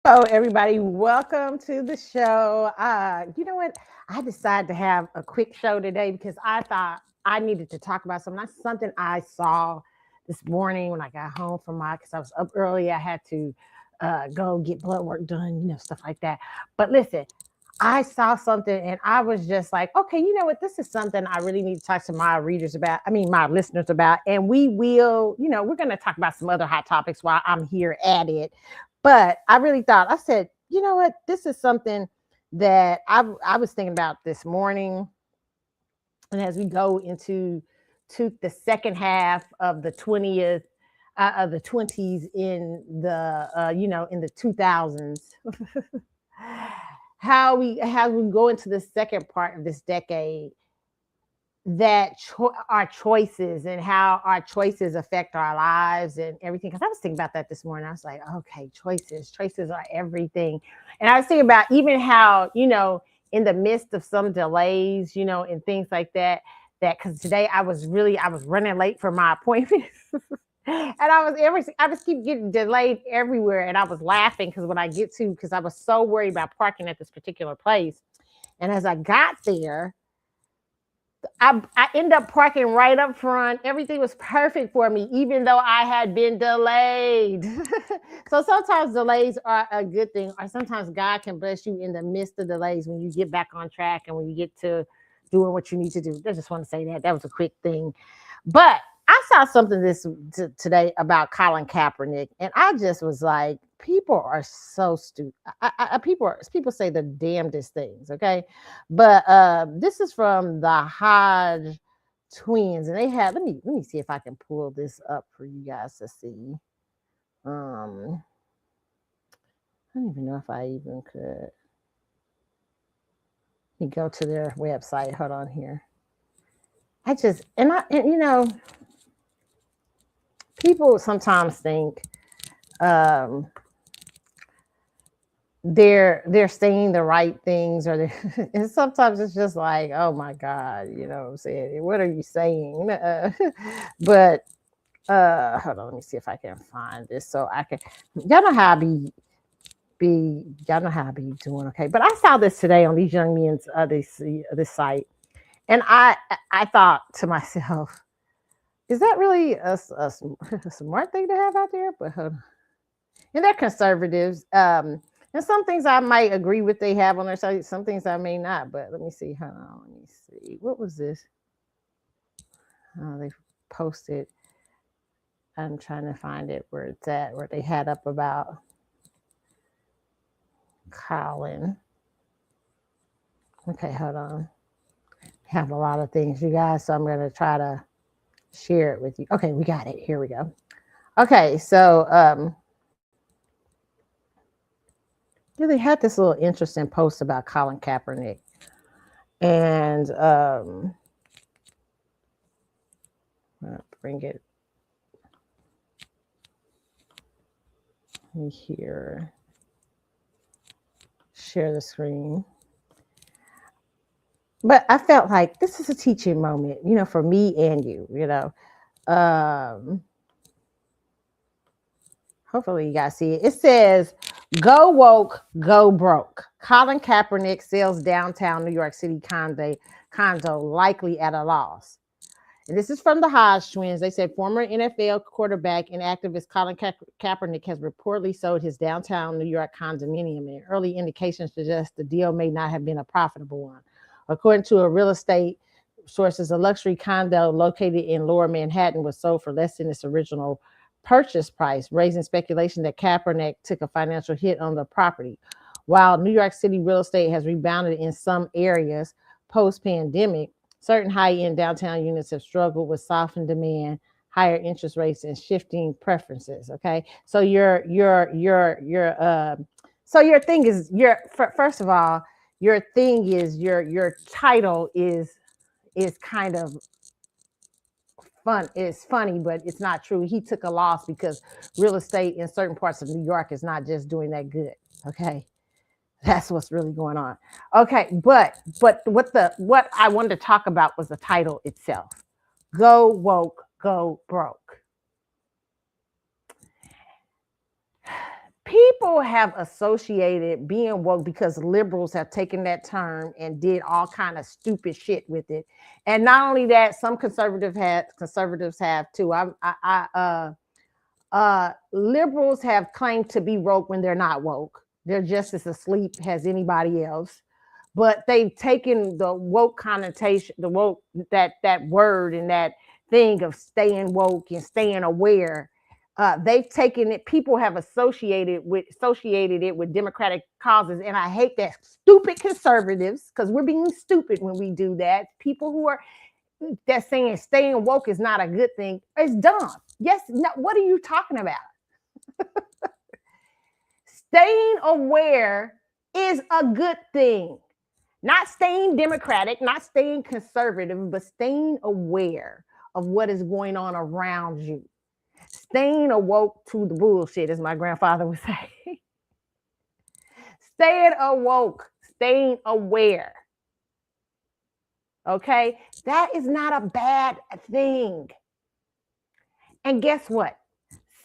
Hello, everybody. Welcome to the show. You know what? I decided to have a quick show today because I thought I needed to talk about something I saw this morning when I got home from because I was up early. I had to go get blood work done, stuff like that. But listen, I saw something and I was just like, okay, you know what? This is something I really need to talk to my readers about. I mean, my listeners about. And we will, we're going to talk about some other hot topics while I'm here at it. But I really thought, I said, you know what? This is something that I was thinking about this morning. And as we go into the second half of the 20th, of the 20s in the, in the 2000s, how we go into the second part of this decade, that our choices and how our choices affect our lives and everything. Because I was thinking about that this morning. I was like, okay, choices are everything. And I was thinking about even how, in the midst of some delays, and things like that, because today I was running late for my appointment. And I was keep getting delayed everywhere. And I was laughing because I was so worried about parking at this particular place. And as I got there, I ended up parking right up front. Everything was perfect for me, even though I had been delayed. So sometimes delays are a good thing, or sometimes God can bless you in the midst of delays when you get back on track and when you get to doing what you need to do. I just want to say that was a quick thing. But I saw something today about Colin Kaepernick, and I just was like, people are so stupid. People say the damnedest things, okay? But this is from the Hodge twins, and they had. Let me see if I can pull this up for you guys to see. I don't even know if I even could. You go to their website. Hold on here. People sometimes think um, they're saying the right things, and sometimes it's just like, oh my God, you know what I'm saying? What are you saying? But hold on, let me see if I can find this so I can. Y'all know how I y'all know how I be doing, okay? But I saw this today on these young men's this site, and I thought to myself, is that really a smart thing to have out there? But hold on. And they're conservatives. And some things I might agree with they have on their site, some things I may not. But let me see. Hold on, let me see. What was this? Oh, they posted. I'm trying to find it where it's at, where they had up about Colin. Okay, hold on. Have a lot of things, you guys, so I'm going to try to share it with you. Okay, we got it. Here we go. Okay, so yeah, they had this little interesting post about Colin Kaepernick, and I'll bring it here. Share the screen. But I felt like this is a teaching moment, for me and you, Hopefully you guys see it. It says, go woke, go broke. Colin Kaepernick sells downtown New York City condo likely at a loss. And this is from the Hodge twins. They said former NFL quarterback and activist Colin Kaepernick has reportedly sold his downtown New York condominium, and early indications suggest the deal may not have been a profitable one. According to a real estate sources, a luxury condo located in Lower Manhattan was sold for less than its original purchase price, raising speculation that Kaepernick took a financial hit on the property. While New York City real estate has rebounded in some areas post-pandemic, certain high-end downtown units have struggled with softened demand, higher interest rates, and shifting preferences. Okay, so so your thing is first of all, your thing is your title is kind of fun. It's funny, but it's not true. He took a loss because real estate in certain parts of New York is not just doing that good. Okay. That's what's really going on. Okay, but what I wanted to talk about was the title itself. Go woke, go broke. People people have associated being woke because liberals have taken that term and did all kind of stupid shit with it. And not only that, some conservatives have too. Liberals have claimed to be woke when they're not woke. They're just as asleep as anybody else. But they've taken the woke connotation, the woke, that word and that thing of staying woke and staying aware. They've taken it. People have associated it with democratic causes, and I hate that. Stupid conservatives, because we're being stupid when we do that. People who are that's saying staying woke is not a good thing. It's dumb. Yes. No, what are you talking about? Staying aware is a good thing. Not staying democratic, not staying conservative, but staying aware of what is going on around you. Staying awoke to the bullshit, as my grandfather would say. Staying awoke, staying aware. Okay? That is not a bad thing. And guess what?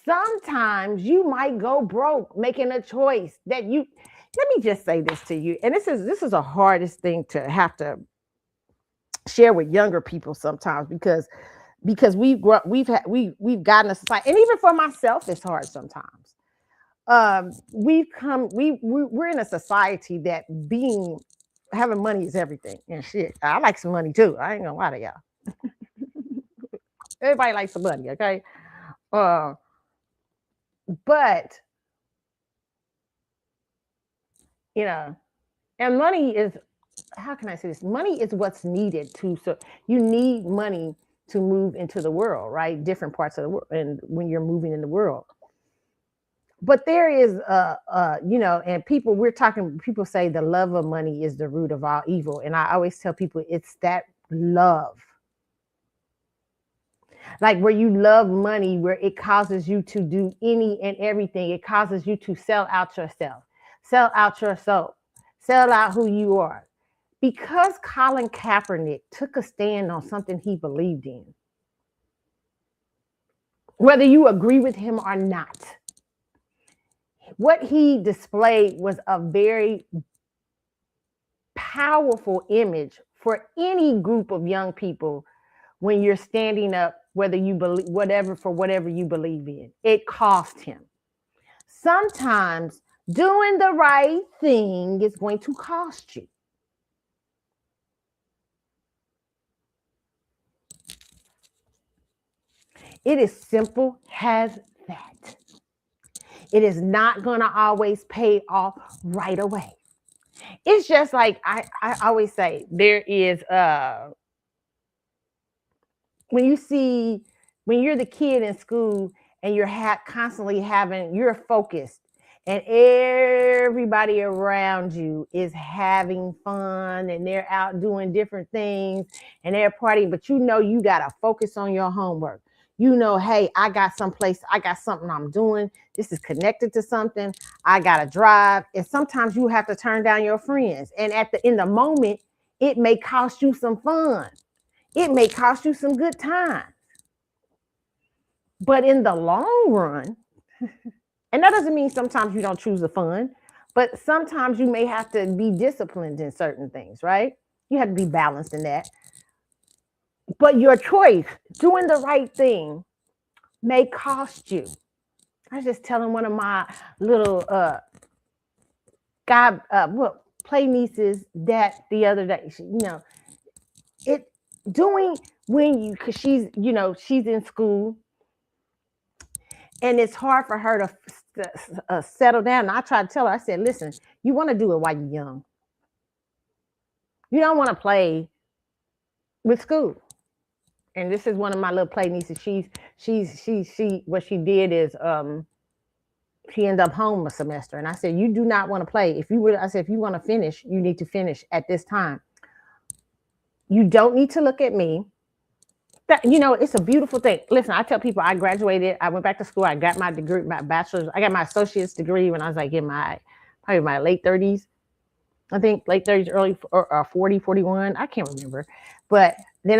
Sometimes you might go broke making a choice that you. Let me just say this to you, and this is the hardest thing to have to share with younger people sometimes because we've gotten a society, and even for myself, it's hard sometimes. We're in a society that having money is everything and shit. I like some money too. I ain't gonna lie to y'all. Everybody likes some money, okay? But and money is, how can I say this? Money is what's needed so you need money to move into the world, right? Different parts of the world, and when you're moving in the world. But there is, and people say the love of money is the root of all evil. And I always tell people it's that love. Like where you love money, where it causes you to do any and everything. It causes you to sell out yourself, sell out your soul, sell out who you are. Because Colin Kaepernick took a stand on something he believed in, whether you agree with him or not, what he displayed was a very powerful image for any group of young people when you're standing up, whether you believe whatever you believe in. It cost him. Sometimes doing the right thing is going to cost you. It is simple as that. It is not going to always pay off right away. It's just like I always say, there is when you're the kid in school and you're you're focused and everybody around you is having fun and they're out doing different things and they're partying, but you got to focus on your homework. Hey, I got something I'm doing. This is connected to something. I got to drive. And sometimes you have to turn down your friends. And in the moment, it may cost you some fun. It may cost you some good times. But in the long run, and that doesn't mean sometimes you don't choose the fun, but sometimes you may have to be disciplined in certain things, right? You have to be balanced in that. But your choice, doing the right thing, may cost you. I was just telling one of my little play nieces that the other day. Because she's in school, and it's hard for her to settle down. And I tried to tell her, I said, listen, you want to do it while you're young. You don't want to play with school. And this is one of my little play nieces. What she did is she ended up home a semester. And I said, you do not want to play. If you want to finish, you need to finish at this time. You don't need to look at me. It's a beautiful thing. Listen, I tell people I graduated. I went back to school. I got my degree, my bachelor's. I got my associate's degree when I was like in probably my late 30s. I think late 30s, early 40, 41. I can't remember. But then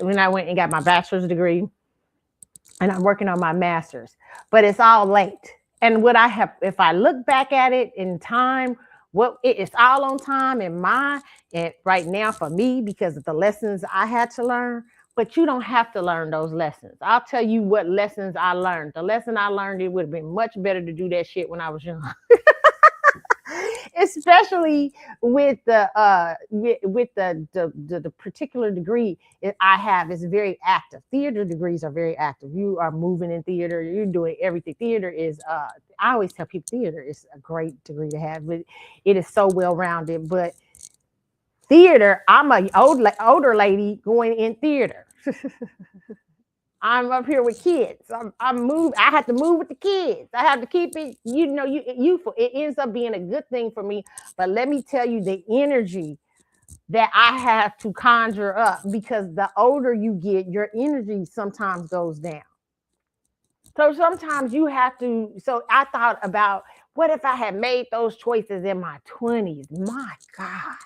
when I went and got my bachelor's degree, and I'm working on my master's. But it's all late. And what I have, if I look back at it in time, it's all on time in my and right now for me because of the lessons I had to learn. But you don't have to learn those lessons. I'll tell you what lessons I learned. The lesson I learned, it would have been much better to do that shit when I was young. Especially with the particular degree I have is very active. Theater degrees are very active. You are moving in theater. You're doing everything. Theater is. I always tell people theater is a great degree to have, but it is so well rounded. But theater, I'm a older lady going in theater. I'm up here with kids. I'm moved. I have to move with the kids. I have to keep it, youthful. It ends up being a good thing for me. But let me tell you, the energy that I have to conjure up, because the older you get, your energy sometimes goes down. So sometimes you have to. So I thought about, what if I had made those choices in my 20s? My God.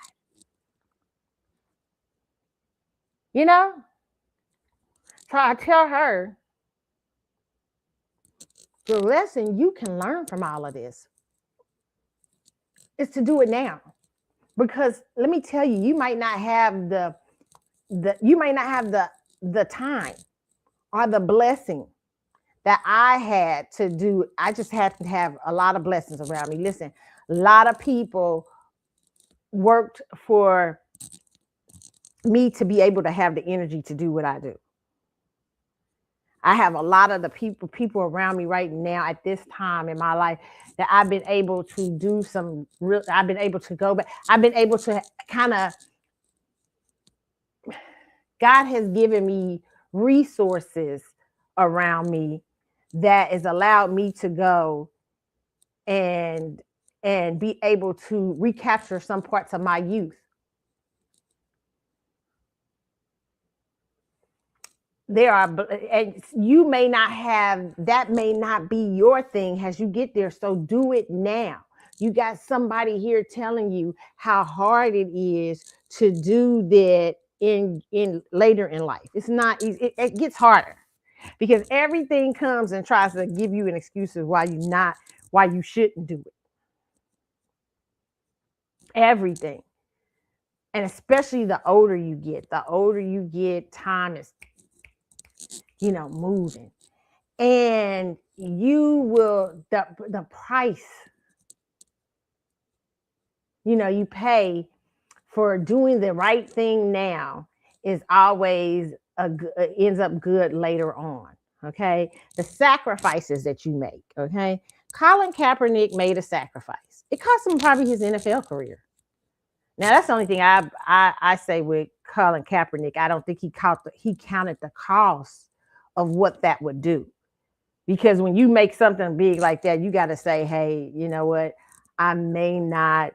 You know? So I tell her, the lesson you can learn from all of this is to do it now. Because let me tell you, you might not have the time or the blessing that I had to do. I just had to have a lot of blessings around me. Listen, a lot of people worked for me to be able to have the energy to do what I do. I have a lot of the people around me right now at this time in my life that I've been able to do some real. I've been able to go back. I've been able to kind of. God has given me resources around me that has allowed me to go and be able to recapture some parts of my youth. There are, and you may not have, that may not be your thing as you get there. So do it now. You got somebody here telling you how hard it is to do that in later in life. It's not easy. It gets harder because everything comes and tries to give you an excuse of why you shouldn't do it. Everything. And especially the older you get, time is, moving. And you will, the price, you pay for doing the right thing now is always ends up good later on. Okay. The sacrifices that you make. Okay. Colin Kaepernick made a sacrifice. It cost him probably his NFL career. Now that's the only thing I say with Colin Kaepernick. I don't think he counted the cost of what that would do. Because when you make something big like that, you got to say, hey, you know what? I may not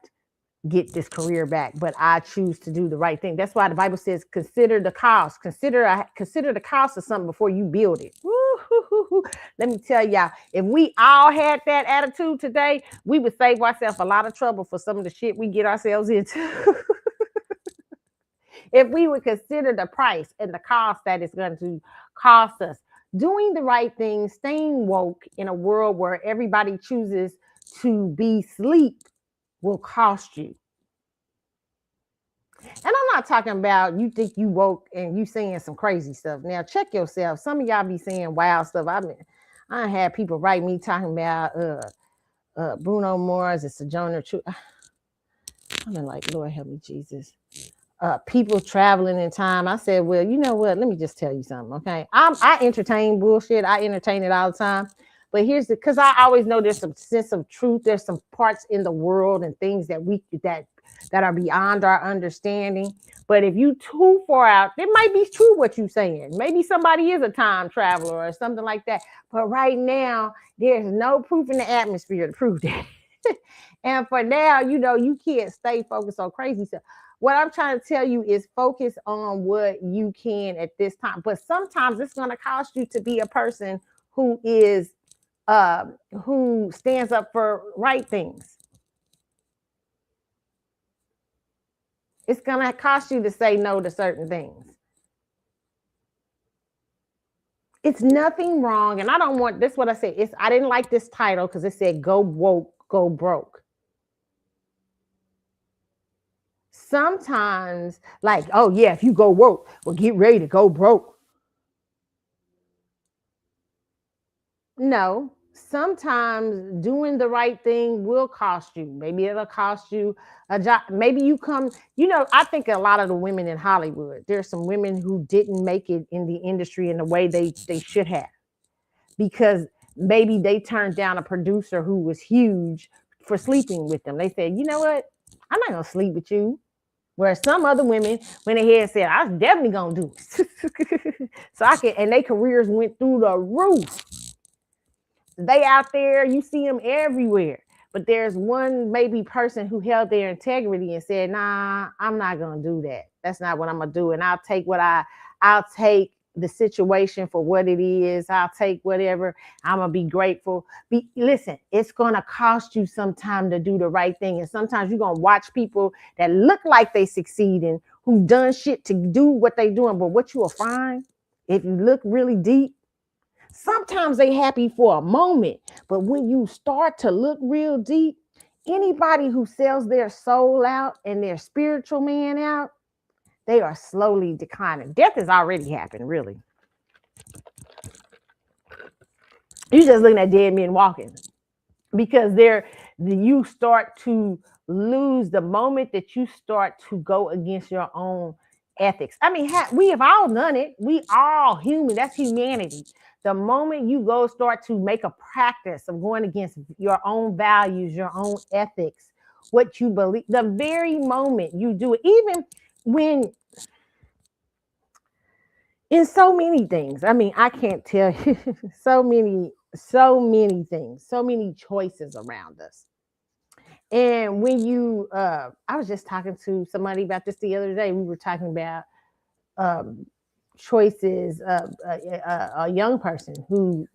get this career back, but I choose to do the right thing. That's why the Bible says, consider the cost. Consider the cost of something before you build it. Woo-hoo-hoo-hoo. Let me tell y'all, if we all had that attitude today, we would save ourselves a lot of trouble for some of the shit we get ourselves into. If we would consider the price and the cost that it's going to cost us, doing the right thing, staying woke in a world where everybody chooses to be sleep will cost you. And I'm not talking about you think you woke and you saying some crazy stuff. Now check yourself. Some of y'all be saying wild stuff. I had people write me talking about Bruno Mars and Sojourner Truth. I've been like, Lord help me, Jesus. People traveling in time. I said, well, you know what? Let me just tell you something, okay? I entertain bullshit. I entertain it all the time. But because I always know there's some sense of truth. There's some parts in the world and things that are beyond our understanding. But if you too far out, it might be true what you're saying. Maybe somebody is a time traveler or something like that. But right now, there's no proof in the atmosphere to prove that. And for now, you can't stay focused on crazy stuff. What I'm trying to tell you is focus on what you can at this time. But sometimes it's going to cost you to be a person who stands up for right things. It's going to cost you to say no to certain things. It's nothing wrong. And I don't want this, what I said. I didn't like this title because it said go woke, go broke. Sometimes, like, oh yeah, if you go woke, well, get ready to go broke. No, sometimes doing the right thing will cost you. Maybe it'll cost you a job. Maybe you come, I think a lot of the women in Hollywood, there's some women who didn't make it in the industry in the way they should have, because maybe they turned down a producer who was huge for sleeping with them. They said, you know what? I'm not gonna sleep with you. Whereas some other women went ahead and said, I was definitely gonna do it. So I can, and their careers went through the roof. They out there, you see them everywhere. But there's one maybe person who held their integrity and said, nah, I'm not gonna do that. That's not what I'm gonna do. And I'll take the situation for what it is. I'll take whatever. I'm gonna be grateful. Listen, it's gonna cost you some time to do the right thing. And sometimes you're gonna watch people that look like they succeeding, who done shit to do what they doing. But what you will find, if you look really deep, sometimes they happy for a moment, but when you start to look real deep, anybody who sells their soul out and their spiritual man out, they are slowly declining. Death has already happened, really. You're just looking at dead men walking, because you start to lose the moment that you start to go against your own ethics. I mean, we have all done it. We all human. That's humanity. The moment you start to make a practice of going against your own values, your own ethics, what you believe, the very moment you do it, even when in so many things, I mean, I can't tell you so many things, so many choices around us. And when I was just talking to somebody about this the other day. We were talking about choices of a young person who,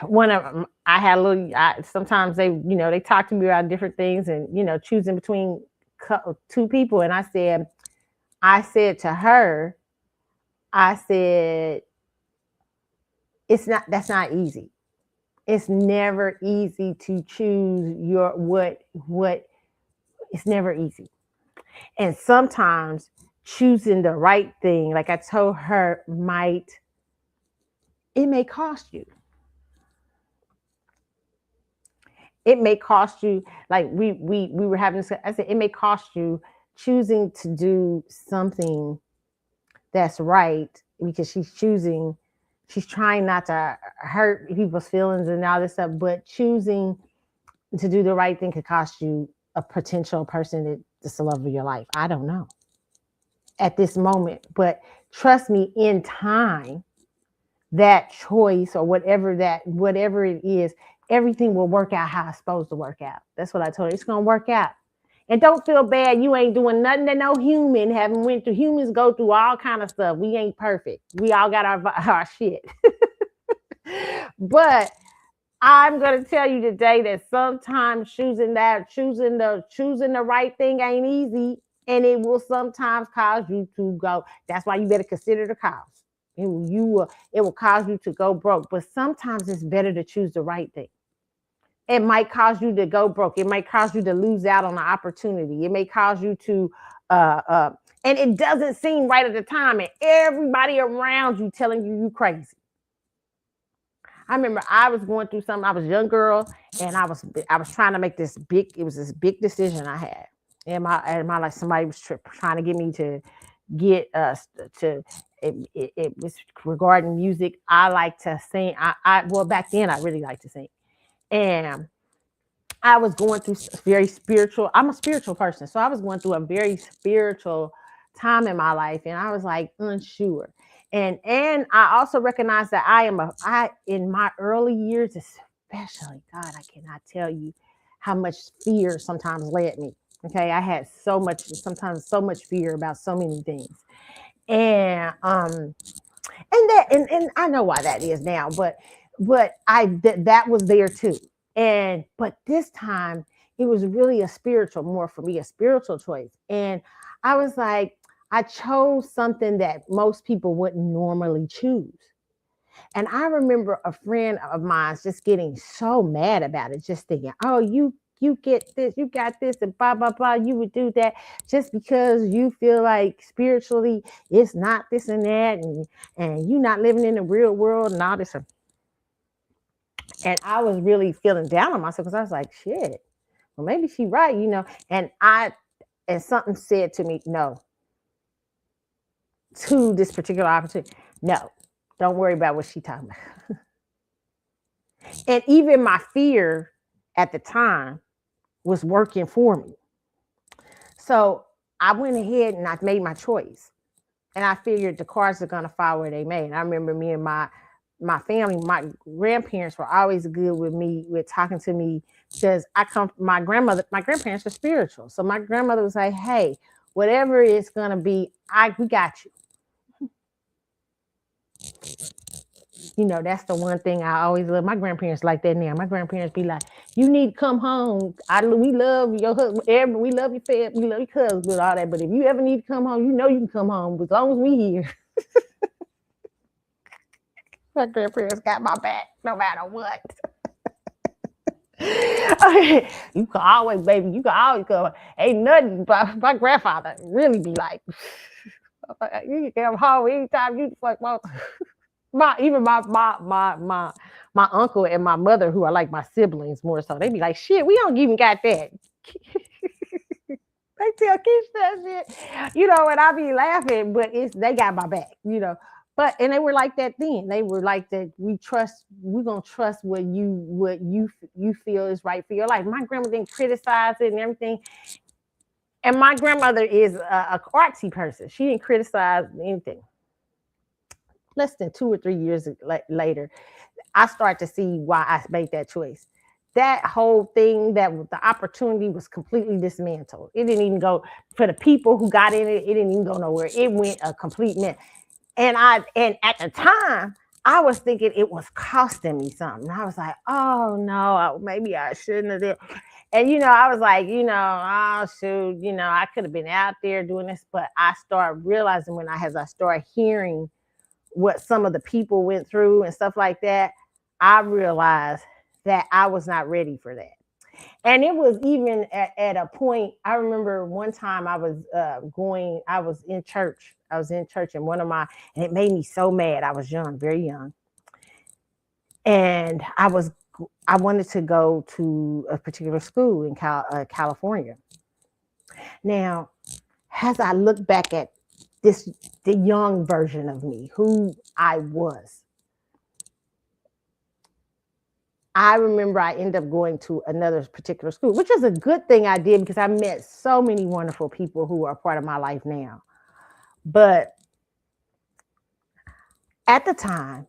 one of them, I had a little, sometimes they talk to me about different things, and, choosing between two people. And I said to her, I said, that's not easy. It's never easy to choose what it's never easy. And sometimes choosing the right thing, like I told her, it may cost you. It may cost you, like we were having this, I said, it may cost you choosing to do something that's right, because she's trying not to hurt people's feelings and all this stuff, but choosing to do the right thing could cost you a potential person that's the love of your life. I don't know at this moment, but trust me, in time, that choice or whatever it is, everything will work out how it's supposed to work out. That's what I told her. It's gonna work out. And don't feel bad. You ain't doing nothing that no human haven't went through. Humans go through all kind of stuff. We ain't perfect. We all got our shit. But I'm gonna tell you today that sometimes choosing the right thing ain't easy, and it will sometimes cause you to go. That's why you better consider the cost. It will cause you to go broke. But sometimes it's better to choose the right thing. It might cause you to go broke. It might cause you to lose out on an opportunity. It may cause you to, and it doesn't seem right at the time, and everybody around you telling you crazy. I remember I was going through something. I was a young girl, and I was trying to make this big. It was this big decision I had, and my life. Somebody was trying to get me to get us to. It was regarding music. I like to sing. Well, back then I really liked to sing, and I was going through very spiritual. I'm a spiritual person, so I was going through a very spiritual time in my life, and I was like unsure. And I also recognize that I in my early years, especially, God, I cannot tell you how much fear sometimes led me. Okay, I had sometimes so much fear about so many things, and I know why that is now, but that was there too. But this time it was really more for me, a spiritual choice. And I was like, I chose something that most people wouldn't normally choose. And I remember a friend of mine just getting so mad about it, just thinking, oh, you get this, you got this, and blah blah blah. You would do that just because you feel like spiritually it's not this and that, and you not living in the real world and all this. And I was really feeling down on myself because I was like, shit, well maybe she right, and something said to me, no, to this particular opportunity, no, don't worry about what she talking about. And even my fear at the time was working for me. So I went ahead and I made my choice. And I figured the cards are gonna fall where they may. And I remember me and my family, my grandparents were always good with me, with talking to me, because my grandparents were spiritual. So my grandmother was like, hey, whatever it's gonna be, we got you. That's the one thing I always love. My grandparents like that now. My grandparents be like, you need to come home. We love your husband. We love your family. We love your cousins with all that. But if you ever need to come home, you can come home as long as we here. My grandparents got my back no matter what. Okay. You can always, baby, you can always come. Ain't nothing. My grandfather really be like, you can come home anytime you fuck want. My uncle and my mother, who are like my siblings more so, they be like, shit, we don't even got that. They tell Keisha that shit, and I be laughing, but they got my back, But and they were like that then. They were like that. We're gonna trust what you feel is right for your life. My grandma didn't criticize it and everything. And my grandmother is a artsy person. She didn't criticize anything. Less than 2 or 3 years later, I start to see why I made that choice. That whole thing, that the opportunity was completely dismantled. It didn't even go for the people who got in it. It didn't even go nowhere. It went a complete mess. And at the time, I was thinking it was costing me something. I was like, oh no, maybe I shouldn't have did. And I was like, oh shoot, I could have been out there doing this. But I started realizing as I started hearing what some of the people went through and stuff like that, I realized that I was not ready for that. And it was even at a point, I remember one time I was in church. I was in church and and it made me so mad. I was young, very young. And I wanted to go to a particular school in California. Now, as I look back at the young version of me, who I was, I remember I ended up going to another particular school, which is a good thing I did because I met so many wonderful people who are part of my life now. But at the time,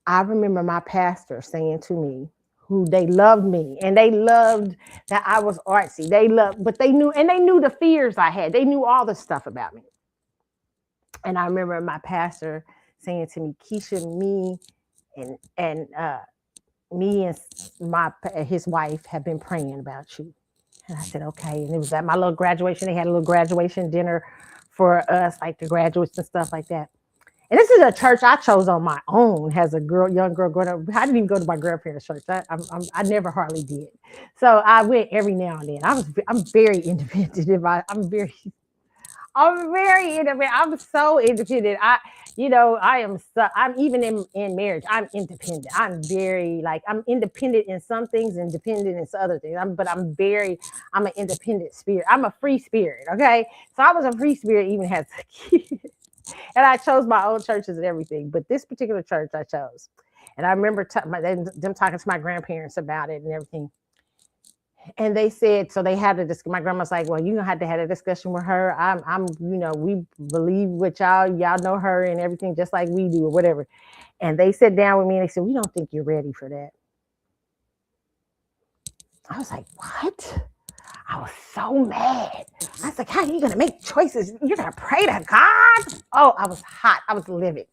I remember my pastor saying to me, who they loved me and they loved that I was artsy. But they knew the fears I had. They knew all the stuff about me. And I remember my pastor saying to me, Keisha, me and his wife have been praying about you. And I said, okay. And it was at my little graduation. They had a little graduation dinner for us, like the graduates and stuff like that. And this is a church I chose on my own as a young girl growing up. I didn't even go to my grandparents' church. I never hardly did. So I went every now and then. I'm very independent. I'm very independent. I'm so independent. I'm even in marriage. I'm independent. I'm very I'm independent in some things and dependent in other things. I'm an independent spirit. I'm a free spirit. Okay. So I was a free spirit even as a kid. And I chose my own churches and everything. But this particular church I chose. And I remember them talking to my grandparents about it and everything. And they said, so they had my grandma's like, well, you're gonna have to have a discussion with her. We believe what y'all know her and everything just like we do or whatever. And they sat down with me and they said, we don't think you're ready for that. I was like, what? I was so mad. I was like, how are you gonna make choices? You're gonna pray to God? Oh, I was hot. I was livid.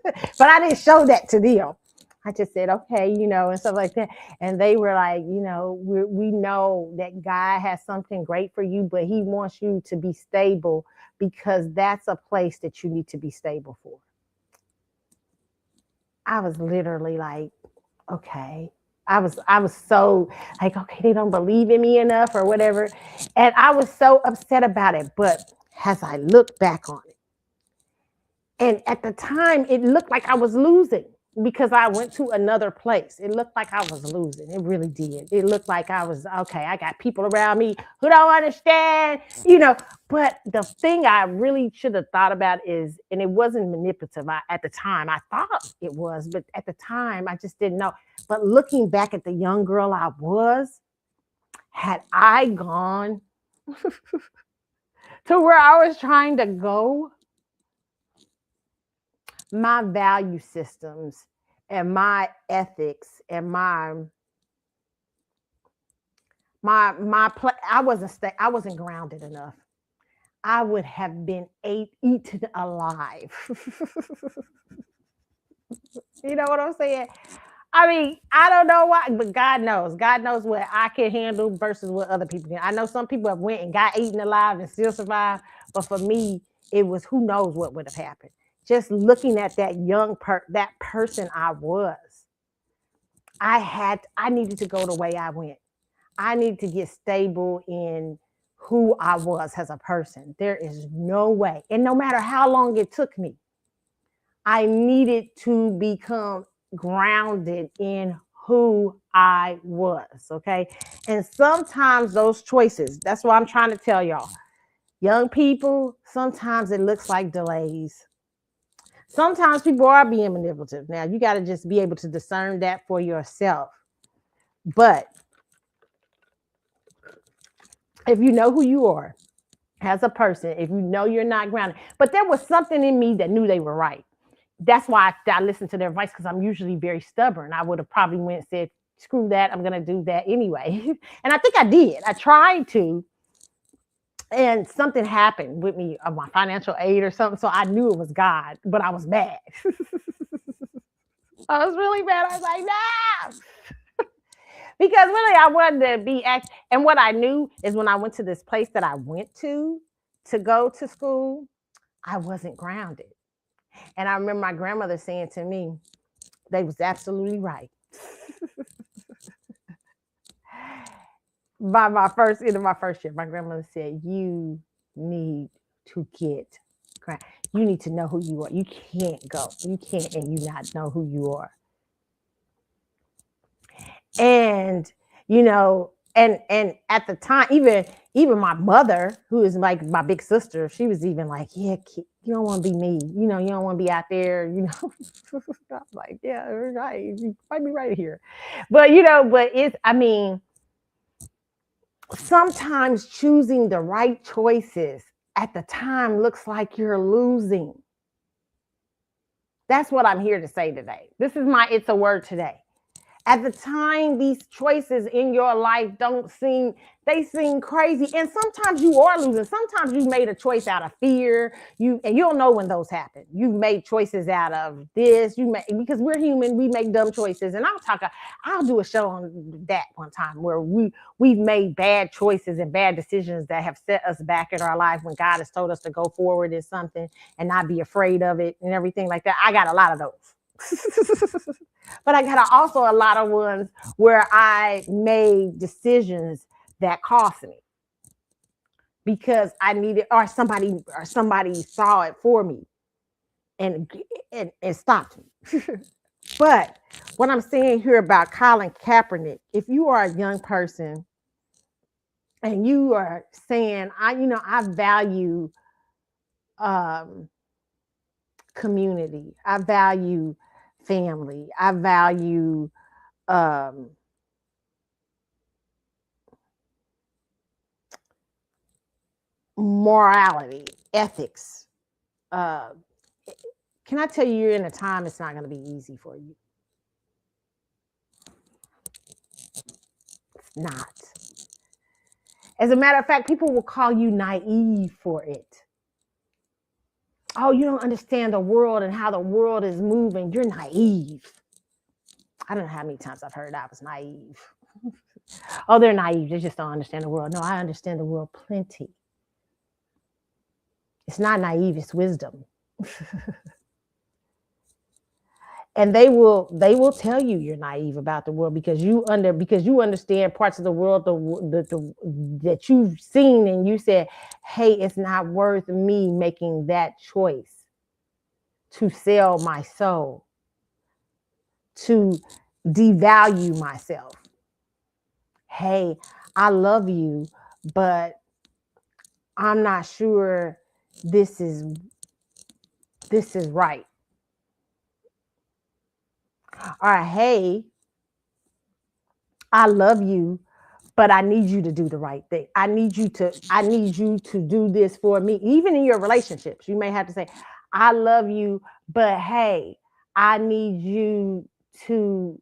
But I didn't show that to them. I just said, okay, and stuff like that. And they were like, we know that God has something great for you, but he wants you to be stable because that's a place that you need to be stable for. I was literally like, okay. I was so like, okay, they don't believe in me enough or whatever. And I was so upset about it. But as I look back on it, and at the time, it looked like I was losing because I went to another place. It looked like I was losing. It really did. It looked like I was, okay, I got people around me who don't understand. But the thing I really should have thought about is, and it wasn't manipulative at the time. I thought it was, but at the time, I just didn't know. But looking back at the young girl I was, had I gone to where I was trying to go, my value systems and my ethics and I wasn't grounded enough. I would have been eaten alive. You know what I'm saying? I mean, I don't know why, but God knows. God knows what I can handle versus what other people can. I know some people have went and got eaten alive and still survived, but for me, it was who knows what would have happened. Just looking at that person I was, I needed to go the way I went. I needed to get stable in who I was as a person. There is no way, and no matter how long it took me, I needed to become grounded in who I was. Okay. And sometimes those choices, that's what I'm trying to tell y'all. Young people, sometimes it looks like delays. Sometimes people are being manipulative. Now, you got to just be able to discern that for yourself. But if you know who you are as a person, if you know you're not grounded, but there was something in me that knew they were right. That's why I listened to their advice, because I'm usually very stubborn. I would have probably went and said, screw that, I'm going to do that anyway. And I think I did. I tried to. And something happened with me of my financial aid or something. So I knew it was God, but I was mad. I was really mad. I was like, no. Because really, I wanted to be and what I knew is when I went to this place that I went to go to school, I wasn't grounded. And I remember my grandmother saying to me, they was absolutely right. By my first year, my grandmother said, you need to get grounded. You need to know who you are. You can't go. You can't and you not know who you are. And and at the time, even my mother, who is like my big sister, she was even like, yeah, you don't want to be me, you don't want to be out there, I was like, yeah, right, you might be right here. But sometimes choosing the right choices at the time looks like you're losing. That's what I'm here to say today. This is my It's a Word today. At the time, these choices in your life they seem crazy. And sometimes you are losing. Sometimes you made a choice out of fear. You don't know when those happen. You've made choices out of this. Because we're human, we make dumb choices. And I'll do a show on that one time where we've made bad choices and bad decisions that have set us back in our life when God has told us to go forward in something and not be afraid of it and everything like that. I got a lot of those. But I got also a lot of ones where I made decisions that cost me because I needed, or somebody saw it for me and stopped me. But what I'm saying here about Colin Kaepernick, if you are a young person and you are saying, I value community, I value family, I value morality, ethics. Can I tell you, you're in a time it's not going to be easy for you? It's not. As a matter of fact, people will call you naive for it. Oh, you don't understand the world and how the world is moving. You're naive. I don't know how many times I've heard I was naive. Oh, they're naive. They just don't understand the world. No, I understand the world plenty. It's not naive, it's wisdom. And they will tell you you're naive about the world because you understand parts of the world that you've seen, and you said, hey, it's not worth me making that choice to sell my soul, to devalue myself. Hey, I love you, but I'm not sure this is right. Or hey, I love you, but I need you to do the right thing. I need you to do this for me. Even in your relationships, you may have to say, I love you, but hey, I need you to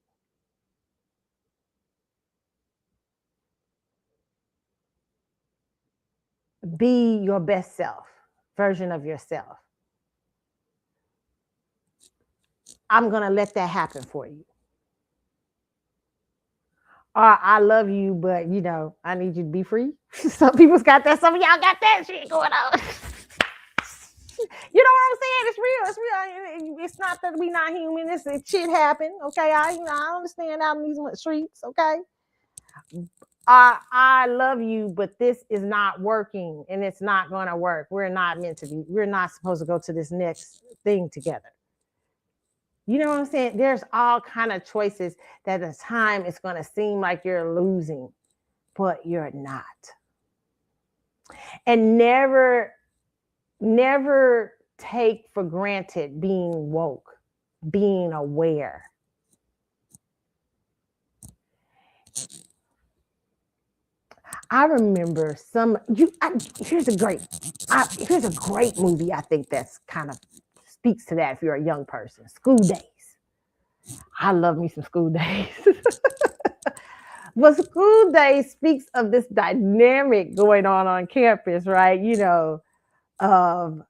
be your best self, version of yourself. I'm going to let that happen for you. Or I love you, but I need you to be free. Some people's got that. Some of y'all got that shit going on. You know what I'm saying? It's real. It's real. It's not that we not human. It shit happen. Okay, I understand out in these streets. Okay, I love you, but this is not working, and it's not going to work. We're not meant to be. We're not supposed to go to this next thing together. You know what I'm saying? There's all kind of choices that at the time it's going to seem like you're losing, but you're not. And never take for granted being woke, being aware. I remember here's a great movie I think that's kind of speaks to that if you're a young person. School Days. I love me some School Days. But School Days speaks of this dynamic going on campus, right? Of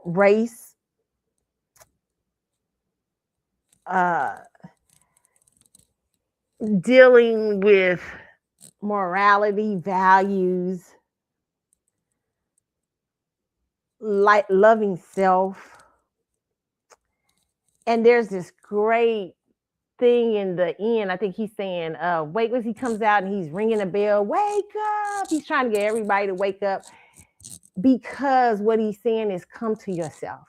race, dealing with morality, values, like loving self. And there's this great thing in the end. I think he's saying, wake, as he comes out and he's ringing a bell, wake up. He's trying to get everybody to wake up, because what he's saying is come to yourself.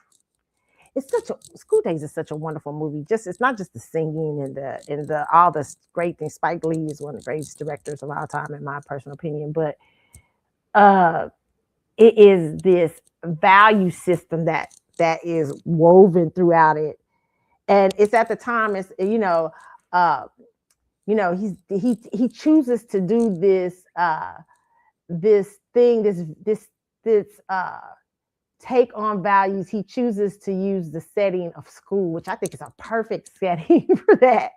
School Days is such a wonderful movie. It's not just the singing and the all the great things. Spike Lee is one of the greatest directors of all time, in my personal opinion. But it is this value system that is woven throughout it, and it's at the time. It's he chooses to do this take on values. He chooses to use the setting of school, which I think is a perfect setting for that.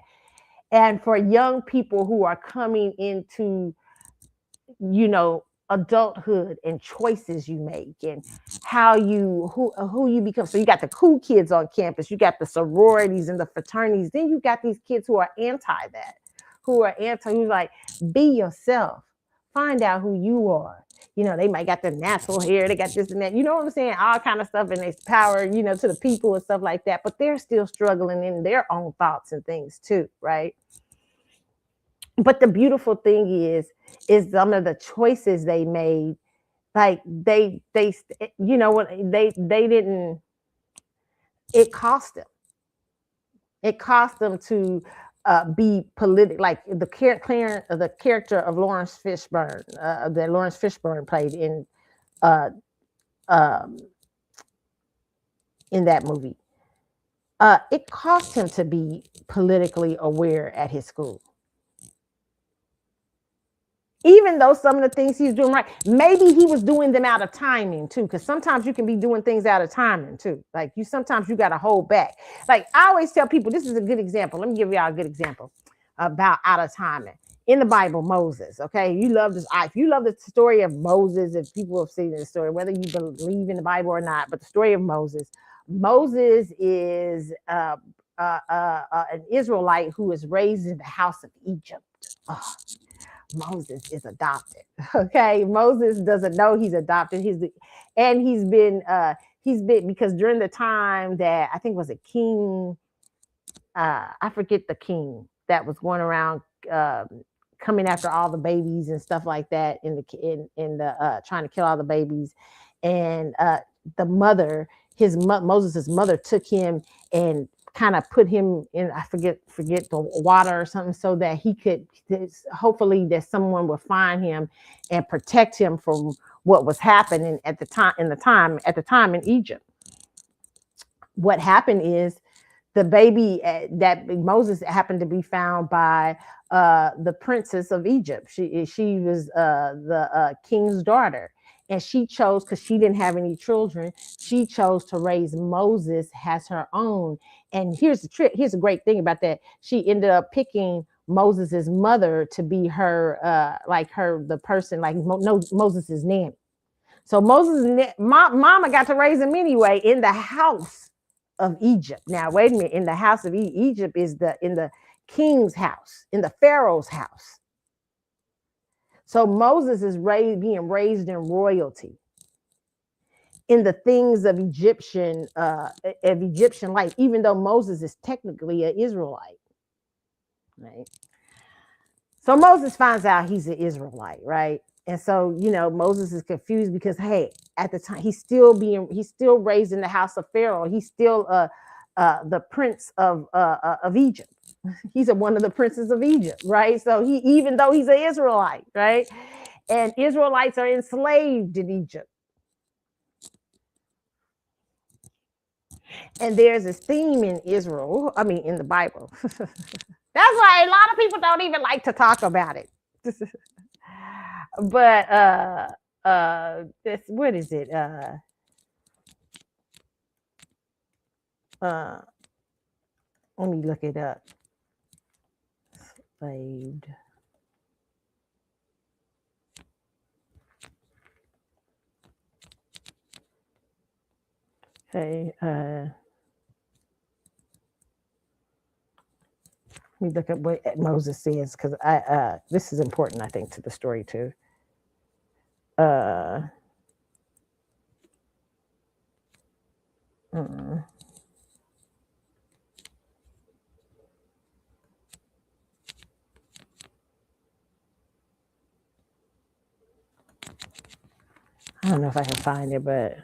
And for young people who are coming into, adulthood and choices you make and who you become. So you got the cool kids on campus, you got the sororities and the fraternities. Then you got these kids who are anti that, who's like, be yourself, find out who you are. They might got the natural hair, they got this and that, you know what I'm saying? All kind of stuff, and it's power, to the people and stuff like that. But they're still struggling in their own thoughts and things too, right? But the beautiful thing is some of the choices they made, like they didn't. It cost them. It cost them to be political, like the character of Lawrence Fishburne, that Lawrence Fishburne played in that movie. It cost him to be politically aware at his school. Even though some of the things he's doing right, maybe he was doing them out of timing too, because sometimes you can be doing things out of timing too. Like sometimes you got to hold back. Like I always tell people, this is a good example. Let me give y'all a good example about out of timing. In the Bible, Moses, okay? If you love the story of Moses, if people have seen the story, whether you believe in the Bible or not, but the story of Moses is an Israelite who is raised in the house of Egypt. Oh, Moses is adopted. Okay, Moses doesn't know he's adopted. And he's been because during the time that I think was a king, I forget the king that was going around coming after all the babies and stuff like that in the trying to kill all the babies, and the mother, Moses's mother took him and kind of put him in, I forget the water or something, so that he could hopefully that someone would find him and protect him from what was happening at the time in Egypt. What happened is the baby that Moses happened to be found by the princess of Egypt. She was the king's daughter, and she chose, because she didn't have any children, she chose to raise Moses as her own. And here's the trick. Here's a great thing about that. She ended up picking Moses's mother to be her, the person, like Moses's nanny. So mama got to raise him anyway in the house of Egypt. Now, wait a minute. In the house of Egypt is in the king's house, in the Pharaoh's house. So Moses is being raised in royalty, in the things of Egyptian life, even though Moses is technically an Israelite, right? So Moses finds out he's an Israelite, right? And so, Moses is confused because, hey, at the time he's still raised in the house of Pharaoh. He's still the prince of Egypt. He's one of the princes of Egypt, right? So even though he's an Israelite, right? And Israelites are enslaved in Egypt. And there's this theme in in the Bible. That's why a lot of people don't even like to talk about it. But what is it? Let me look it up. Enslaved. Okay. Let me look at what Moses says, because this is important, I think, to the story too. I don't know if I can find it, but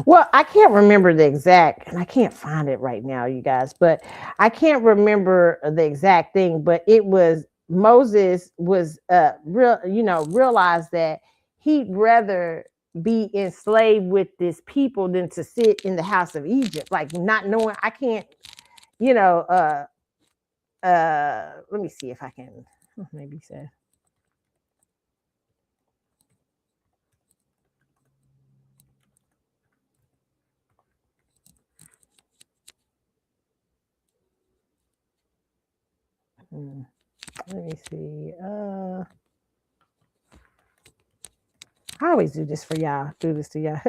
well, I can't remember the exact, and I can't find it right now, you guys, but I can't remember the exact thing, but it was Moses was realized that he'd rather be enslaved with this people than to sit in the house of Egypt, like not knowing I can't, let me see if I can maybe say. Let me see. I always do this for y'all. Do this to y'all.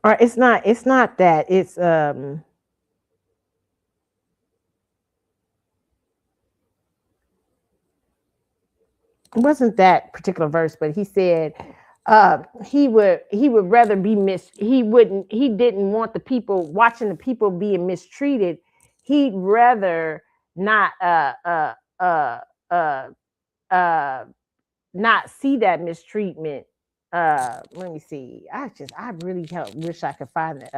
Or it's not that. It's it wasn't that particular verse, but he said he would rather be he didn't want the people watching the people being mistreated. He'd rather not not see that mistreatment. Let me see. I really wish I could find it,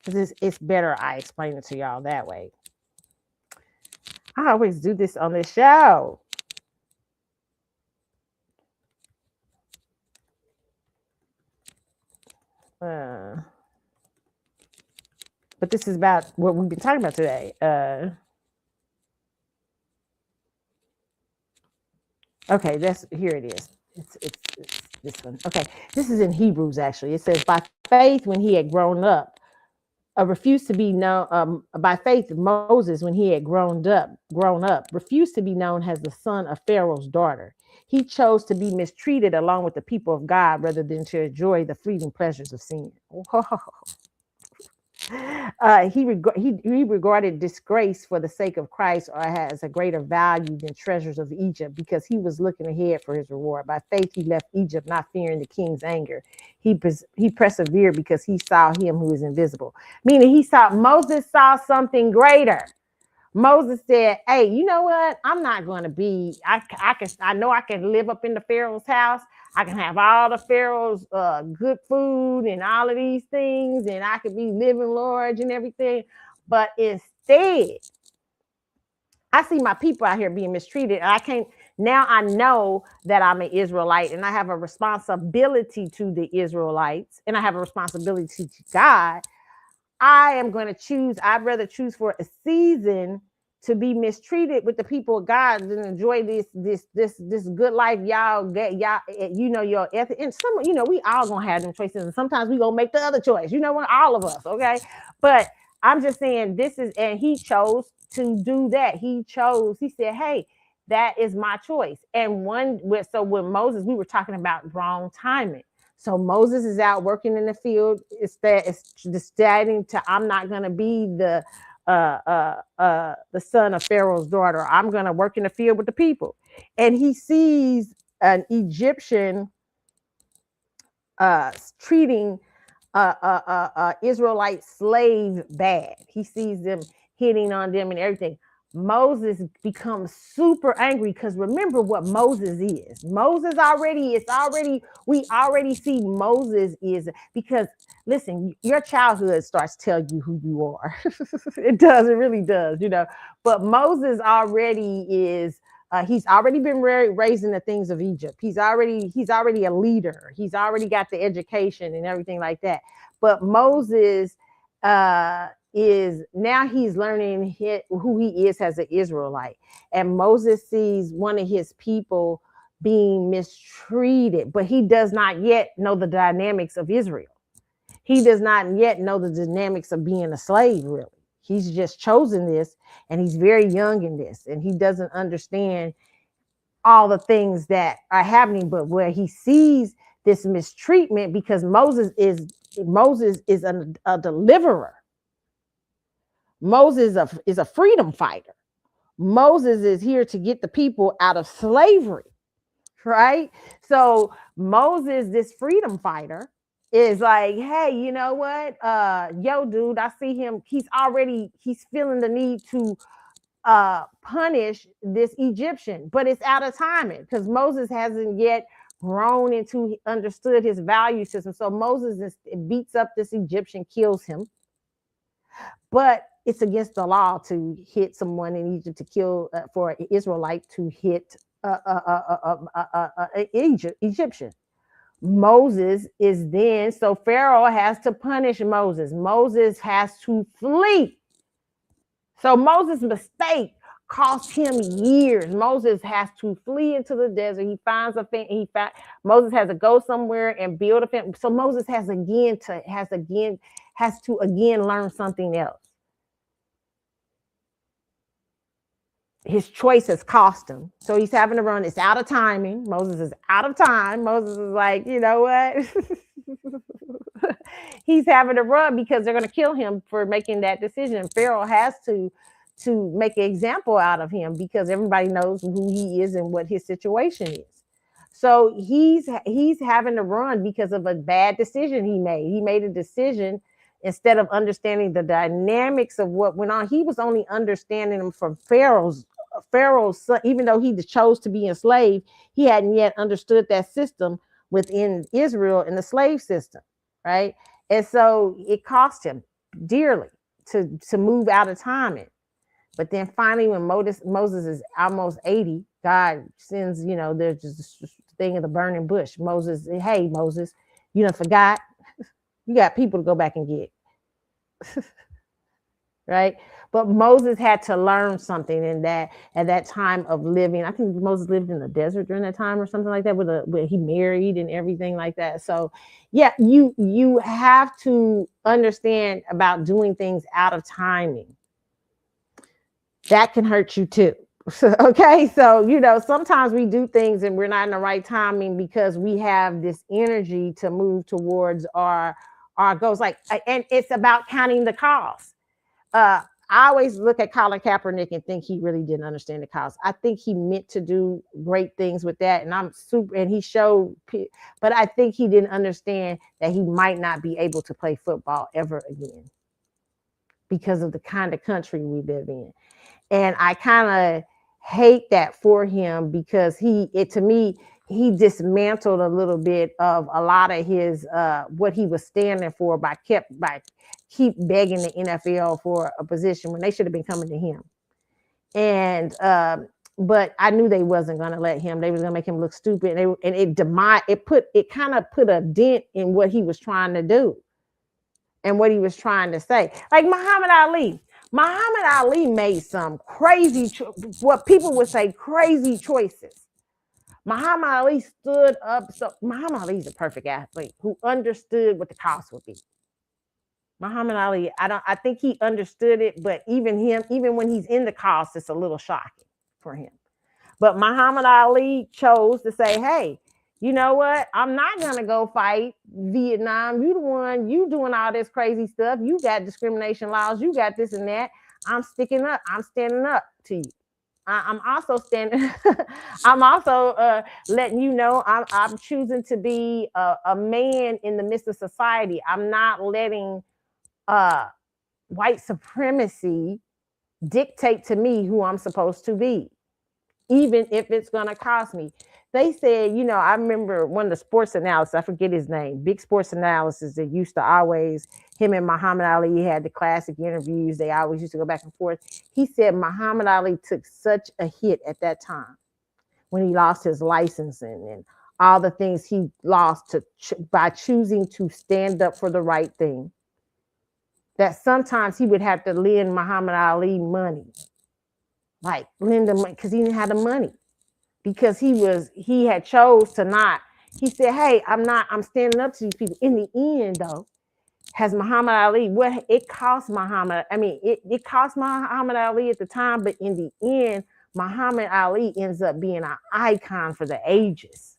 because it's better I explain it to y'all that way. I always do this on this show. Uh, but this is about what we've been talking about today. Okay, that's here it is. It's this one. Okay, this is in Hebrews actually. It says, by faith, when he had grown up, refused to be known. By faith, Moses, when he had grown up, refused to be known as the son of Pharaoh's daughter. He chose to be mistreated along with the people of God rather than to enjoy the fleeting pleasures of sin. He regarded disgrace for the sake of Christ or has a greater value than treasures of Egypt because he was looking ahead for his reward. By faith, he left Egypt, not fearing the king's anger. He persevered because he saw him who is invisible. Meaning Moses saw something greater. Moses said, hey, you know what? I'm not going to be, I know I can live up in the Pharaoh's house. I can have all the Pharaoh's good food and all of these things, and I could be living large and everything. But instead, I see my people out here being mistreated. And now I know that I'm an Israelite and I have a responsibility to the Israelites and I have a responsibility to God. I'd rather choose for a season to be mistreated with the people of God than enjoy this good life y'all get, your ethic. And we all gonna have them choices, and sometimes we gonna make the other choice, all of us, okay? But I'm just saying and he chose to do that. He said, hey, that is my choice. And when Moses, we were talking about wrong timing. So Moses is out working in the field. It's deciding I'm not going to be the son of Pharaoh's daughter. I'm going to work in the field with the people. And he sees an Egyptian treating Israelite slave bad. He sees them hitting on them and everything. Moses becomes super angry because remember what Moses is. We already see Moses is, because listen, your childhood starts to tell you who you are. It really does, but Moses already is, he's already been raised in the things of Egypt. He's already a leader. He's already got the education and everything like that. But Moses, he's learning who he is as an Israelite. And Moses sees one of his people being mistreated, but he does not yet know the dynamics of Israel. He does not yet know the dynamics of being a slave, really. He's just chosen this, and he's very young in this, and he doesn't understand all the things that are happening. But where he sees this mistreatment, because Moses is a deliverer. Moses is a freedom fighter. Moses is here to get the people out of slavery, right? So Moses, this freedom fighter, is like, hey, you know what? Dude, I see him. He's feeling the need to punish this Egyptian, but it's out of timing because Moses hasn't yet grown into understood his value system. So Moses beats up this Egyptian, kills him. But it's against the law to hit someone in Egypt, to kill for an Israelite to hit Egyptian. Moses is then, so Pharaoh has to punish Moses. Moses has to flee. So Moses' mistake cost him years. Moses has to flee into the desert. He finds Moses has to go somewhere and build a fence. So Moses has to learn something else. His choice has cost him. So he's having to run. It's out of timing. Moses is out of time. Moses is like, you know what? He's having to run because they're going to kill him for making that decision. Pharaoh has to make an example out of him because everybody knows who he is and what his situation is. So he's having to run because of a bad decision he made. He made a decision instead of understanding the dynamics of what went on. He was only understanding them from Pharaoh's son. Even though he chose to be enslaved, he hadn't yet understood that system within Israel in the slave system, right? And so it cost him dearly to move out of timing. But then finally, when Moses is almost 80, God sends, there's just this thing of the burning bush. Moses, hey, Moses, you done forgot. You got people to go back and get, right? But Moses had to learn something in that at that time of living. I think Moses lived in the desert during that time or something like that, where he married and everything like that. So yeah, you have to understand about doing things out of timing. That can hurt you too. Okay, so sometimes we do things and we're not in the right timing because we have this energy to move towards our goals. Like, and it's about counting the cost. I always look at Colin Kaepernick and think he really didn't understand the cost. I think he meant to do great things with that, and he showed, but I think he didn't understand that he might not be able to play football ever again because of the kind of country we live in. And I kind of hate that for him because to me, he dismantled a little bit of a lot of his what he was standing for by keep begging the NFL for a position when they should have been coming to him. And but I knew they wasn't going to let him. They was going to make him look stupid, and it kind of put a dent in what he was trying to do and what he was trying to say. Like Muhammad Ali. Muhammad Ali made some what people would say crazy choices. Muhammad Ali stood up. So Muhammad Ali's a perfect athlete who understood what the cost would be. Muhammad Ali, I think he understood it, but even when he's in the cost, it's a little shocking for him. But Muhammad Ali chose to say, hey, you know what? I'm not going to go fight Vietnam. You the one, you doing all this crazy stuff. You got discrimination laws. You got this and that. I'm sticking up. I'm standing up to you. I'm also standing. I'm also letting you know I'm choosing to be a man in the midst of society. I'm not letting white supremacy dictate to me who I'm supposed to be, even if it's going to cost me. They said, I remember one of the sports analysts, I forget his name, big sports analysis that used to always, him and Muhammad Ali had the classic interviews. They always used to go back and forth. He said Muhammad Ali took such a hit at that time when he lost his licensing and all the things he lost by choosing to stand up for the right thing, that sometimes he would have to lend Muhammad Ali money. Like lend him money because he didn't have the money. Because he had chose to not. He said, hey, I'm standing up to these people. In the end, though, has Muhammad Ali, what it cost Muhammad, it cost Muhammad Ali at the time, but in the end, Muhammad Ali ends up being an icon for the ages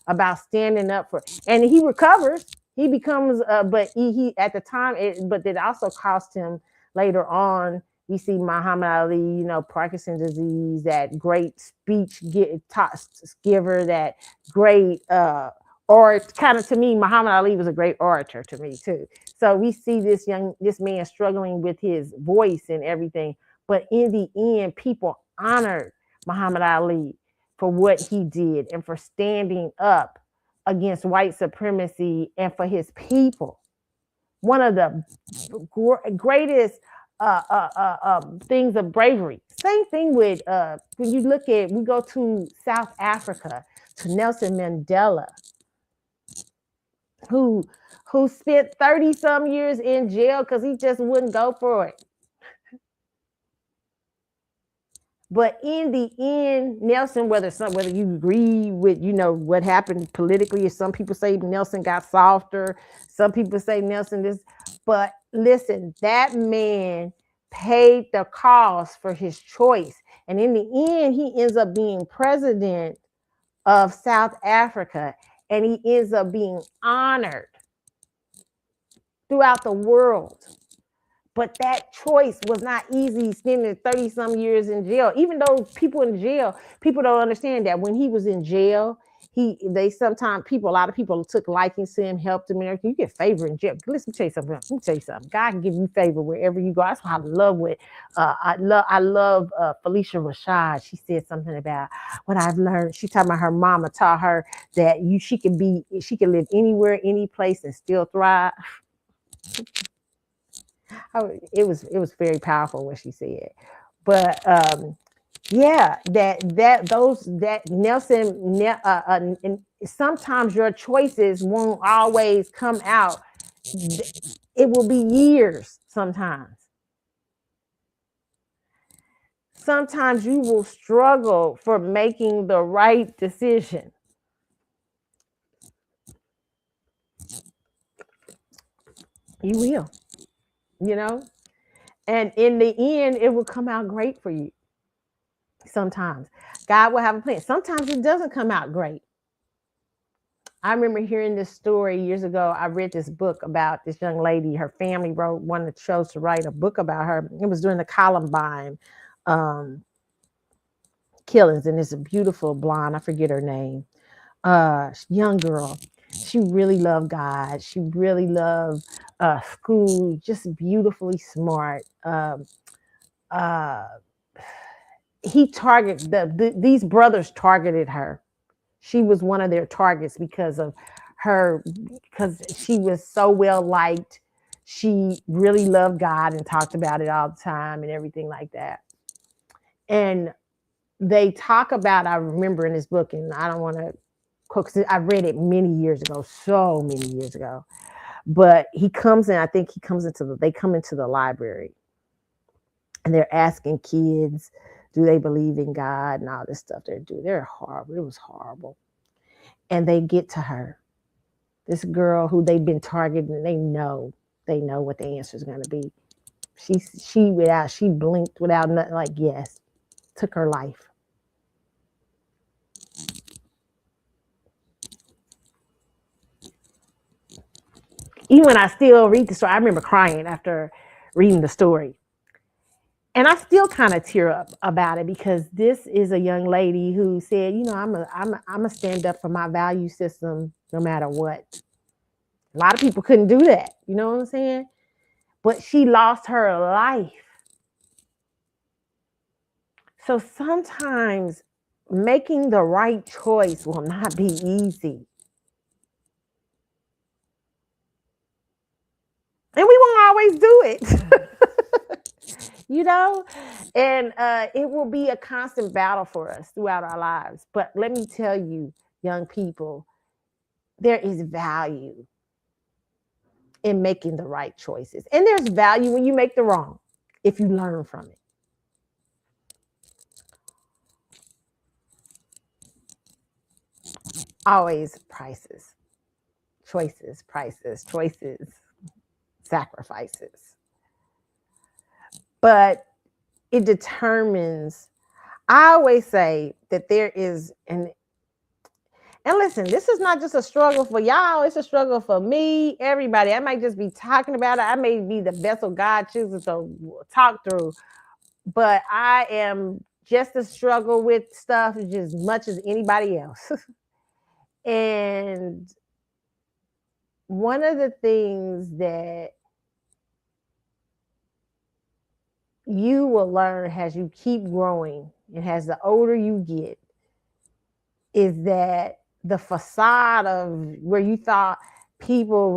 about standing up for, and he recovers. He becomes, but he at the time, but it also cost him later on. We see Muhammad Ali, Parkinson's disease, that great speech giver, that great or kind of, to me, Muhammad Ali was a great orator to me too. So we see this man struggling with his voice and everything, but in the end, people honored Muhammad Ali for what he did and for standing up against white supremacy and for his people. One of the greatest things of bravery. Same thing with when you look at, we go to South Africa, to Nelson Mandela, who spent 30 some years in jail because he just wouldn't go for it. But in the end, Nelson, whether you agree with, what happened politically, some people say Nelson got softer, some people say Nelson this, but listen, that man paid the cost for his choice. And in the end, he ends up being president of South Africa, and he ends up being honored throughout the world. But that choice was not easy, spending 30 some years in jail. Even though people in jail, people don't understand that when he was in jail, a lot of people took likings to him, helped him and everything. You get favor in jail. Listen, let me tell you something. God can give you favor wherever you go. That's why I love I love Felicia Rashad. She said something about what I've learned. She talking about her mama taught her that she can live anywhere, any place and still thrive. It was very powerful what she said. But yeah, that Nelson, and sometimes your choices won't always come out It will be years sometimes. Sometimes you will struggle for making the right decision. You will, you know? And in the end, it will come out great for you. Sometimes God will have a plan. Sometimes it doesn't come out great. I remember hearing this story years ago. I read this book about this young lady. Her family wrote one that chose to write a book about her. It was during the Columbine killings, and it's a beautiful blonde. I forget her name. Young girl. She really loved God. She really loved school. Just beautifully smart. Uh, he targeted these brothers targeted her. She was one of their targets because of her, because she was so well liked. She really loved God and talked about it all the time and everything like that. And they talk about, I remember in this book, and I don't want to quote, because I read it many years ago, so many years ago. But he comes in, I think he comes into they come into the library and they're asking kids, do they believe in God and all this stuff they're doing. They're horrible. It was horrible. And they get to her, this girl who they've been targeting, and they know what the answer is going to be. She blinked without nothing, like, yes, took her life. Even when I still read the story, I remember crying after reading the story. And I still kind of tear up about it, because this is a young lady who said, I'm a stand up for my value system no matter what. A lot of people couldn't do that. You know what I'm saying? But she lost her life. So sometimes making the right choice will not be easy. And we won't always do it. And it will be a constant battle for us throughout our lives. But let me tell you, young people, there is value in making the right choices. And there's value when you make the wrong, if you learn from it. Always choices, sacrifices. But it determines, I always say that there is and listen, this is not just a struggle for y'all, it's a struggle for me, everybody. I might just be talking about it. I may be the vessel God chooses to talk through, but I am just a struggle with stuff just as much as anybody else. And one of the things that you will learn as you keep growing and as the older you get is that the facade of where you saw people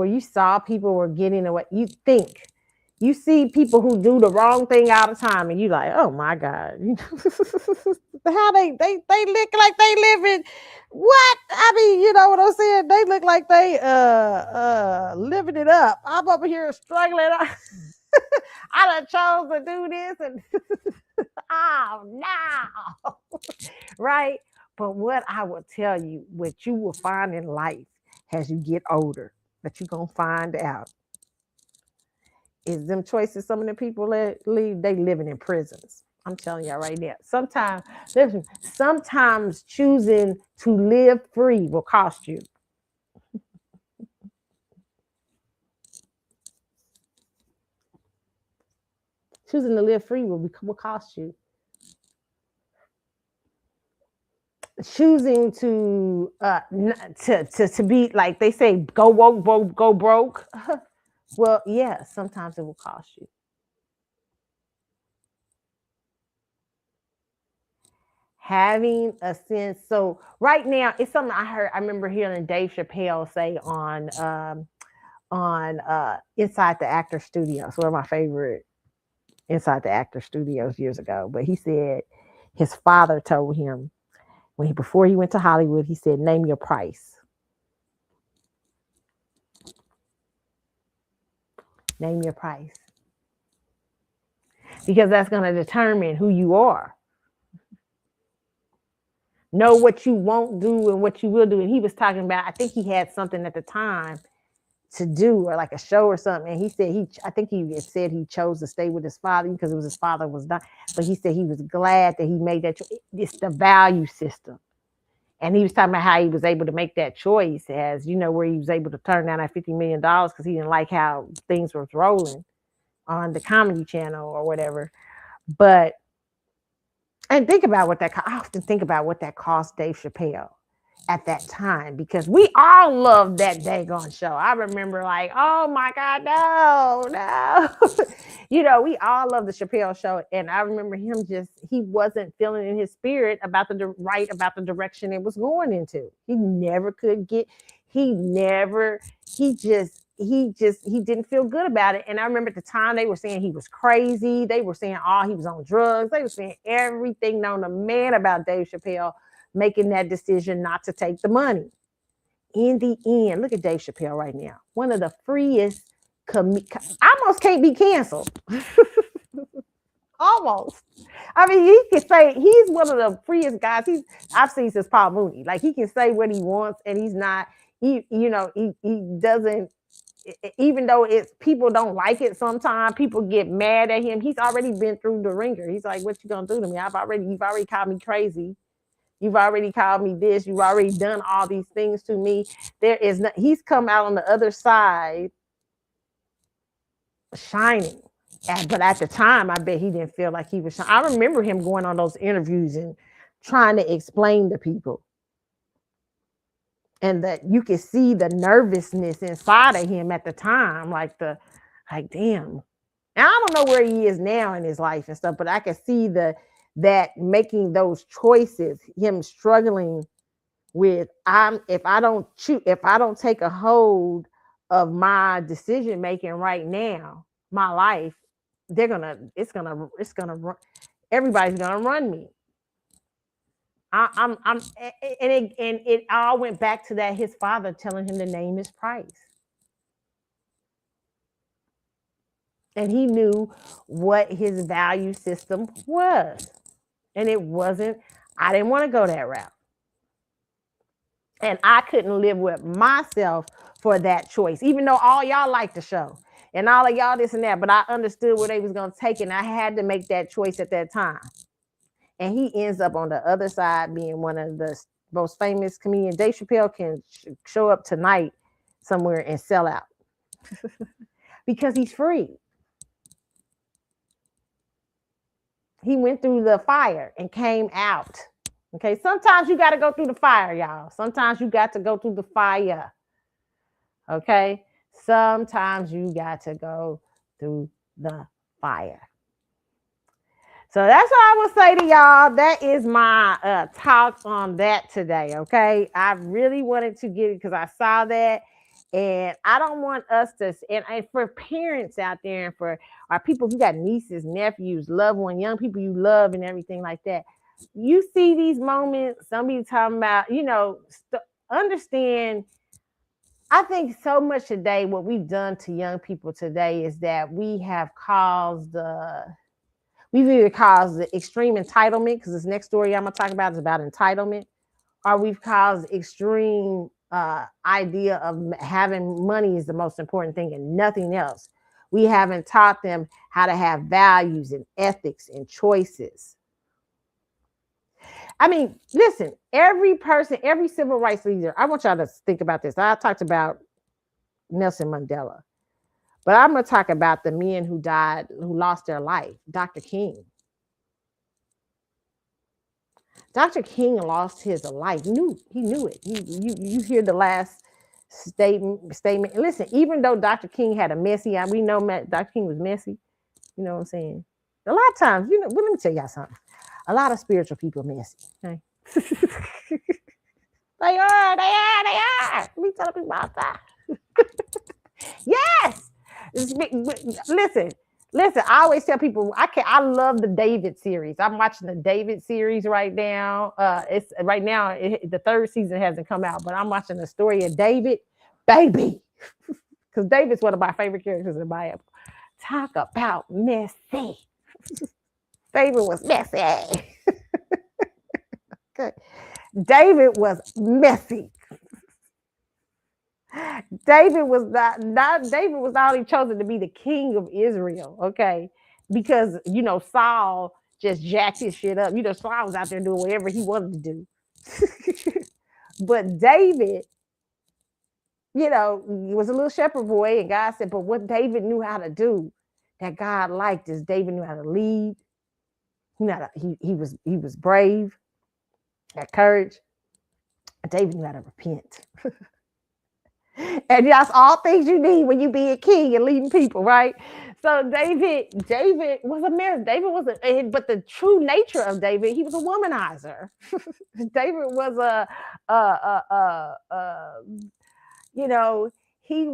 were getting away, you see people who do the wrong thing all the time, and you like, oh my God, how they look like they living what? I mean, you know what I'm saying? They look like they living it up. I'm over here struggling. I done chose to do this, and oh no. Right? But what I will tell you, what you will find in life as you get older, that you're gonna find out is them choices. Some of the people that leave, they living in prisons. I'm telling y'all right now. Sometimes choosing to live free will cost you. Choosing to live free will cost you. Choosing to be, like they say, go woke, go broke. Well, yeah, sometimes it will cost you. Having a sense. So right now, it's something I remember hearing Dave Chappelle say on Inside the Actor Studios, one of my favorite Inside the Actor Studios years ago. But he said his father told him before he went to Hollywood, he said, name your price. Name your price. Because that's going to determine who you are. Know what you won't do and what you will do. And he was talking about, I think he had something at the time to do, or like a show or something. And he said I think he said he chose to stay with his father because it was his father was dying. But he said he was glad that he made that choice. It's the value system. And he was talking about how he was able to make that choice, as you know, where he was able to turn down that $50 million because he didn't like how things were rolling on the Comedy Channel or whatever. But and think about what that. I often think about what that cost Dave Chappelle at that time, because we all loved that daggone show. I remember like, oh my God, no. You know, we all love the Chappelle show. And I remember him he wasn't feeling in his spirit about about the direction it was going into. He never could get, he didn't feel good about it. And I remember at the time they were saying he was crazy. They were saying, he was on drugs. They were saying everything known to man about Dave Chappelle making that decision not to take the money. In the end, look at Dave Chappelle right now. One of the freest, almost can't be canceled. Almost. I mean, he can say he's one of the freest guys. I've seen since Paul Mooney. Like, he can say what he wants, and he's not. He doesn't. Even though people don't like it, sometimes people get mad at him. He's already been through the ringer. He's like, "What you gonna do to me? You've already called me crazy. You've already called me this. You've already done all these things to me." He's come out on the other side shining. But at the time, I bet he didn't feel like he was shining. I remember him going on those interviews and trying to explain to people. And that you could see the nervousness inside of him at the time, like damn. And I don't know where he is now in his life and stuff, but I can see that making those choices, him struggling with if I don't take a hold of my decision making right now, my life, everybody's gonna run me. And it all went back to that his father telling him to name his price. And he knew what his value system was. And it wasn't, I didn't want to go that route. And I couldn't live with myself for that choice, even though all y'all liked the show and all of y'all this and that, but I understood where they was going to take it, and I had to make that choice at that time. And he ends up on the other side being one of the most famous comedians. Dave Chappelle can show up tonight somewhere and sell out because he's free. He went through the fire and came out. Okay, sometimes you got to go through the fire, y'all. Sometimes you got to go through the fire. Okay, sometimes you got to go through the fire. So that's what I would say to y'all. That is my talk on that today, okay? I really wanted to get it because I saw that. And I don't want us to, and for parents out there and for our people who got nieces, nephews, loved ones, young people you love and everything like that, you see these moments, somebody talking about, understand. I think so much today, what we've done to young people today is that we have we've either caused the extreme entitlement, because this next story I'm going to talk about is about entitlement, or we've caused extreme idea of having money is the most important thing and nothing else. We haven't taught them how to have values and ethics and choices. I mean, listen, every person, every civil rights leader, I want y'all to think about this. I talked about Nelson Mandela, but I'm going to talk about the men who died, who lost their life. Dr. King. Dr. King lost his life. He knew it. You hear the last statement. Listen, even though Dr. King had a messy, we know Dr. King was messy. You know what I'm saying? A lot of times, well, let me tell y'all something. A lot of spiritual people are messy. Okay? They are. Let me tell people about that. Yes. Listen. I always tell people I love the David series. I'm watching the David series right now. The third season hasn't come out, but I'm watching the story of David, baby. because David's one of my favorite characters in the Bible. Talk about messy. David was messy. Okay. David was messy. David was not David was not only chosen to be the king of Israel, okay, because Saul just jacked his shit up. Saul was out there doing whatever he wanted to do. But David, he was a little shepherd boy, and God said, but what David knew how to do that God liked is David knew how to lead. He was brave, had courage. David knew how to repent. And that's all things you need when you be a king and leading people, right? So David was a mess. David was but the true nature of David, he was a womanizer. David was he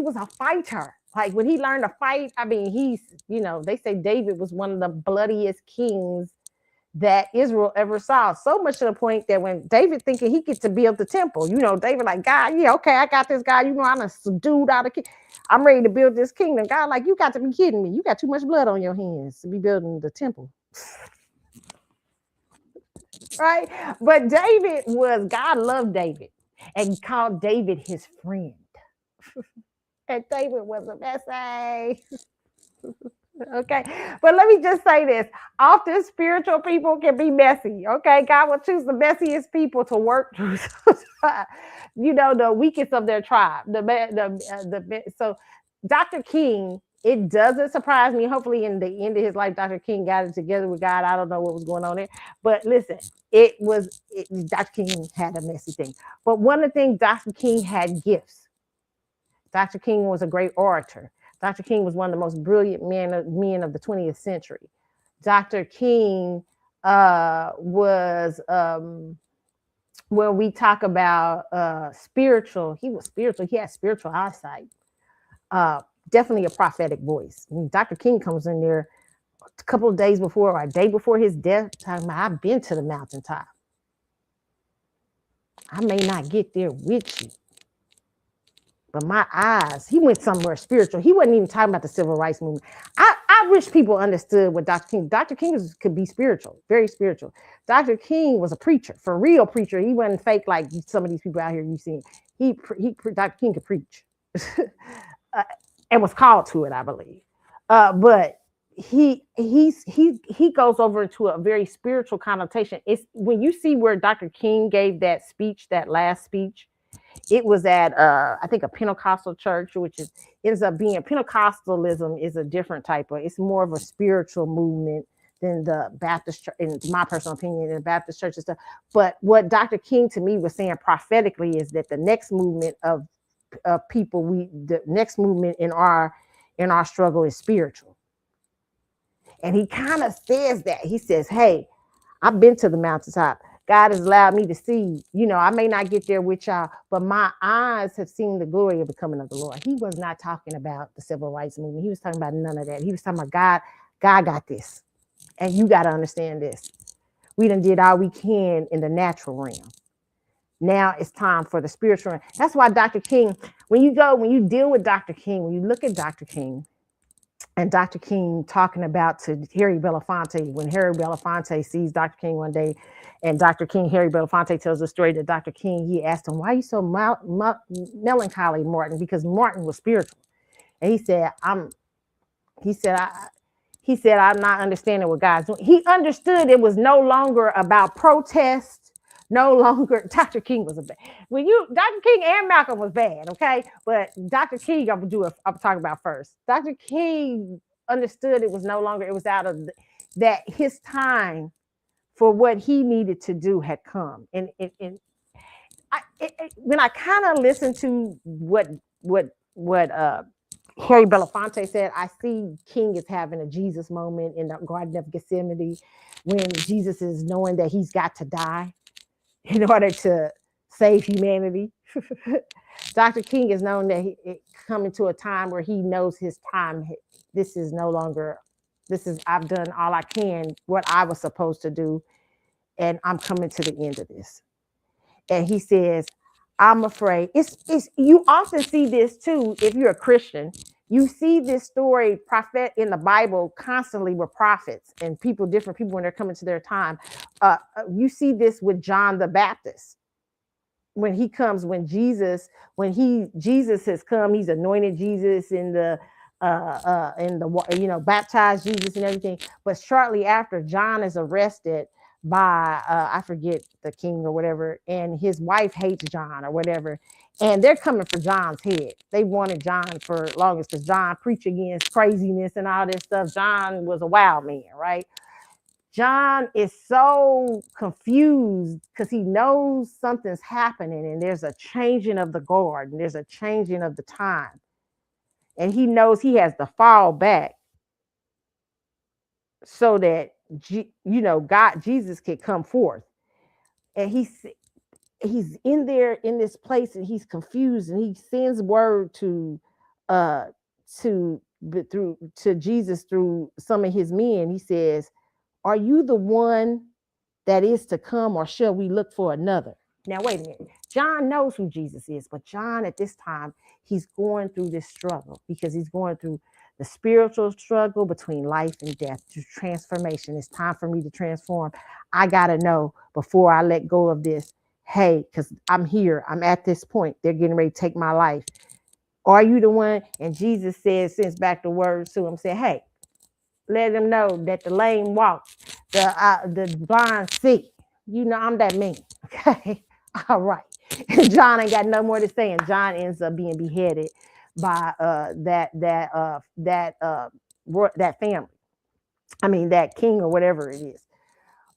was a fighter. Like when he learned to fight, I mean, they say David was one of the bloodiest kings that Israel ever saw. So much to the point that when David thinking he gets to build the temple, David like, God, yeah, okay, I got this guy. I'm a subdued out of king. I'm ready to build this kingdom. God, like, you got to be kidding me. You got too much blood on your hands to be building the temple. Right? But God loved David and called David his friend. And David was a messy. Okay, but let me just say this. Often spiritual people can be messy. Okay, God will choose the messiest people to work through the weakest of their tribe. So Dr. King, it doesn't surprise me. Hopefully in the end of his life, Dr. King got it together with God. I don't know what was going on there, but listen, Dr. King had a messy thing. But one of the things, Dr. King had gifts. Dr. King was a great orator. Dr. King was one of the most brilliant men of the 20th century. Dr. King was, when we talk about spiritual, he was spiritual. He had spiritual eyesight. Definitely a prophetic voice. I mean, Dr. King comes in there a couple of days before or a day before his death, talking about, I've been to the mountaintop. I may not get there with you, but my eyes, he went somewhere spiritual. He wasn't even talking about the civil rights movement. I wish people understood what Dr. King. Dr. King could be spiritual, very spiritual. Dr. King was a preacher, for real preacher. He wasn't fake like some of these people out here you've seen. Dr. King could preach, and was called to it, I believe. But he goes over into a very spiritual connotation. It's when you see where Dr. King gave that speech, that last speech. It was at I think a Pentecostal church, which ends up being Pentecostalism is a different type of. It's more of a spiritual movement than the Baptist church, in my personal opinion, in the Baptist church and stuff. But what Dr. King to me was saying prophetically is that the next movement of people, the next movement in our struggle is spiritual. And he kind of says that. He says, hey, I've been to the mountaintop. God has allowed me to see, I may not get there with y'all, but my eyes have seen the glory of the coming of the Lord. He was not talking about the civil rights movement. He was talking about none of that. He was talking about God got this. And you got to understand this. We done did all we can in the natural realm. Now it's time for the spiritual realm. That's why Dr. King, when you deal with Dr. King, when you look at Dr. King, and Dr. King talking about to Harry Belafonte, when Harry Belafonte sees Dr. King one day, and Harry Belafonte tells the story that Dr. King, he asked him, why are you so melancholy, Martin? Because Martin was spiritual. And he said, I'm not understanding what God's doing. He understood it was no longer about protest. No longer, Dr. King was Dr. King and Malcolm was bad, okay? But Dr. King, I'm talking about first. Dr. King understood it was no longer, it was out of that his time for what he needed to do had come. And when I kind of listen to what Harry Belafonte said, I see King is having a Jesus moment in the Garden of Gethsemane when Jesus is knowing that he's got to die in order to save humanity. Dr. King is known that coming to a time where he knows his time. I've done all I can, what I was supposed to do, and I'm coming to the end of this. And he says, I'm afraid. It's you often see this too if you're a Christian. You see this story prophet in the Bible constantly with prophets and people, different people when they're coming to their time. You see this with John the Baptist when he comes, when Jesus has come, he's anointed Jesus in the baptized Jesus and everything. But shortly after, John is arrested by I forget the king or whatever, and his wife hates John or whatever, and they're coming for John's head. They wanted John for longest because John preached against craziness and all this stuff. John was a wild man, right? John is so confused because he knows something's happening and there's a changing of the guard and there's a changing of the time. And he knows he has to fall back so that God, Jesus can come forth. And he's in there in this place and he's confused and he sends word uh to to Jesus through some of his men. He says, "Are you the one that is to come, or shall we look for another?" Now, wait a minute. John knows who Jesus is, but John at this time, he's going through this struggle because he's going through the spiritual struggle between life and death, to transformation. It's time for me to transform. I got to know before I let go of this. Hey, because I'm here. I'm at this point. They're getting ready to take my life. Are you the one? And Jesus says, sends back the words to him, say, hey, let them know that the lame walk, the blind see. I'm that mean. Okay. All right. And John ain't got no more to say, and John ends up being beheaded by that family. I mean, that king or whatever it is.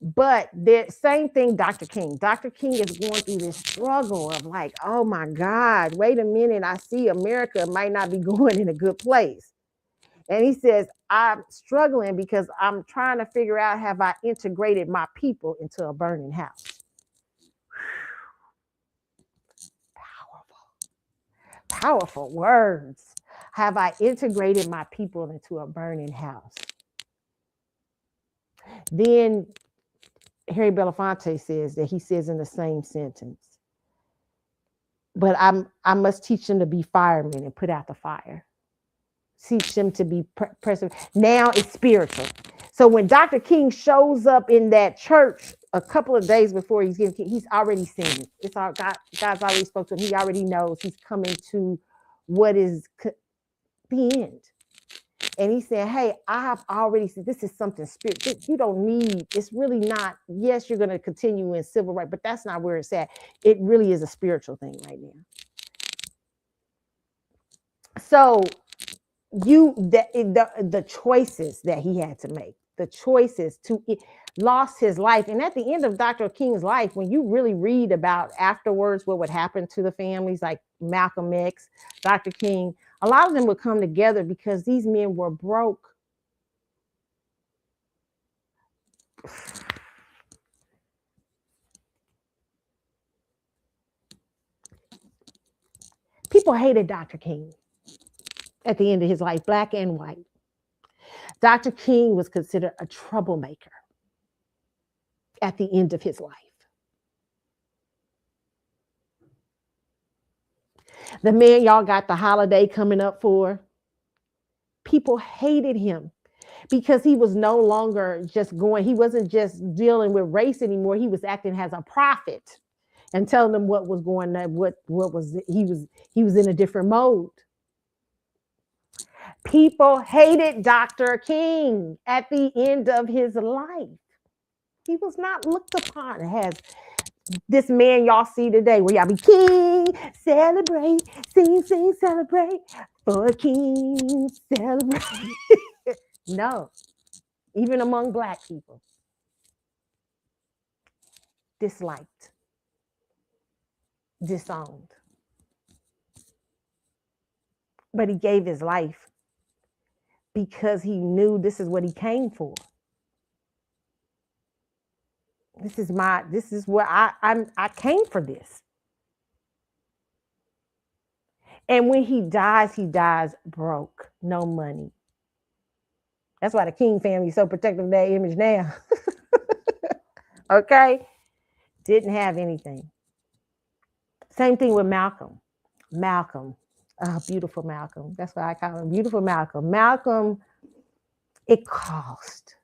But the same thing, Dr. King. Dr. King is going through this struggle of like, oh my God, wait a minute. I see America might not be going in a good place. And he says, I'm struggling because I'm trying to figure out, have I integrated my people into a burning house? Powerful words. Have I integrated my people into a burning house? Then Harry Belafonte says that he says in the same sentence, but I must teach them to be firemen and put out the fire. Teach them to be present. Now it's spiritual. So when Dr. King shows up in that church a couple of days before he's already seen it. It's all God's already spoke to him. He already knows he's coming to what is the end. And he said, hey, I have already said this is something spiritual. You don't need, it's really not, yes, you're going to continue in civil rights, but that's not where it's at. It really is a spiritual thing right now. So the choices that he had to make, the choices to lost his life. And at the end of Dr. King's life, when you really read about afterwards what would happen to the families, like Malcolm X, Dr. King, a lot of them would come together because these men were broke. People hated Dr. King at the end of his life, black and white. Dr. King was considered a troublemaker at the end of his life. The man y'all got the holiday coming up for, people hated him because he was no longer just going, he wasn't just dealing with race anymore. He was acting as a prophet and telling them what was going on, what was, he was in a different mode. People hated Dr. King at the end of his life. He was not looked upon as this man y'all see today, where y'all be king, celebrate, sing, celebrate, for a king, celebrate. No, even among black people, disliked, disowned. But he gave his life because he knew this is what he came for. This is what I came for this. And when he dies broke, no money. That's why the King family is so protective of their image now. Okay? Didn't have anything. Same thing with Malcolm. Malcolm, beautiful Malcolm. That's what I call him, beautiful Malcolm. Malcolm, it cost.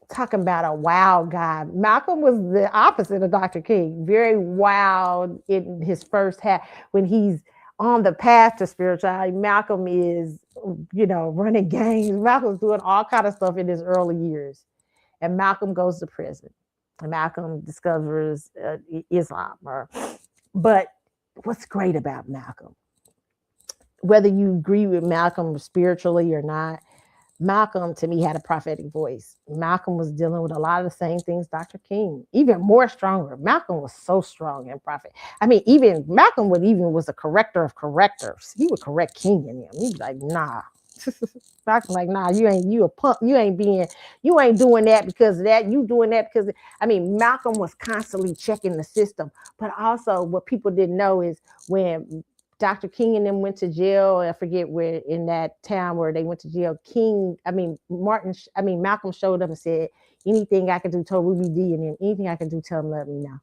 Talking about a wild guy. Malcolm was the opposite of Dr. King. Very wild in his first half. When he's on the path to spirituality, Malcolm is, running gangs. Malcolm's doing all kind of stuff in his early years. And Malcolm goes to prison. And Malcolm discovers Islam. But what's great about Malcolm, whether you agree with Malcolm spiritually or not, Malcolm, to me, had a prophetic voice. Malcolm was dealing with a lot of the same things Dr. King, even more stronger. Malcolm was so strong in prophet. I mean, even Malcolm was a corrector of correctors. He would correct King in him. He'd be like, nah. Malcolm like, nah, you a punk. You ain't doing that because of that. You doing that because, Malcolm was constantly checking the system. But also what people didn't know is when Dr. King and them went to jail. I forget where in that town where they went to jail. Malcolm showed up and said, anything I can do, told Ruby D and them, anything I can do, tell them, let me know.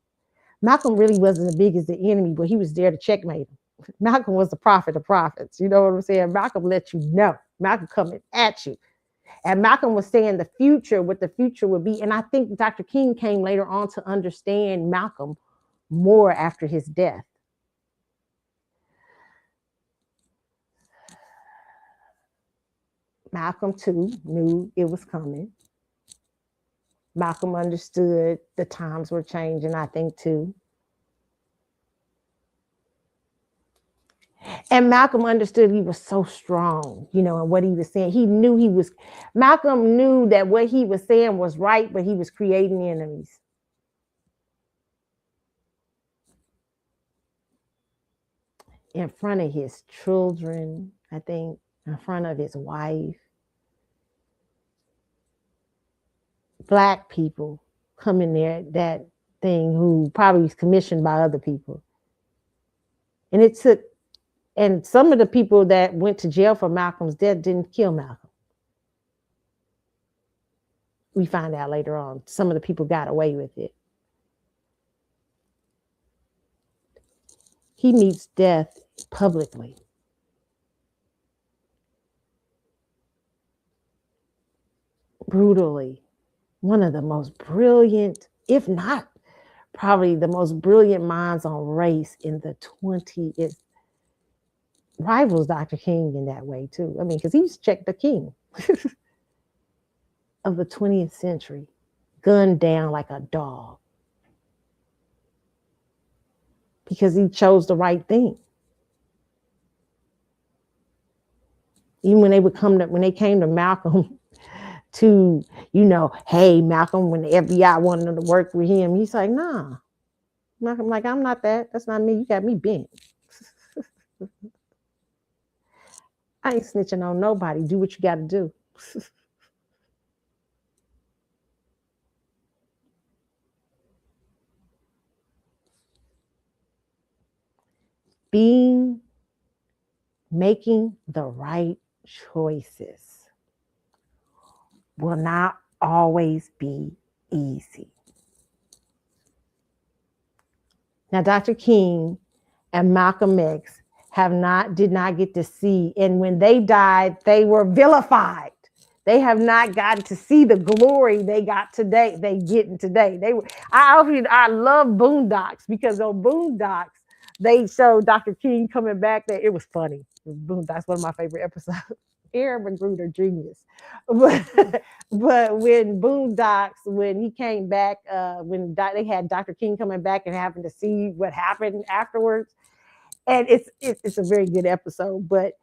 Malcolm really wasn't as big as the enemy, but he was there to checkmate him. Malcolm was the prophet of prophets. You know what I'm saying? Malcolm let you know. Malcolm coming at you. And Malcolm was saying the future, what the future would be. And I think Dr. King came later on to understand Malcolm more after his death. Malcolm, too, knew it was coming. Malcolm understood the times were changing, I think, too. And Malcolm understood he was so strong, and what he was saying. Malcolm knew that what he was saying was right, but he was creating enemies. In front of his children, I think, in front of his wife. Black people come in there, that thing, who probably was commissioned by other people. And some of the people that went to jail for Malcolm's death didn't kill Malcolm. We find out later on, some of the people got away with it. He meets death publicly. Brutally. One of the most brilliant, if not probably the most brilliant minds on race in the 20th, rivals Dr. King in that way too. Because he's checked the king of the 20th century, gunned down like a dog because he chose the right thing. Even when they came to Malcolm to, hey, Malcolm, when the FBI wanted him to work with him, he's like, nah. Malcolm like, I'm not that. That's not me. You got me bent. I ain't snitching on nobody. Do what you got to do. Making the right choices will not always be easy. Now, Dr. King and Malcolm X did not get to see, and when they died, they were vilified. They have not gotten to see the glory they got today. They getting today. I love Boondocks, because on Boondocks they showed Dr. King coming back there. It was funny. Boondocks, one of my favorite episodes. Aaron Magruder, genius. But when Boondocks, when he came back, when they had Dr. King coming back and having to see what happened afterwards, and it's a very good episode. But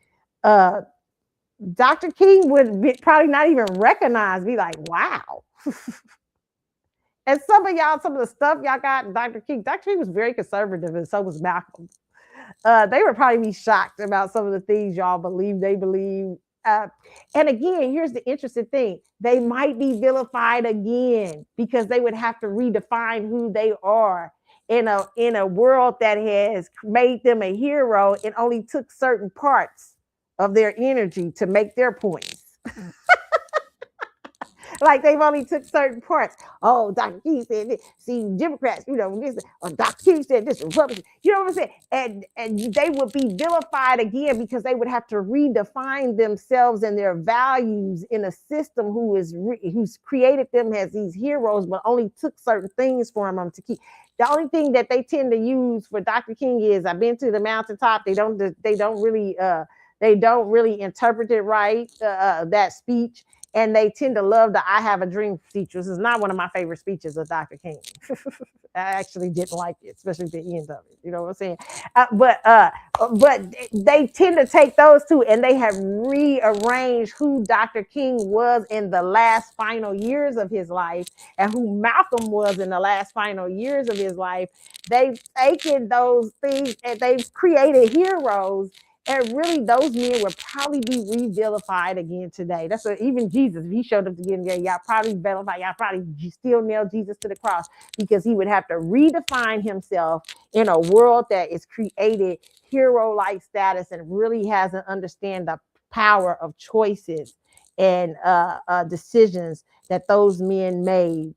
Dr. King would probably not even recognize, be like, wow. And some of the stuff y'all got, Dr. King was very conservative, and so was Malcolm. They would probably be shocked about some of the things y'all they believe. And again, here's the interesting thing. They might be vilified again because they would have to redefine who they are in a world that has made them a hero and only took certain parts of their energy to make their points. Like they've only took certain parts. Oh, Dr. King said this. See, Democrats, this, or Dr. King said this, Republicans, you know what I'm saying? And they would be vilified again because they would have to redefine themselves and their values in a system who's created them as these heroes, but only took certain things from them to keep. The only thing that they tend to use for Dr. King is I've been to the mountaintop. They don't really interpret it right, that speech. And they tend to love the I Have a Dream speech, which is not one of my favorite speeches of Dr. King. I actually didn't like it, especially the end of it. You know what I'm saying? But they tend to take those two and they have rearranged who Dr. King was in the last final years of his life and who Malcolm was in the last final years of his life. They've taken those things and they've created heroes. And really, those men would probably be re-vilified again today. That's what even Jesus, if he showed up again, y'all probably vilify, y'all probably still nail Jesus to the cross because he would have to redefine himself in a world that is created hero-like status and really hasn't understand the power of choices and decisions that those men made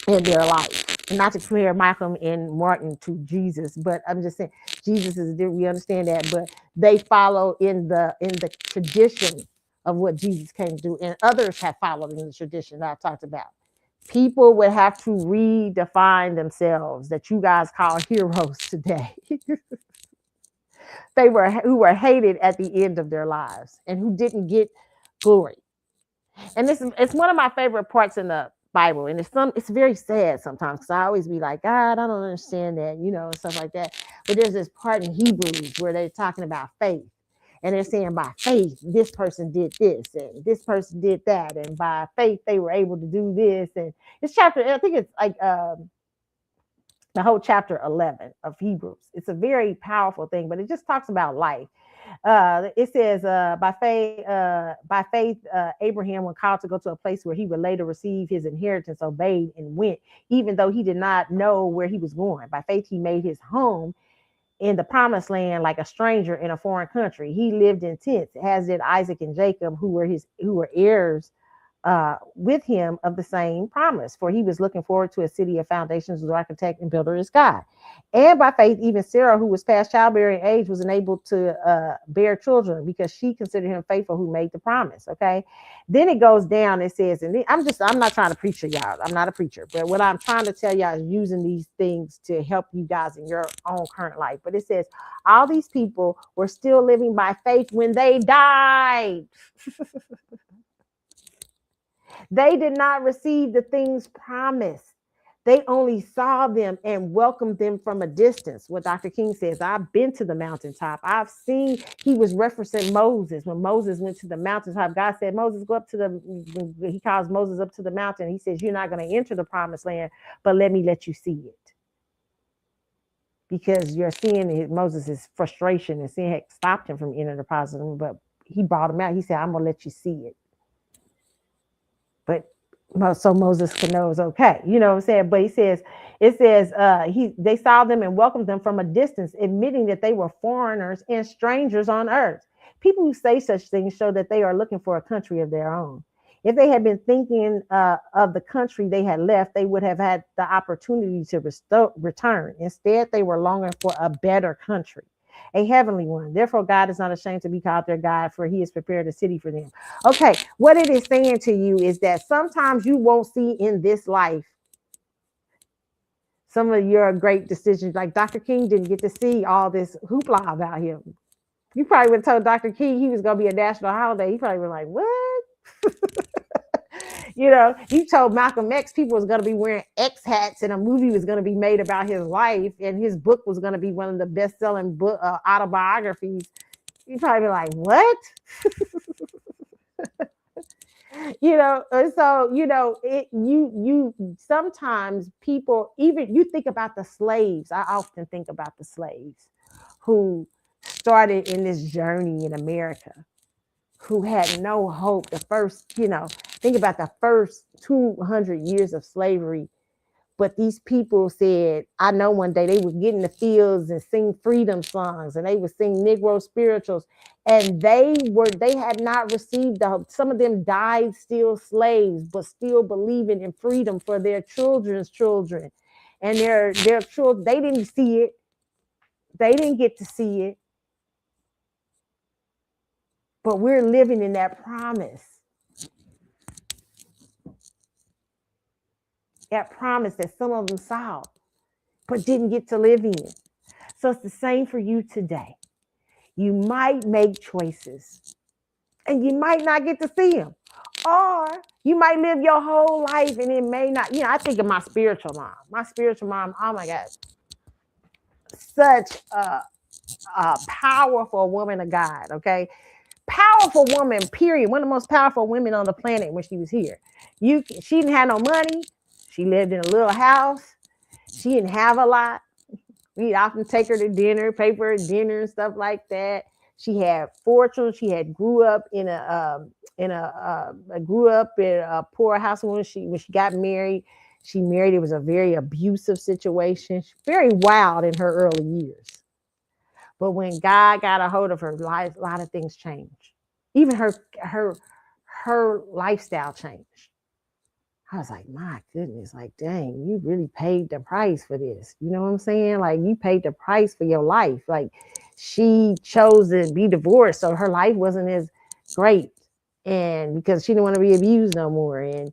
in their life. Not to compare Malcolm and Martin to Jesus, but I'm just saying Jesus is different. We understand that, but they follow in the tradition of what Jesus came to do, and others have followed in the tradition that I talked about. People would have to redefine themselves that you guys call heroes today. Who were hated at the end of their lives and who didn't get glory. And it's one of my favorite parts in the Bible, and it's very sad sometimes because I always be like, God, I don't understand that, and stuff like that. But there's this part in Hebrews where they're talking about faith, and they're saying by faith this person did this and this person did that, and by faith they were able to do this. And it's chapter, I think it's like the whole chapter 11 of Hebrews. It's a very powerful thing, but it just talks about life. It says, by faith, Abraham, when called to go to a place where he would later receive his inheritance, obeyed and went, even though he did not know where he was going. By faith, he made his home in the promised land like a stranger in a foreign country. He lived in tents, as did Isaac and Jacob, who were heirs with him of the same promise, for he was looking forward to a city of foundations, whose architect and builder is God. And by faith, even Sarah, who was past childbearing age, was enabled to bear children because she considered him faithful who made the promise. Okay. Then it goes down, it says, and I'm not trying to preach to y'all. I'm not a preacher, but what I'm trying to tell y'all is using these things to help you guys in your own current life. But it says, all these people were still living by faith when they died. They did not receive the things promised. They only saw them and welcomed them from a distance. What Dr. King says, I've been to the mountaintop. I've seen, he was referencing Moses. When Moses went to the mountaintop, God said, Moses, go up he calls Moses up to the mountain. He says, you're not going to enter the promised land, but let me let you see it. Because you're seeing Moses' frustration and sin had stopped him from entering the promised land, but he brought him out. He said, I'm going to let you see it. But so Moses could know it's okay, you know what I'm saying? But they saw them and welcomed them from a distance, admitting that they were foreigners and strangers on earth. People who say such things show that they are looking for a country of their own. If they had been thinking of the country they had left, they would have had the opportunity to return. Instead, they were longing for a better country, a heavenly one. Therefore, God is not ashamed to be called their God, for he has prepared a city for them. Okay, what it is saying to you is that sometimes you won't see in this life some of your great decisions. Like Dr. King didn't get to see all this hoopla about him. You probably would have told Dr. King he was going to be a national holiday. He probably was like, what? You told Malcolm X people was going to be wearing X hats and a movie was going to be made about his life and his book was going to be one of the best-selling autobiographies. You'd probably be like, what? Sometimes people, even you think about the slaves. I often think about the slaves who started in this journey in America, who had no hope. Think about the first 200 years of slavery. But these people said, I know one day they would get in the fields and sing freedom songs and they would sing Negro spirituals And they had not received some of them died still slaves, but still believing in freedom for their children's children and their children. They didn't see it. They didn't get to see it. But we're living in that promise. That promise that some of them saw, but didn't get to live in. So it's the same for you today. You might make choices and you might not get to see them. Or you might live your whole life and it may not. I think of my spiritual mom. My spiritual mom, oh my God, such a powerful woman of God, okay? Powerful woman, period. One of the most powerful women on the planet when she was here. She didn't have no money. She lived in a little house. She didn't have a lot. We'd often take her to dinner, pay for her dinner and stuff like that. She had 4 children. She had grew up in a poor house when she got married. It was a very abusive situation, very wild in her early years. But when God got a hold of her life, a lot of things changed. Even her lifestyle changed. I was like, my goodness, like, dang, you really paid the price for this. You know what I'm saying? Like, you paid the price for your life. Like, she chose to be divorced, so her life wasn't as great. And because she didn't want to be abused no more. And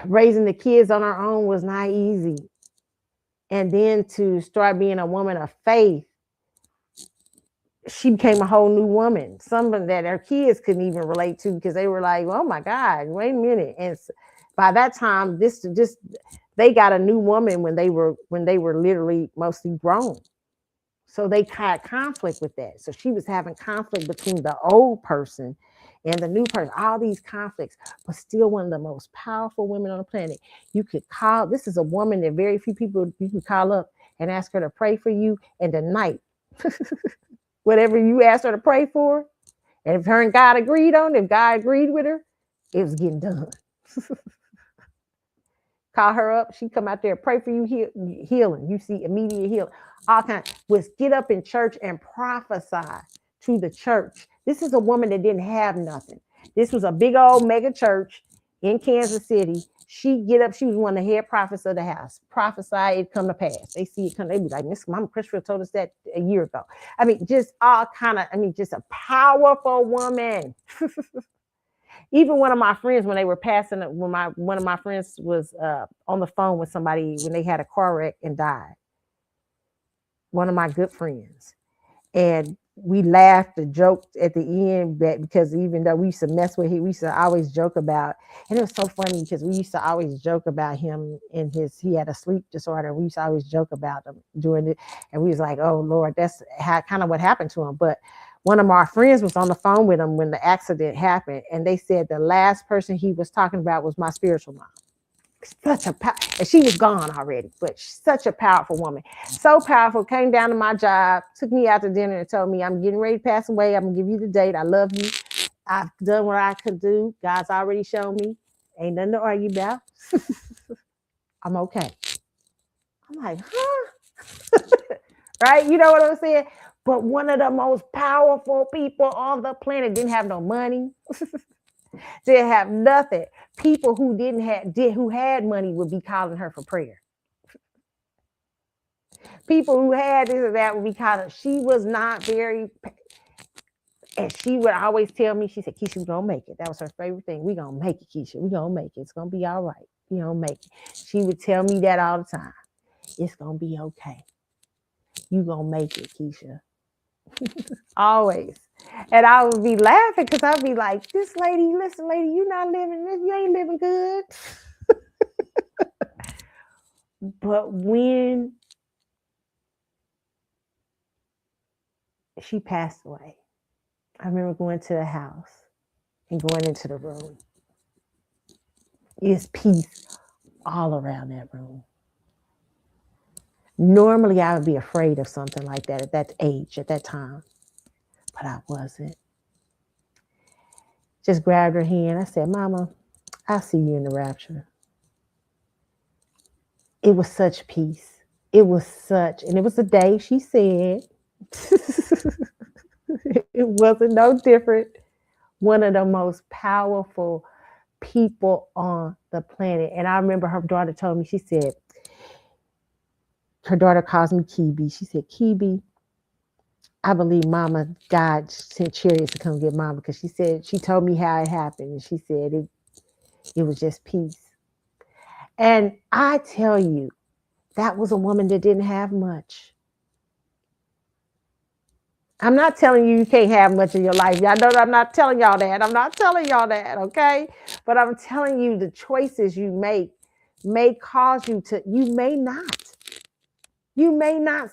raising the kids on her own was not easy. And then to start being a woman of faith, she became a whole new woman, something that her kids couldn't even relate to because they were like, oh my God, wait a minute. And by that time, they got a new woman when they were literally mostly grown. So they had conflict with that. So she was having conflict between the old person and the new person, all these conflicts, but still one of the most powerful women on the planet. This is a woman that very few people you can call up and ask her to pray for you, and tonight, whatever you asked her to pray for, and if her and God agreed on it, if God agreed with her, it was getting done. Call her up, she come out there, pray for you, healing. You see immediate healing. All kinds. Was get up in church and prophesy to the church. This is a woman that didn't have nothing. This was a big old mega church in Kansas City. She get up, she was one of the head prophets of the house. Prophesy, it come to pass. They see it come, they be like, Miss Mama Christopher told us that a year ago. I mean, just just a powerful woman. Even one of my friends, when they were passing, one of my friends was on the phone with somebody when they had a car wreck and died. One of my good friends. And we laughed and joked at the end because even though we used to mess with him, we used to always joke about, and it was so funny because we used to always joke about him and he had a sleep disorder. We used to always joke about him doing it. And we was like, oh Lord, that's kind of what happened to him. But one of my friends was on the phone with him when the accident happened. And they said the last person he was talking about was my spiritual mom. And she was gone already, but such a powerful woman. So powerful, came down to my job, took me out to dinner and told me, I'm getting ready to pass away. I'm going to give you the date. I love you. I've done what I could do. God's already shown me. Ain't nothing to argue about. I'm okay. I'm like, huh? Right? You know what I'm saying? But one of the most powerful people on the planet didn't have no money. Didn't have nothing. People who who had money would be calling her for prayer. People who had this or that would be calling. She was not very, and she would always tell me, she said, Keisha, we're gonna make it. That was her favorite thing. We're gonna make it, Keisha. We're gonna make it. It's gonna be all right. We're gonna make it. She would tell me that all the time. It's gonna be okay. You gonna make it, Keisha. Always. And I would be laughing because I'd be like, this lady, listen, lady, you not living this, you ain't living good. But when she passed away, I remember going to the house and going into the room. It's peace all around that room. Normally, I would be afraid of something like that at that age, at that time, but I wasn't. Just grabbed her hand. I said, Mama, I'll see you in the rapture. It was such peace. It was such, and it was the day she said, It wasn't no different. One of the most powerful people on the planet. And I remember her daughter told me, she said, her daughter calls me Kibi. She said, Kibi, I believe Mama, God sent chariots to come get Mama, because she said, she told me how it happened. And she said it was just peace. And I tell you, that was a woman that didn't have much. I'm not telling you can't have much in your life. Y'all know that I'm not telling y'all that. I'm not telling y'all that, okay? But I'm telling you the choices you make may cause you to, you may not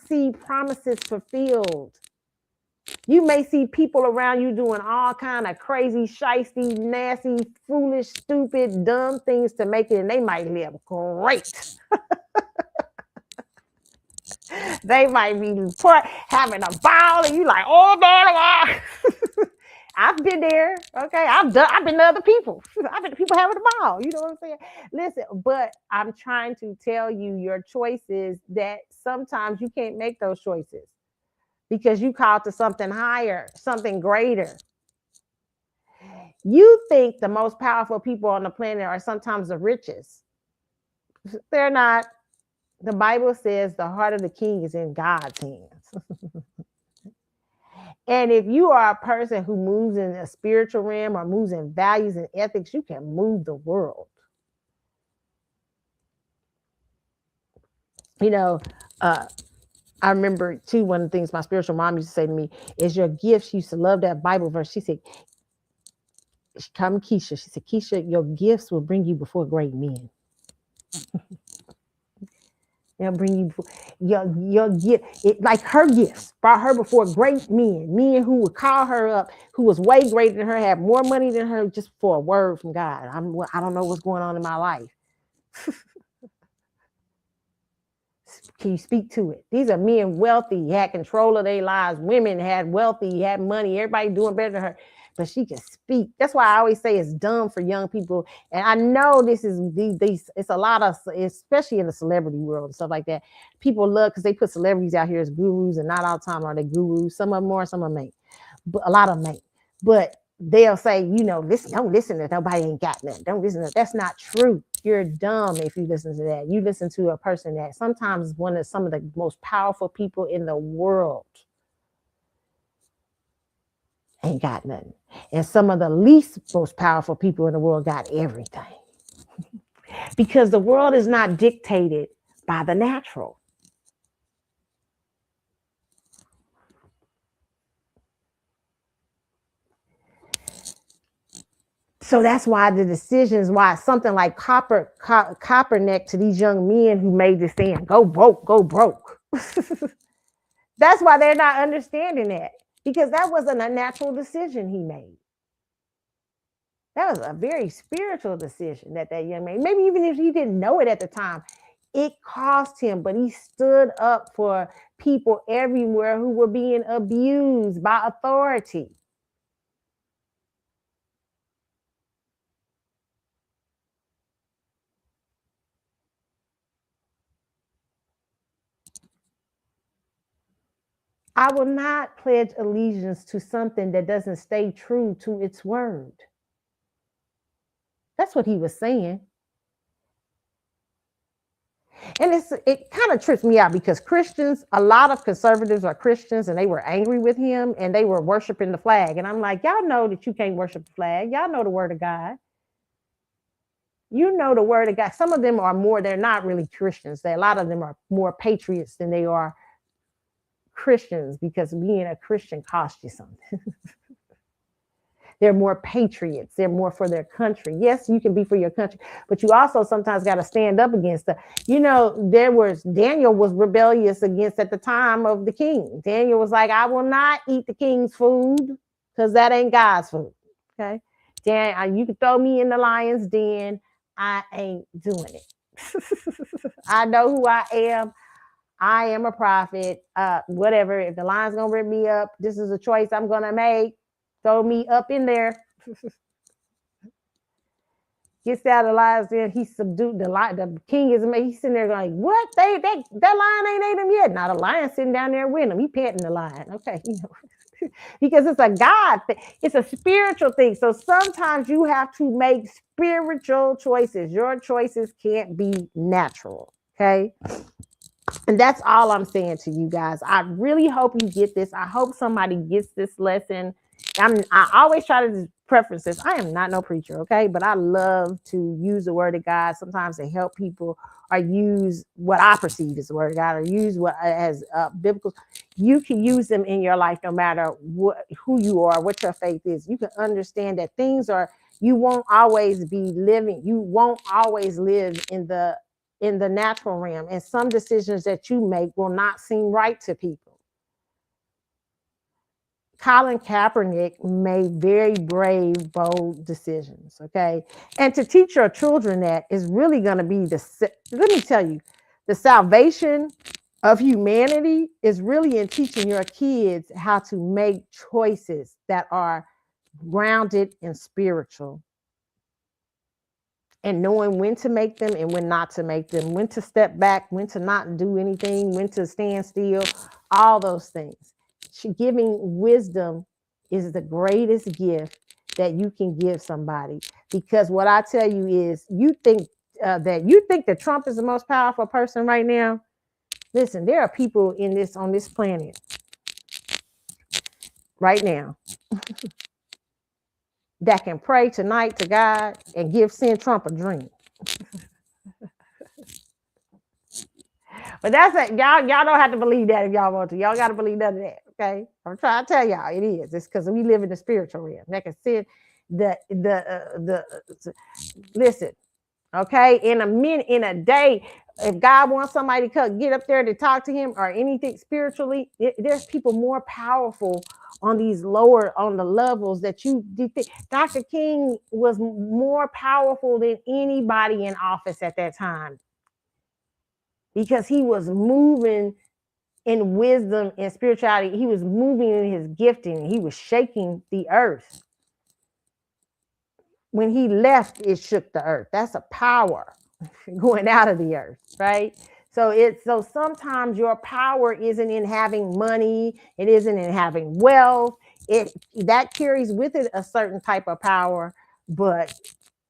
see promises fulfilled. You may see people around you doing all kind of crazy, shysty, nasty, foolish, stupid, dumb things to make it, and they might live great. They might be having a ball, and you like, oh man, I've been there. Okay, I've been to other people. I've been to people having a ball. You know what I'm saying? Listen, but I'm trying to tell you your choices, that sometimes you can't make those choices because you called to something higher, something greater. You think the most powerful people on the planet are sometimes the richest. They're not. The Bible says the heart of the king is in God's hands. And if you are a person who moves in a spiritual realm or moves in values and ethics, you can move the world. You know, I remember too, one of the things my spiritual mom used to say to me is your gifts. She used to love that Bible verse. She said, come Keisha. She said, Keisha, your gifts will bring you before great men. They'll bring you before your gift. It, like her gifts brought her before great men who would call her up, who was way greater than her, had more money than her, just for a word from God. I don't know what's going on in my life. Can you speak to it? These are men wealthy, had control of their lives. Women had wealthy, had money. Everybody doing better than her, but she can speak. That's why I always say it's dumb for young people. And I know this is these. It's a lot of, especially in the celebrity world and stuff like that. People love because they put celebrities out here as gurus, and not all the time are they gurus. Some of them are, some of them ain't. But a lot of them ain't. But they'll say, listen, don't listen to nobody ain't got nothing. Don't listen to, that's not true. You're dumb if you listen to that. You listen to a person that sometimes is some of the most powerful people in the world ain't got nothing. And some of the least most powerful people in the world got everything. Because the world is not dictated by the natural. So that's why the decisions, why something like Copperneck to these young men who made this stand, go broke, go broke. That's why they're not understanding that, because that wasn't a natural decision he made. That was a very spiritual decision that young man, maybe even if he didn't know it at the time, it cost him, but he stood up for people everywhere who were being abused by authority. I will not pledge allegiance to something that doesn't stay true to its word. That's what he was saying. And it kind of trips me out, because Christians, a lot of conservatives are Christians, and they were angry with him and they were worshiping the flag. And I'm like, y'all know that you can't worship the flag. Y'all know the word of God. You know the word of God. Some of them are more, they're not really Christians. A lot of them are more patriots than they are Christians, because being a Christian costs you something. They're more patriots. They're more for their country. Yes, you can be for your country, but you also sometimes got to stand up against the, Daniel was rebellious against at the time of the king. Daniel was like, I will not eat the king's food because that ain't God's food. Okay. Dan, you can throw me in the lion's den. I ain't doing it. I know who I am. I am a prophet. Whatever. If the lion's going to rip me up, this is a choice I'm going to make. Throw me up in there. Gets out of the lions, then he subdued the lion. The king is amazing. He's sitting there going, what? That lion ain't ate him yet. Now the lion sitting down there with him. He petting the lion. Okay, because it's a God thing. It's a spiritual thing. So sometimes you have to make spiritual choices. Your choices can't be natural. Okay. And that's all I'm saying to you guys. I really hope you get this. I hope somebody gets this lesson. I always try to preference this. I am not no preacher, okay? But I love to use the word of God sometimes to help people, or use what I perceive as the word of God, or use what as biblical. You can use them in your life no matter who you are, what your faith is. You can understand that things are, you won't always be living, you won't always live in the natural realm, and some decisions that you make will not seem right to people. Colin Kaepernick made very brave, bold decisions. Okay. And to teach your children that is really going to be let me tell you, the salvation of humanity is really in teaching your kids how to make choices that are grounded and spiritual, and knowing when to make them and when not to make them, when to step back, when to not do anything, when to stand still, all those things. Giving wisdom is the greatest gift that you can give somebody, because what I tell you is, you think that Trump is the most powerful person right now. Listen, there are people on this planet right now that can pray tonight to God and send Trump a dream. But that's it. Y'all don't have to believe that if y'all want to. Y'all got to believe none of that. Okay. I'm trying to tell y'all it is. It's because we live in the spiritual realm. That can send listen. Okay. In a day, if God wants somebody to get up there to talk to him or anything spiritually, there's people more powerful on the levels that you think. Dr. King was more powerful than anybody in office at that time, because he was moving in wisdom and spirituality. He was moving in his gifting. He was shaking the earth. When he left, it shook the earth. That's a power going out of the earth, right? So sometimes your power isn't in having money. It isn't in having wealth. That carries with it a certain type of power. But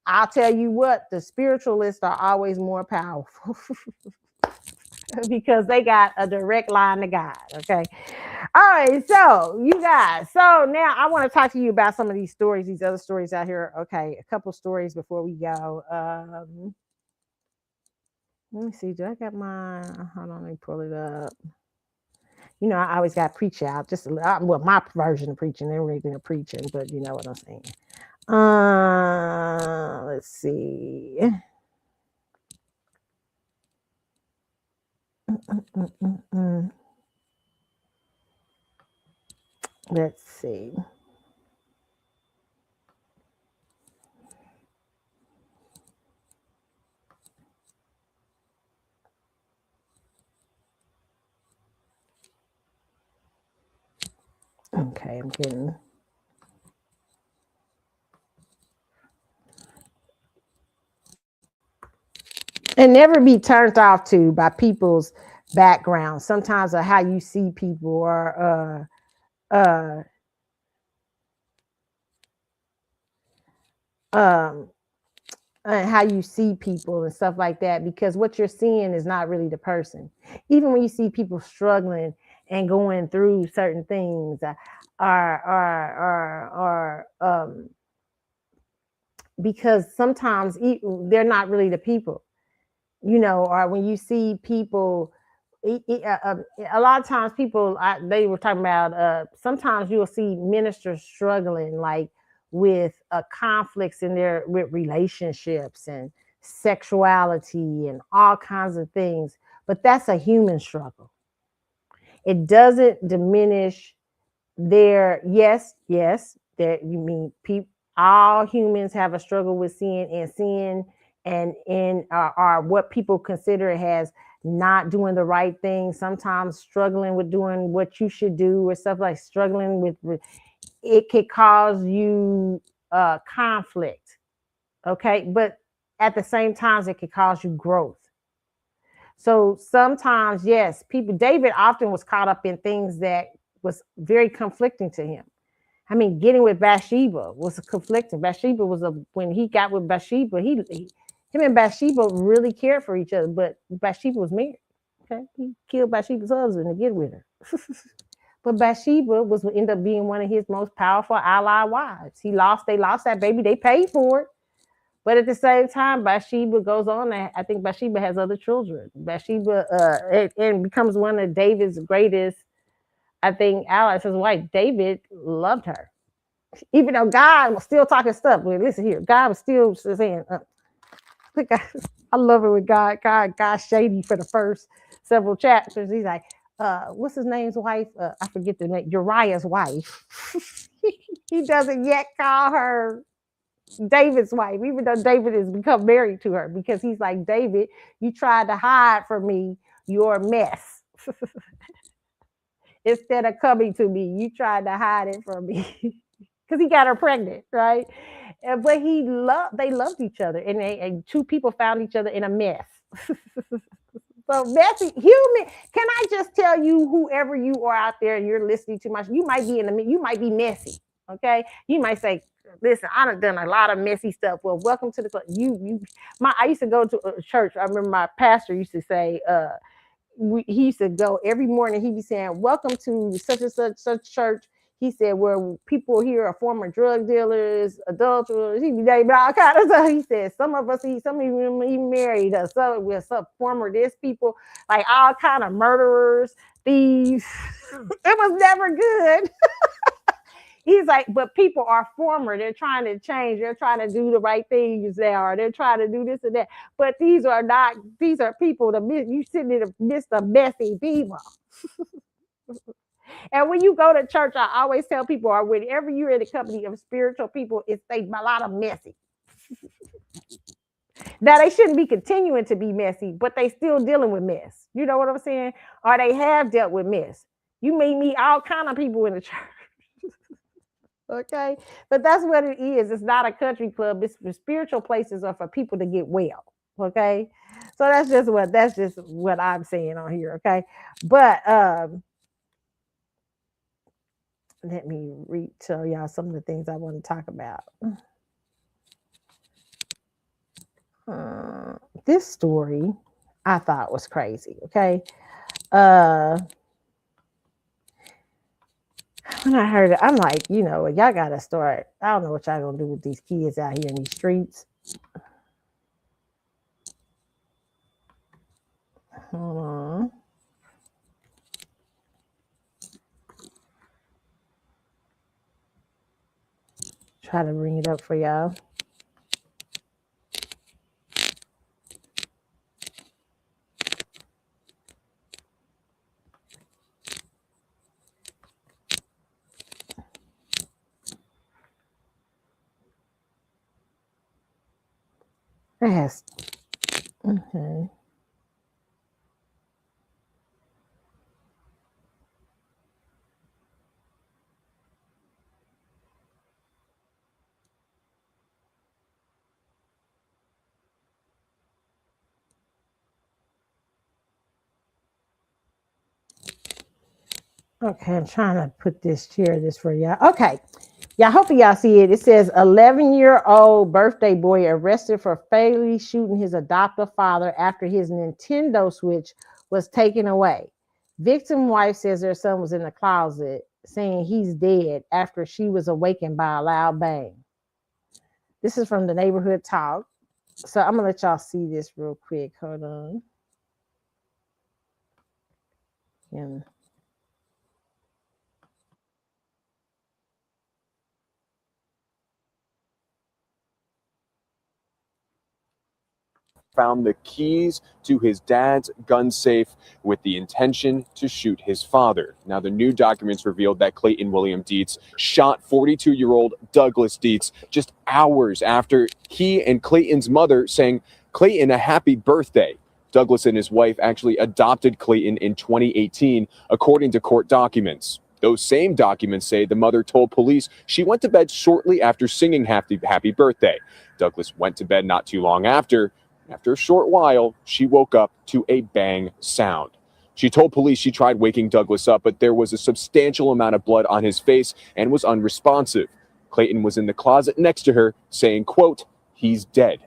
I'll tell you what, the spiritualists are always more powerful because they got a direct line to God. Okay. All right. So you guys, so now I want to talk to you about some of these stories, these other stories out here. Okay. A couple stories before we go. Let me see. Do I got my, hold on, let me pull it up. You know, I always got to preach out, my version of preaching, everything of preaching, but you know what I'm saying. Let's see. Let's see. Okay, I'm getting. And never be turned off to by people's background. Sometimes how you see people, or how you see people and stuff like that, because what you're seeing is not really the person. Even when you see people struggling and going through certain things, because sometimes they're not really the people, you know. Or when you see people, a lot of times people, they were talking about, sometimes you'll see ministers struggling, like with conflicts in with relationships and sexuality and all kinds of things. But that's a human struggle. It doesn't diminish yes, that you mean people. All humans have a struggle with sin, and are what people consider as not doing the right thing. Sometimes struggling with doing what you should do, or stuff like struggling with it could cause you conflict. Okay, but at the same time, it could cause you growth. So sometimes, yes, David often was caught up in things that was very conflicting to him. I mean, getting with Bathsheba was conflicting. Bathsheba was when he got with Bathsheba, him and Bathsheba really cared for each other, but Bathsheba was married. Okay, he killed Bathsheba's husband to get with her. But Bathsheba was end up being one of his most powerful ally wives. They lost that baby. They paid for it. But at the same time, Bathsheba goes on. I think Bathsheba has other children. Bathsheba and becomes one of David's greatest, I think, allies. His wife, David, loved her. Even though God was still talking stuff. Well, listen here. God was still saying, I love it with God's shady for the first several chapters. He's like, what's his name's wife? I forget the name. Uriah's wife. He doesn't yet call her David's wife, even though David has become married to her, because he's like, David, you tried to hide from me your mess. Instead of coming to me, you tried to hide it from me. Because he got her pregnant, right? But they loved each other, and two people found each other in a mess. So messy, human. Can I just tell you, whoever you are out there and you're listening to you might be you might be messy. Okay, you might say, listen, I've done a lot of messy stuff. Well, welcome to the club. I used to go to a church. I remember my pastor used to say, he used to go every morning. He'd be saying, welcome to such and such church. He said, where people here are former drug dealers, adulterers. He be naming all kind of stuff. He said, some of them even married us. So we're some former people, like all kind of murderers, thieves. It was never good. He's like, but people are former. They're trying to change. They're trying to do the right things now. They're trying to do this and that. But these are people, you sitting in the midst of messy people. And when you go to church, I always tell people, or whenever you're in the company of spiritual people, it's a lot of messy. Now, they shouldn't be continuing to be messy, but they still dealing with mess. You know what I'm saying? Or they have dealt with mess. You may meet all kind of people in the church. Okay, but that's what it is. It's not a country club. It's for spiritual places or for people to get well. Okay, so that's just what I'm saying on here. Okay, but let me tell y'all some of the things I want to talk about. This story I thought was crazy. Okay, when I heard it, I'm like, y'all got to start. I don't know what y'all gonna do with these kids out here in these streets. Hold on. Try to bring it up for y'all. It has. Okay. Okay, I'm trying to put this for y'all. Okay. Yeah, hopefully y'all see it. It says 11-year-old birthday boy arrested for fatally shooting his adoptive father after his Nintendo Switch was taken away. Victim wife says their son was in the closet saying he's dead after she was awakened by a loud bang. This is from the Neighborhood Talk. So I'm going to let y'all see this real quick. Hold on. Yeah. Found the keys to his dad's gun safe with the intention to shoot his father. Now, the new documents revealed that Clayton William Dietz shot 42-year-old Douglas Dietz just hours after he and Clayton's mother sang Clayton a happy birthday. Douglas and his wife actually adopted Clayton in 2018, according to court documents. Those same documents say the mother told police she went to bed shortly after singing happy birthday. Douglas went to bed not too long after. After a short while, she woke up to a bang sound. She told police she tried waking Douglas up, but there was a substantial amount of blood on his face and was unresponsive. Clayton was in the closet next to her, saying, quote, "He's dead."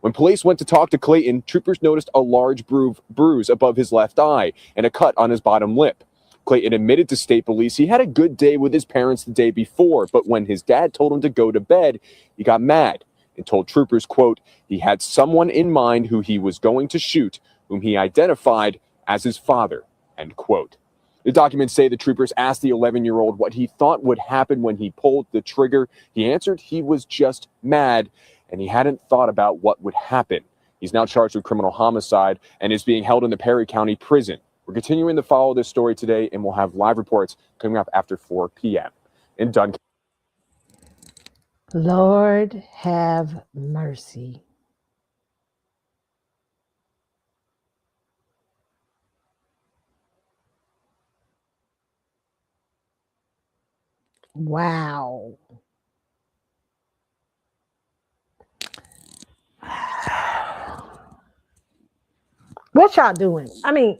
When police went to talk to Clayton, troopers noticed a large bruise above his left eye and a cut on his bottom lip. Clayton admitted to state police he had a good day with his parents the day before, but when his dad told him to go to bed, he got mad and told troopers, quote, he had someone in mind who he was going to shoot, whom he identified as his father, end quote. The documents say the troopers asked the 11-year-old what he thought would happen when he pulled the trigger. He answered he was just mad and he hadn't thought about what would happen. He's now charged with criminal homicide and is being held in the Perry County Prison. We're continuing to follow this story today, and we'll have live reports coming up after 4 p.m. in Duncan. Lord have mercy. Wow. What y'all doing? I mean,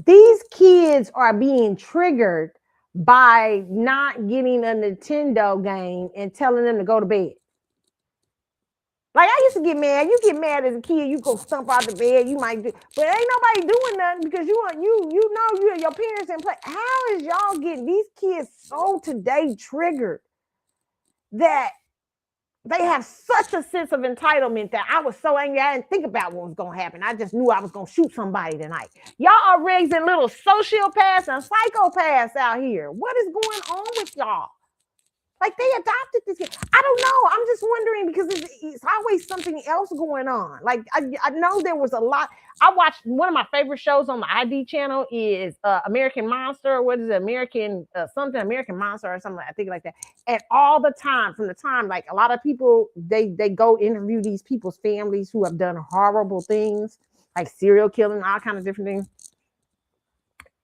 these kids are being triggered by not getting a Nintendo game and telling them to go to bed. Like, I used to get mad. You get mad as a kid, you go stump out the bed, you might do, but ain't nobody doing nothing because you and your parents didn't play. How is y'all getting these kids so today triggered that they have such a sense of entitlement that I was so angry I didn't think about what was going to happen. I just knew I was going to shoot somebody tonight. Y'all are raising little sociopaths and psychopaths out here. What is going on with y'all? Like, they adopted this kid. I don't know. I'm just wondering because it's always something else going on. Like, I know there was a lot. I watched one of my favorite shows on the ID channel is American Monster. What is it? American Monster or something. I think like that. And all the time, from the time, like a lot of people, they go interview these people's families who have done horrible things, like serial killing, all kinds of different things.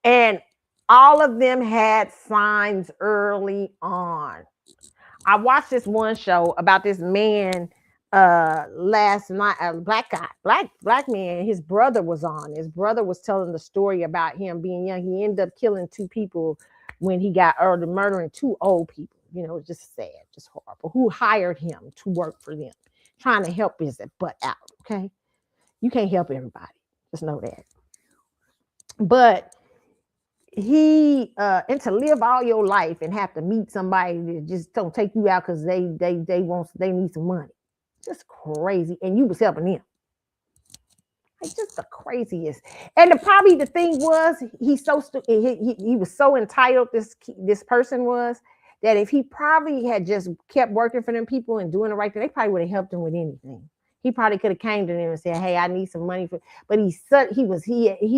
And all of them had signs early on. I watched this one show about this man last night, a black man. His brother was on. His brother was telling the story about him being young. He ended up killing 2 people when he got murdering 2 old people. You know, it's just sad, just horrible. Who hired him to work for them, trying to help his butt out. Okay, you can't help everybody. Just know that. But he and to live all your life and have to meet somebody that just don't take you out because they need some money, just crazy. And you was helping them, like just the craziest. And probably the thing was he was so entitled, this person was, that if he probably had just kept working for them people and doing the right thing, they probably would have helped him with anything. He probably could have came to them and said, hey, I need some money for, but he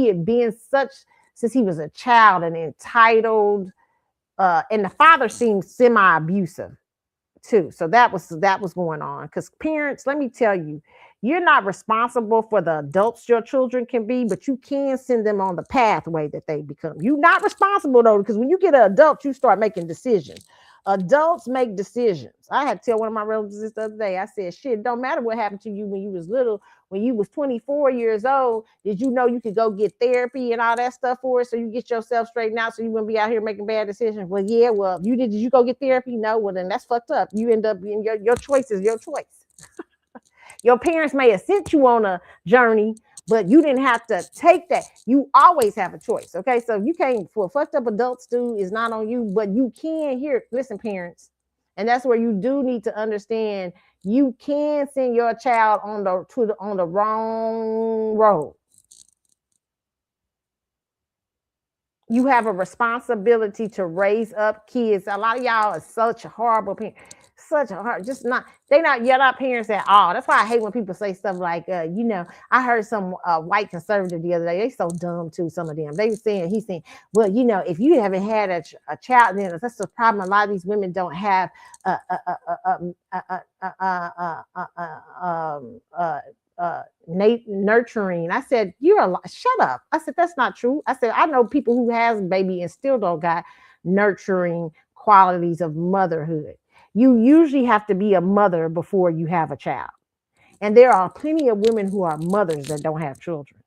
had been such, since he was a child, and entitled, and the father seemed semi-abusive too. So that was going on. Because parents, let me tell you, you're not responsible for the adults your children can be, but you can send them on the pathway that they become. You're not responsible though, because when you get an adult, you start making decisions. Adults make decisions. I had to tell one of my relatives this the other day. I said, shit, it don't matter what happened to you when you was little. When you was 24 years old, did you know you could go get therapy and all that stuff for it so you get yourself straightened out so you wouldn't be out here making bad decisions? Well, yeah, well, did you go get therapy? No, well, then that's fucked up. You end up being your choice is your choice. Your parents may have sent you on a journey, but you didn't have to take that. You always have a choice. Okay. So you can't, for fucked up adults do is not on you, but you can hear, listen, parents. And that's where you do need to understand you can send your child on the wrong road. You have a responsibility to raise up kids. A lot of y'all are such horrible parents. You're not parents at all. That's why I hate when people say stuff like, I heard some white conservative the other day. They so dumb too, some of them. He's saying, well, if you haven't had a child, then that's the problem. A lot of these women don't have nurturing. I said, shut up. I said, that's not true. I said, I know people who has baby and still don't got nurturing qualities of motherhood. You usually have to be a mother before you have a child. And there are plenty of women who are mothers that don't have children.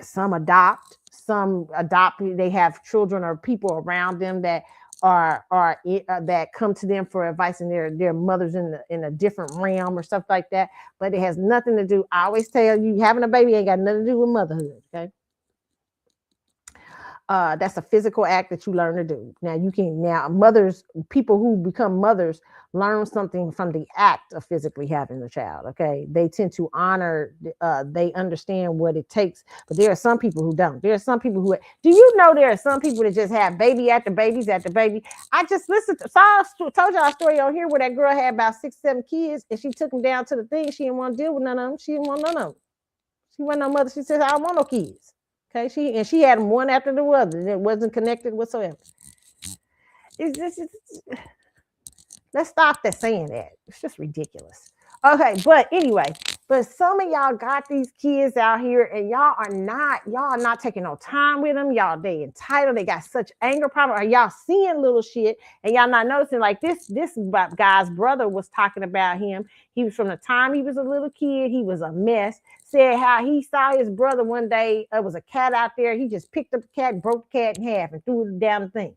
Some adopt, some adopted, they have children or people around them that are that come to them for advice, and their mothers in a different realm or stuff like that. But it has nothing to do. I always tell you, having a baby ain't got nothing to do with motherhood. Okay. That's a physical act that you learn to do. Now mothers, people who become mothers, learn something from the act of physically having a child. Okay, they tend to honor, they understand what it takes. But there are some people who don't. There are some people who, do you know there are some people that just have baby after babies after baby. I just told y'all a story on here where that girl had about 6-7 kids, and she took them down to the thing. She didn't want to deal with none of them. She didn't want none of them. She wasn't no mother. She said, I don't want no kids. Okay, she had them one after the other, and it wasn't connected whatsoever. Let's stop that saying that. It's just ridiculous. Okay, but anyway, but some of y'all got these kids out here, and y'all are not taking no time with them. Y'all, they entitled. They got such anger problem. Are y'all seeing little shit and y'all not noticing? Like this guy's brother was talking about him. He was, from the time he was a little kid, he was a mess. Said how he saw his brother one day. There was a cat out there. He just picked up the cat, broke the cat in half, and threw it down the thing.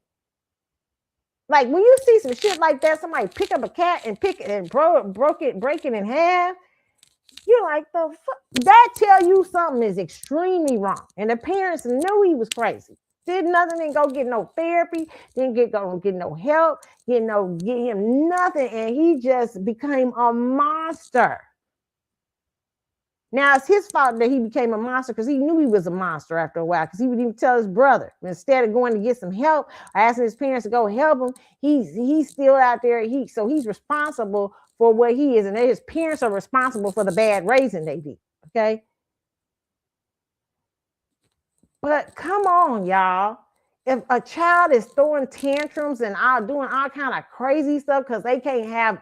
Like when you see some shit like that, somebody pick up a cat and break it in half. You're like, the fuck? That tell you something is extremely wrong. And the parents knew he was crazy. Did nothing, didn't go get no therapy, didn't go get no help, get him nothing, and he just became a monster. Now, it's his fault that he became a monster, because he knew he was a monster after a while, because he would even tell his brother, instead of going to get some help or asking his parents to go help him, he's still out there. So he's responsible for what he is, and his parents are responsible for the bad raising they did. Okay? But come on, y'all. If a child is throwing tantrums and doing all kind of crazy stuff because they can't have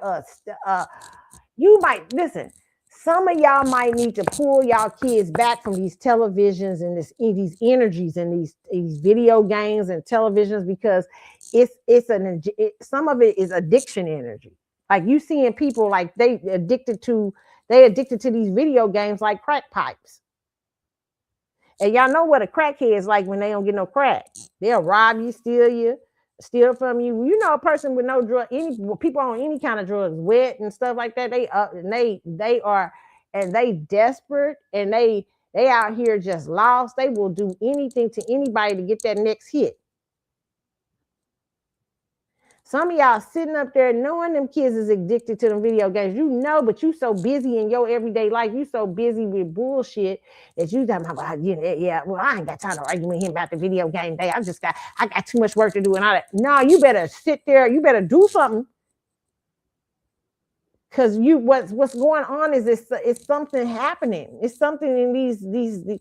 you might listen. Some of y'all might need to pull y'all kids back from these televisions and these energies and these video games and televisions, because some of it is addiction energy. Like you seeing people like they addicted to these video games like crack pipes. And y'all know what a crackhead is like when they don't get no crack. They'll rob you, steal from you. You know, a person with no drug, people on any kind of drugs, wet and stuff like that. They desperate, and they out here just lost. They will do anything to anybody to get that next hit. Some of y'all sitting up there knowing them kids is addicted to them video games. You know, but you so busy in your everyday life. You so busy with bullshit that you talking about, well, I ain't got time to argue with him about the video game day. I got too much work to do and all that. No, you better sit there. You better do something. Because what's going on is it's something happening. It's something in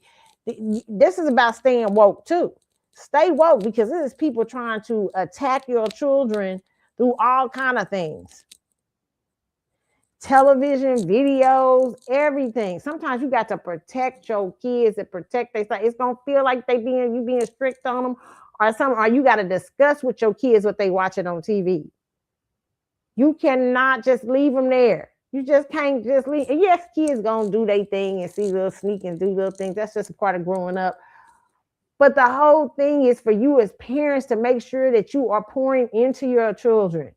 this is about staying woke too. Stay woke, because this is people trying to attack your children through all kind of things. Television, videos, everything. Sometimes you got to protect your kids and protect their stuff. It's gonna feel like you being strict on them or something, or you got to discuss with your kids what they watching on TV. You cannot just leave them there. You just can't just leave. And yes, kids gonna do their thing and see little sneak and do little things. That's just a part of growing up. But the whole thing is for you as parents to make sure that you are pouring into your children.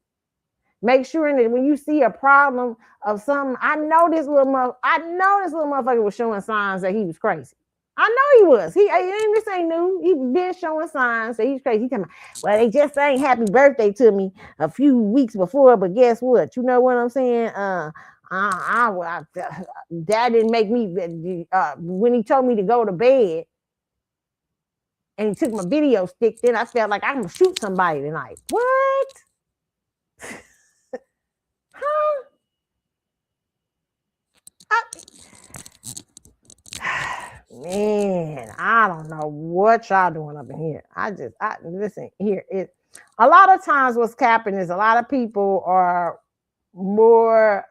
Make sure that when you see a problem of something, I know this little motherfucker was showing signs that he was crazy. I know he was. This ain't new. He been showing signs that he's crazy. He talking about, well, they just saying happy birthday to me a few weeks before, but guess what? You know what I'm saying? That didn't make me. When he told me to go to bed, and he took my video stick, then I felt like I'm gonna shoot somebody tonight. What? Huh? Man, I don't know what y'all doing up in here. Listen here. A lot of times what's happening is a lot of people are more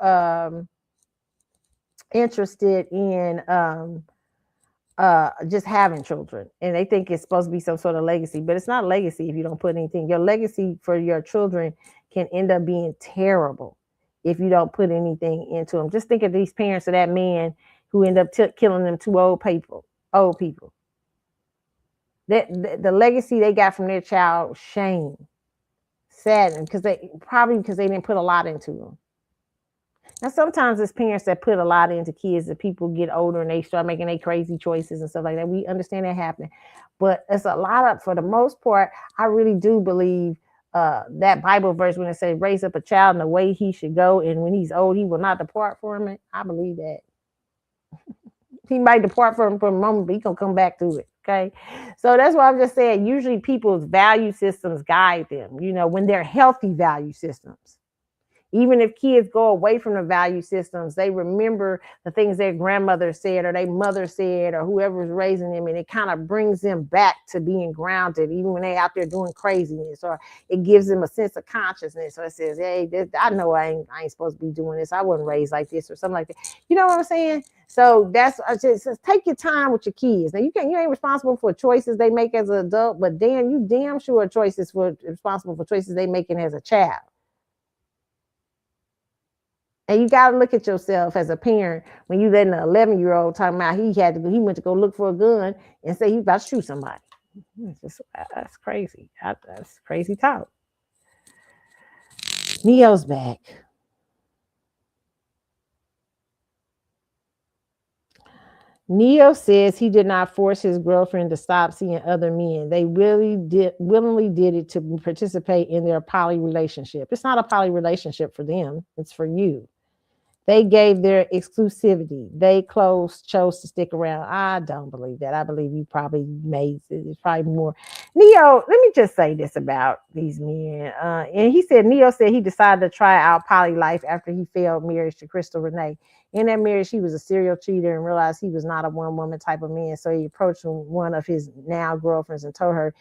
interested in just having children, and they think it's supposed to be some sort of legacy, but it's not a legacy if you don't put anything. Your legacy for your children can end up being terrible if you don't put anything into them. Just think of these parents of that man who end up killing them two old people. That the legacy they got from their child, shame, saddened, because they didn't put a lot into them. Now, sometimes it's parents that put a lot into kids that people get older and they start making their crazy choices and stuff like that. We understand that happening. But it's a lot of, for the most part, I really do believe that Bible verse when it says, raise up a child in the way he should go, and when he's old, he will not depart from it. I believe that. He might depart from it for a moment, but he's going to come back to it. Okay. So that's why I'm just saying, usually people's value systems guide them, when they're healthy value systems. Even if kids go away from the value systems, they remember the things their grandmother said or their mother said or whoever's raising them, and it kind of brings them back to being grounded, even when they're out there doing craziness, or it gives them a sense of consciousness. So it says, hey, I know I ain't supposed to be doing this. I wasn't raised like this or something like that. You know what I'm saying? So that's just take your time with your kids. Now you ain't responsible for choices they make as an adult, but you damn sure responsible for choices they making as a child. And you got to look at yourself as a parent when you letting an 11-year-old talking about he went to go look for a gun and say he's about to shoot somebody. That's crazy. That's crazy talk. Neo's back. Neo says he did not force his girlfriend to stop seeing other men. They willingly did it to participate in their poly relationship. It's not a poly relationship for them. It's for you. They gave their exclusivity. They chose to stick around. I don't believe that. I believe you probably it's probably more. Neo, let me just say this about these men. And Neo said he decided to try out poly life after he failed marriage to Crystal Renee. In that marriage, he was a serial cheater and realized he was not a one-woman type of man. So he approached one of his now girlfriends and told her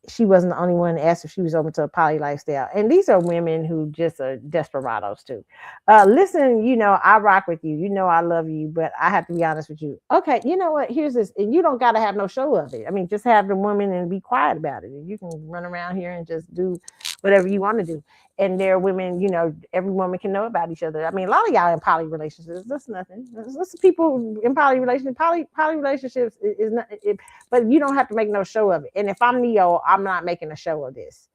she wasn't the only one to ask if she was open to a poly lifestyle. And these are women who just are desperados too. Listen, I rock with you. I love you, but I have to be honest with you. Okay, you know what? Here's this. And you don't got to have no show of it. I mean, just have the woman and be quiet about it. And you can run around here and just do whatever you want to do. And there are women, every woman can know about each other. I mean, a lot of y'all in poly relationships, that's nothing. There's people in poly relationships. Poly relationships is not, but you don't have to make no show of it. And if I'm Neo, I'm not making a show of this.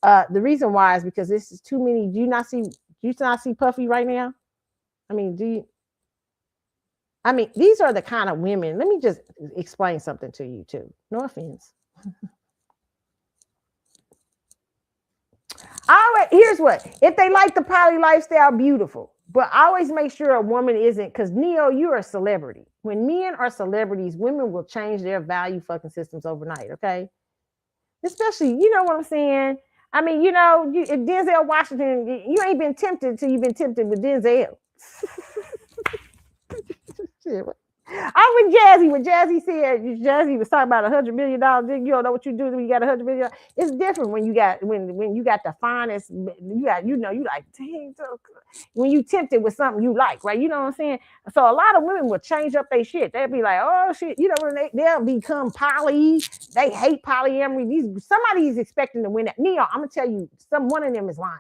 The reason why is because this is too many. Do you not see Puffy right now? I mean, these are the kind of women. Let me just explain something to you too. No offense. Here's what. If they like the poly lifestyle, beautiful. But I always make sure a woman isn't, because Neo, you're a celebrity. When men are celebrities, women will change their value fucking systems overnight, okay? Especially, you know what I'm saying? I mean, if Denzel Washington, you ain't been tempted till you've been tempted with Denzel. Shit. I'm with Jazzy. When Jazzy was talking about $100 million, you don't know what you do when you got $100 million. It's different when you got the finest. You like, dang, when you tempted with something you like, right? You know what I'm saying? So a lot of women will change up their shit. They'll be like, oh shit, they'll become poly. They hate polyamory. Somebody's expecting to win that. Neo, I'm gonna tell you, one of them is lying.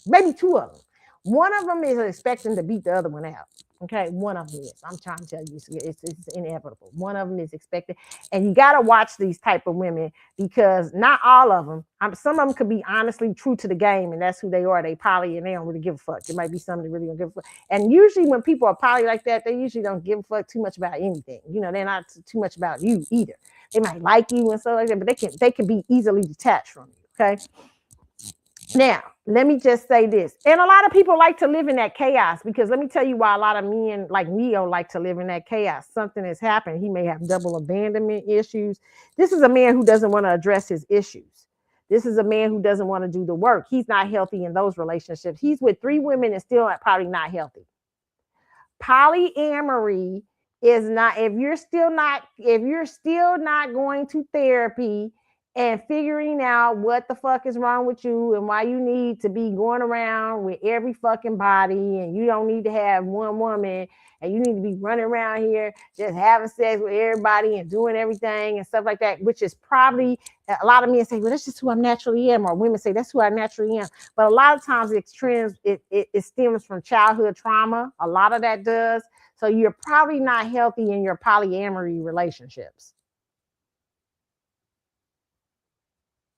Maybe two of them. One of them is expecting to beat the other one out. Okay, one of them is. I'm trying to tell you, it's inevitable. One of them is expected, and you got to watch these type of women, because not all of them. Some of them could be honestly true to the game, and that's who they are. They poly, and they don't really give a fuck. There might be some that really don't give a fuck. And usually, when people are poly like that, they usually don't give a fuck too much about anything. They're not too much about you either. They might like you and stuff like that, but they can be easily detached from you. Okay. Now, let me just say this. And a lot of people like to live in that chaos, because let me tell you why a lot of men like Neo like to live in that chaos. Something has happened. He may have double abandonment issues. This is a man who doesn't want to address his issues. This is a man who doesn't want to do the work. He's not healthy in those relationships. He's with 3 women and still probably not healthy. Polyamory is not, if you're still not going to therapy and figuring out what the fuck is wrong with you and why you need to be going around with every fucking body, and you don't need to have one woman, and you need to be running around here just having sex with everybody and doing everything and stuff like that, which is probably, a lot of men say, well, that's just who I naturally am, or women say that's who I naturally am. But a lot of times it stems from childhood trauma. A lot of that does. So you're probably not healthy in your polyamory relationships.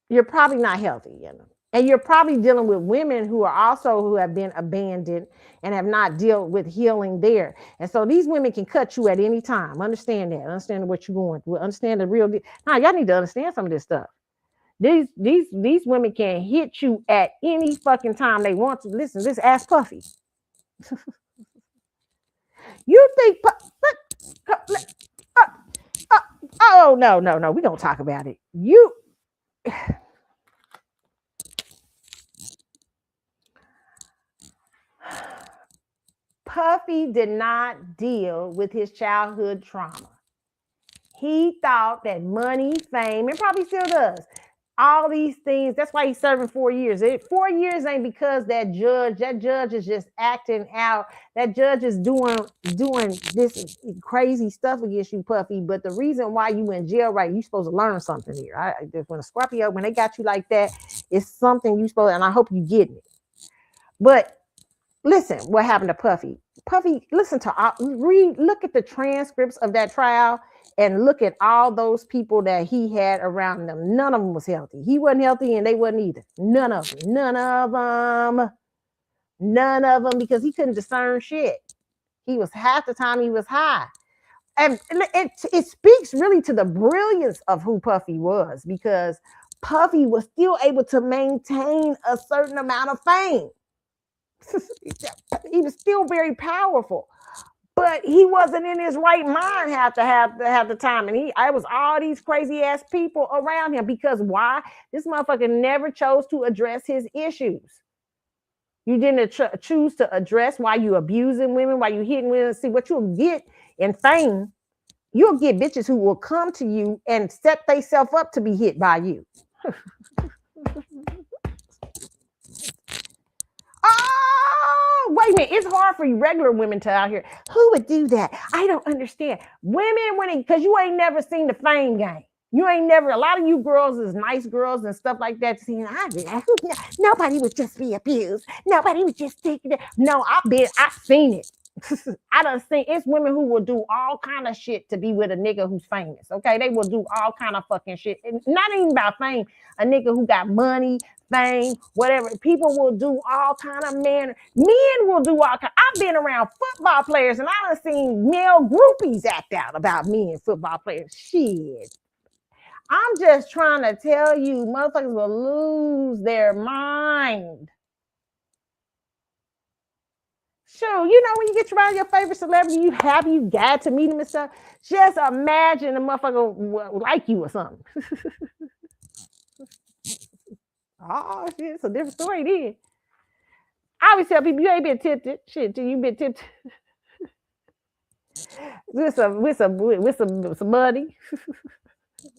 you're probably not healthy, you know. And you're probably dealing with women who have been abandoned and have not dealt with healing there. And so these women can cut you at any time. Understand that. Understand what you're going through. Understand the real. Now y'all need to understand some of this stuff. These women can hit you at any fucking time they want to. Listen, this ass Puffy. You think? Uh, uh, oh no. We gonna talk about it. You. Puffy did not deal with his childhood trauma. He thought that money, fame, and probably still does, all these things. That's why he's serving 4 years. 4 years ain't because that judge is just acting out. That judge is doing this crazy stuff against you, Puffy. But the reason why you in jail, right? You supposed to learn something here. When a Scorpio, when they got you like that, it's something you supposed. And I hope you get it. But listen, what happened to Puffy? Puffy, listen to look at the transcripts of that trial and look at all those people that he had around them. None of them was healthy. He wasn't healthy and they wasn't either. None of them. None of them, because he couldn't discern shit. He was half the time he was high. And it speaks really to the brilliance of who Puffy was, because Puffy was still able to maintain a certain amount of fame. He was still very powerful, but he wasn't in his right mind half the time. And I was all these crazy ass people around him, because why? This motherfucker never chose to address his issues. You didn't choose to address why you abusing women, why you hitting women. See what you'll get in fame. You'll get bitches who will come to you and set themselves up to be hit by you. Oh, wait a minute. It's hard for regular women to out here. Who would do that? I don't understand. Women, because you ain't never seen the fame game. You ain't never, a lot of you girls is nice girls and stuff like that. Seeing, nobody would just be abused. Nobody would just take it. No, I've seen it. I done seen, it's women who will do all kind of shit to be with a nigga who's famous. Okay, they will do all kind of fucking shit. And not even about fame. A nigga who got money, fame, whatever. People will do all kind of men will do all kind. I've been around football players and I done seen male groupies act out about men football players. Shit. I'm just trying to tell you, motherfuckers will lose their mind. Sure, you know, when you get around your favorite celebrity, you happy, you got to meet him and stuff. Just imagine a motherfucker like you or something. Oh, shit, it's a different story then. I always tell people, you ain't been tempted. Shit, till you been tempted with some money.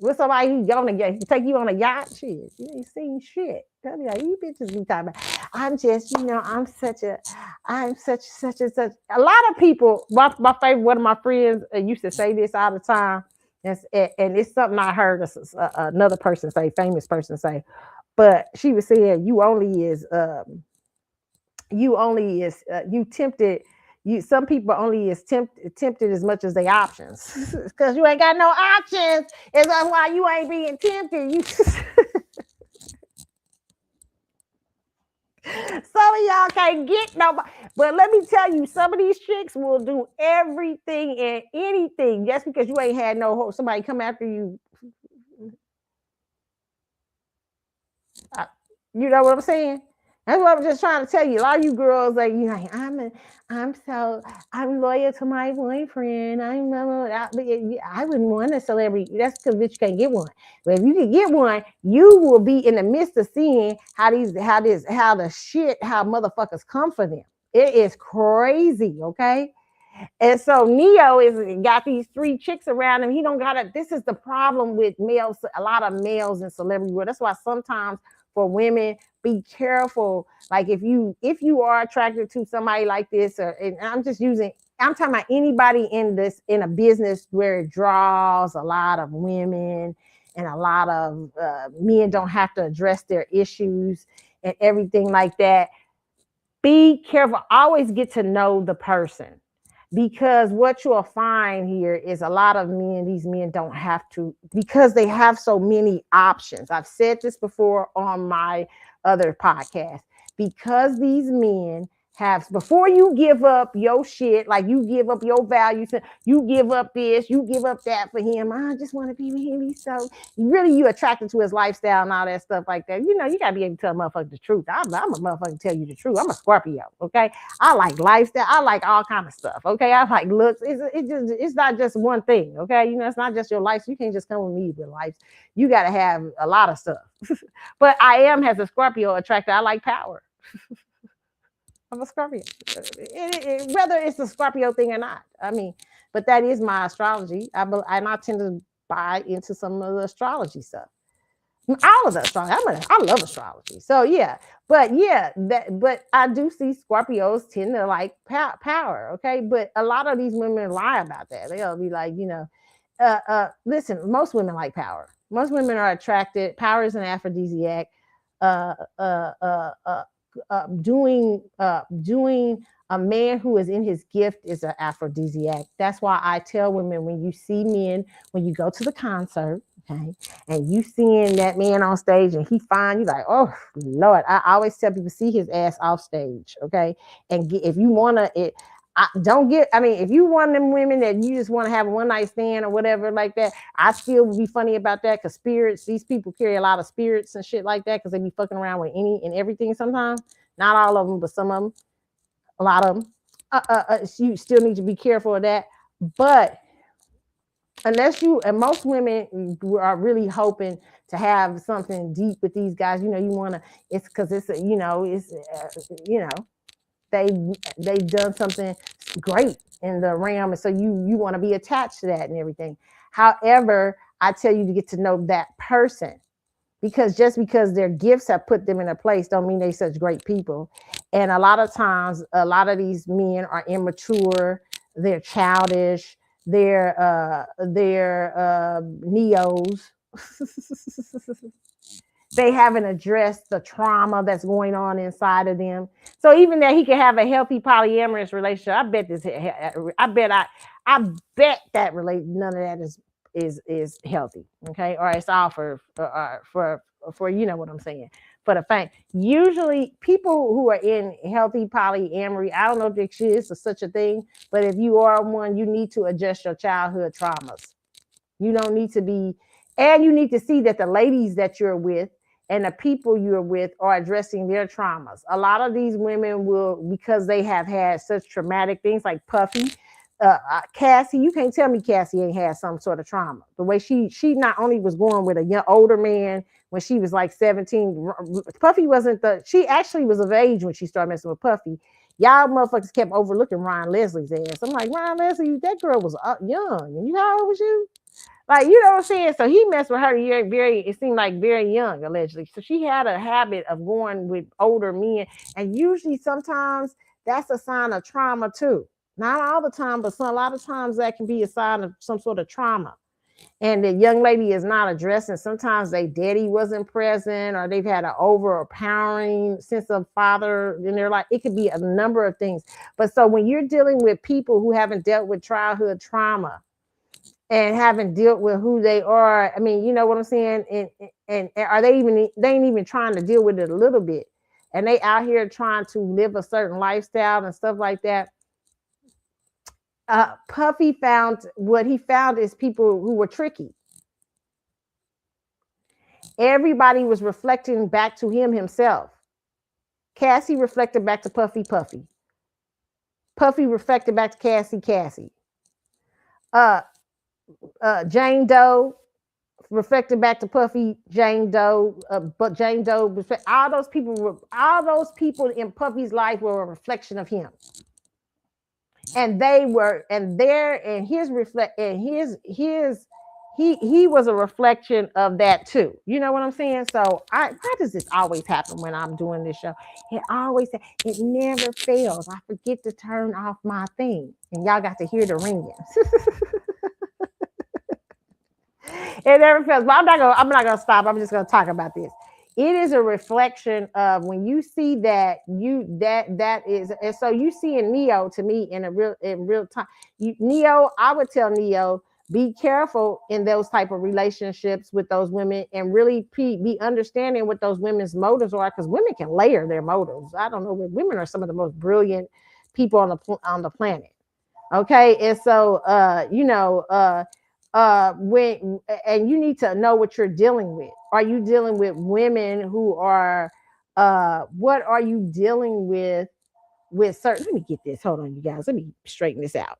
With somebody who's gonna take you on a yacht. Shit, you ain't seen shit. Tell me, like, you bitches be talking about, I'm just, I'm such. A lot of people, my favorite, one of my friends used to say this all the time, and it's something I heard another person say, famous person say, but she was saying, you tempted. Some people only is tempted as much as they options, because you ain't got no options. Is that why you ain't being tempted? You some of y'all can't get nobody. But let me tell you, some of these chicks will do everything and anything just because you ain't had no hope. Somebody come after you. You know what I'm saying? That's what I'm just trying to tell you. A lot of you girls, like, I'm loyal to my boyfriend. I wouldn't want a celebrity. That's because bitch can't get one. But if you can get one, you will be in the midst of seeing how motherfuckers come for them. It is crazy, okay? And so Neo is got these 3 chicks around him. He don't got it. This is the problem with males. A lot of males in celebrity world. That's why sometimes for women, be careful. Like if you are attracted to somebody like this, and I'm talking about anybody in a business where it draws a lot of women and a lot of men don't have to address their issues and everything like that. Be careful. Always get to know the person. Because what you'll find here is a lot of men, these men don't have to, because they have so many options. I've said this before on my other podcast. Because these men have, before you give up your shit, like you give up your values, you give up this, you give up that for him. I just want to be with him. He's so really, you attracted to his lifestyle and all that stuff like that. You know, you gotta be able to tell a motherfucker the truth. I'm a motherfucker tell you the truth. I'm a Scorpio, okay? I like lifestyle. I like all kind of stuff. Okay, I like looks. It's not just one thing. Okay, you know, it's not just your life. So you can't just come with me with life. You got to have a lot of stuff. But I am, as a Scorpio attracted. I like power. I'm a Scorpio, whether it's a Scorpio thing or not. I mean, but that is my astrology. And I tend to buy into some of the astrology stuff. All of the astrology. I love astrology. So yeah, but I do see Scorpios tend to like power. Okay, but a lot of these women lie about that. They'll be like, you know, listen, most women like power. Most women are attracted. Power is an aphrodisiac. Uh, uh, uh, uh, doing a man who is in his gift is an aphrodisiac. That's why I tell women, when you see men, when you go to the concert, okay, and you seeing that man on stage and he fine, you like, oh Lord. I always tell people, see his ass off stage, okay, and if you want to, don't get, I mean, if you one of them women that you just want to have a one night stand or whatever like that, I still would be funny about that, because spirits, these people carry a lot of spirits and shit like that, because they be fucking around with any and everything sometimes. Not all of them, but some of them, a lot of them. You still need to be careful of that. But unless you, and most women are really hoping to have something deep with these guys, you know, you want to, it's because it's, you know, it's, you know, they've done something great in the realm, and so you want to be attached to that and everything. However, I tell you to get to know that person, because just because their gifts have put them in a place don't mean they're such great people. And a lot of times, a lot of these men are immature, they're childish, they're neos. They haven't addressed the trauma that's going on inside of them. So even that he can have a healthy polyamorous relationship, I bet that none of that is healthy. Okay, or it's all for you know what I'm saying, for the fact. Usually people who are in healthy polyamory, I don't know if there is such a thing, but if you are one, you need to adjust your childhood traumas. You don't need to be, and you need to see that the ladies that you're with and the people you're with are addressing their traumas. A lot of these women will, because they have had such traumatic things, like Puffy, Cassie. You can't tell me Cassie ain't had some sort of trauma. The way she not only was going with a young older man when she was like 17. Puffy wasn't she actually was of age when she started messing with Puffy. Y'all motherfuckers kept overlooking Ryan Leslie's ass. I'm like, Ryan Leslie, that girl was young. And you, how old was you? Like, you know what I'm saying? So he messed with her it seemed like very young, allegedly. So she had a habit of going with older men. And usually sometimes that's a sign of trauma too. Not all the time, but a lot of times that can be a sign of some sort of trauma. And the young lady is not addressing. Sometimes their daddy wasn't present, or they've had an overpowering sense of father in their life. It could be a number of things. But so when you're dealing with people who haven't dealt with childhood trauma, and haven't dealt with who they are, I mean, you know what I'm saying? And are they ain't even trying to deal with it a little bit. And they out here trying to live a certain lifestyle and stuff like that. Puffy found, what he found is people who were tricky. Everybody was reflecting back to himself. Cassie reflected back to Puffy. Puffy reflected back to Cassie. Jane Doe reflected back to Puffy. Jane Doe, but Jane Doe, all those people in Puffy's life were a reflection of him, and they were, and his reflect, and he was a reflection of that too. You know what I'm saying? So why does this always happen when I'm doing this show? It never fails. I forget to turn off my thing, and y'all got to hear the ringing. It never fails. But I'm not gonna stop. I'm just gonna talk about this. it is a reflection of when you see that is, and so you see in Neo, to me, in real time. Neo, I would tell Neo, be careful in those type of relationships with those women, and really be understanding what those women's motives are, because women can layer their motives. I don't know, women are some of the most brilliant people on the planet. Okay, and so when, and you need to know what you're dealing with. Are you dealing with women who are what are you dealing with certain, let me get this, hold on you guys, let me straighten this out.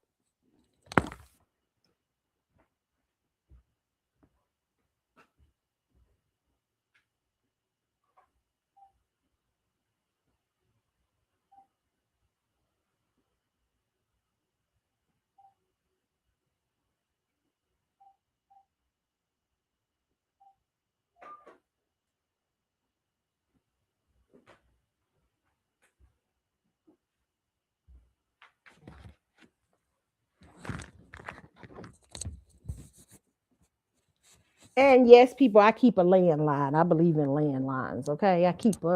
And yes, people, I keep a landline. I believe in landlines. Okay, I keep a.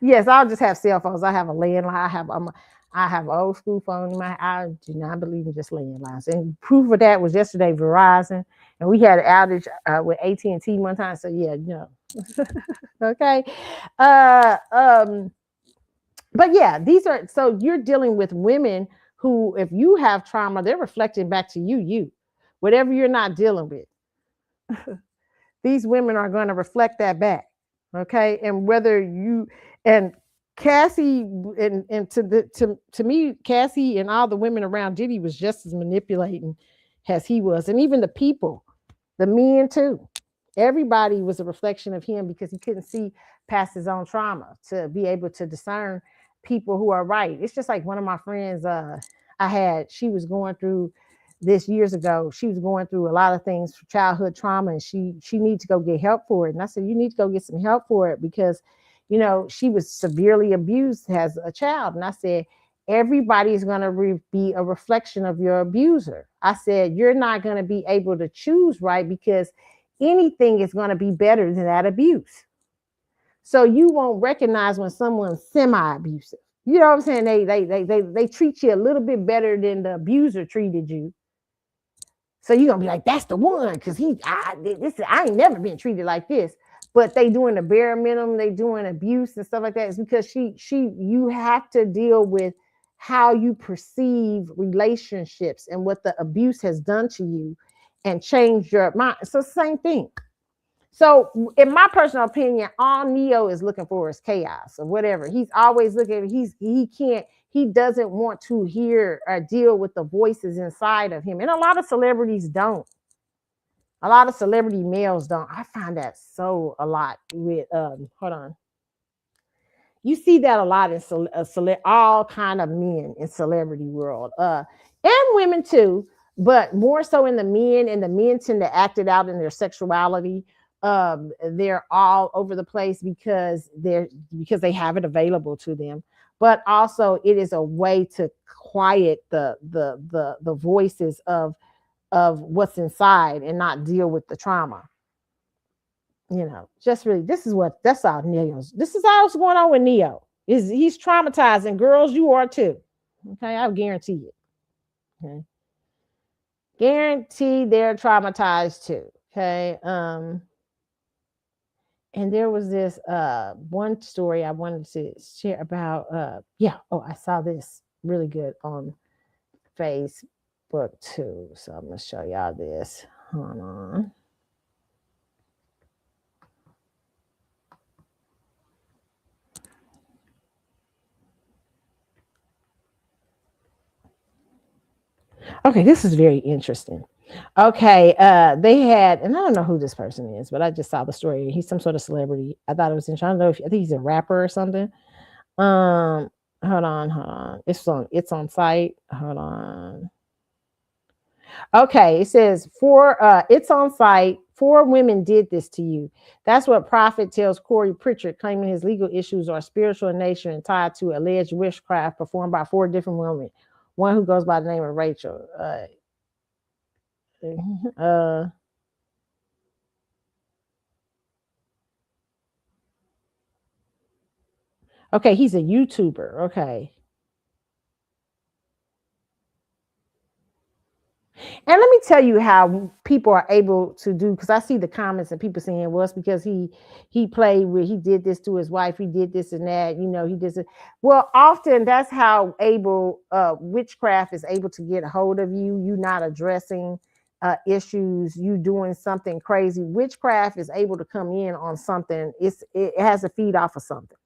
Yes, I'll just have cell phones. I have a landline. I have an old school phone in my. I do not believe in just landlines. And proof of that was yesterday Verizon, and we had an outage with AT&T one time. So yeah, no. Okay. Uh, um, but yeah, these are, so you're dealing with women who, if you have trauma, they're reflecting back to you, whatever you're not dealing with, these women are going to reflect that back. Okay. And whether you, and Cassie, and to me, Cassie and all the women around Diddy was just as manipulating as he was. And even the people, the men too. Everybody was a reflection of him, because he couldn't see past his own trauma to be able to discern people who are right. It's just like one of my friends, she was going through this years ago. She was going through a lot of things, childhood trauma, and she needs to go get help for it. And I said, you need to go get some help for it, because she was severely abused as a child. And I said, everybody's going to be a reflection of your abuser. I said, you're not going to be able to choose right, because anything is going to be better than that abuse. So you won't recognize when someone's semi-abusive. You know what I'm saying? They treat you a little bit better than the abuser treated you. So you're gonna be like, that's the one, because I ain't never been treated like this. But they doing the bare minimum, they doing abuse and stuff like that. It's because you have to deal with how you perceive relationships and what the abuse has done to you, and change your mind. So same thing. So, in my personal opinion, all Neo is looking for is chaos or whatever. He's always looking. He doesn't want to hear or deal with the voices inside of him. And a lot of celebrities don't. A lot of celebrity males don't. I find that so a lot with hold on. You see that a lot in all kind of men in celebrity world, and women too, but more so in the men. And the men tend to act it out in their sexuality. They're all over the place because they have it available to them. But also, it is a way to quiet the voices of what's inside, and not deal with the trauma. Just really, that's all Neo's. This is all what's going on with Neo. He's traumatizing girls. You are too. Okay, I guarantee it. Okay, guarantee they're traumatized too. Okay. And there was this one story I wanted to share about. I saw this really good on Facebook too. So I'm gonna show y'all this. Hold on. Okay, this is very interesting. Okay, they had, and I don't know who this person is, but I just saw the story. He's some sort of celebrity. I thought it was interesting. I don't know if I think he's a rapper or something. Hold on. It's on site. Hold on. Okay, it says it's on site. 4 women did this to you. That's what Prophet tells Corey Pritchard, claiming his legal issues are spiritual in nature and tied to alleged witchcraft performed by 4 different women. One who goes by the name of Rachel. Uh, Okay, he's a YouTuber. Okay. And let me tell you how people are able to do, because I see the comments and people saying, well, it's because he played with, he did this to his wife, he did this and that, he did it. Well, often that's how able witchcraft is able to get a hold of you. You not addressing issues, you doing something crazy. Witchcraft is able to come in on something. It has to feed off of something.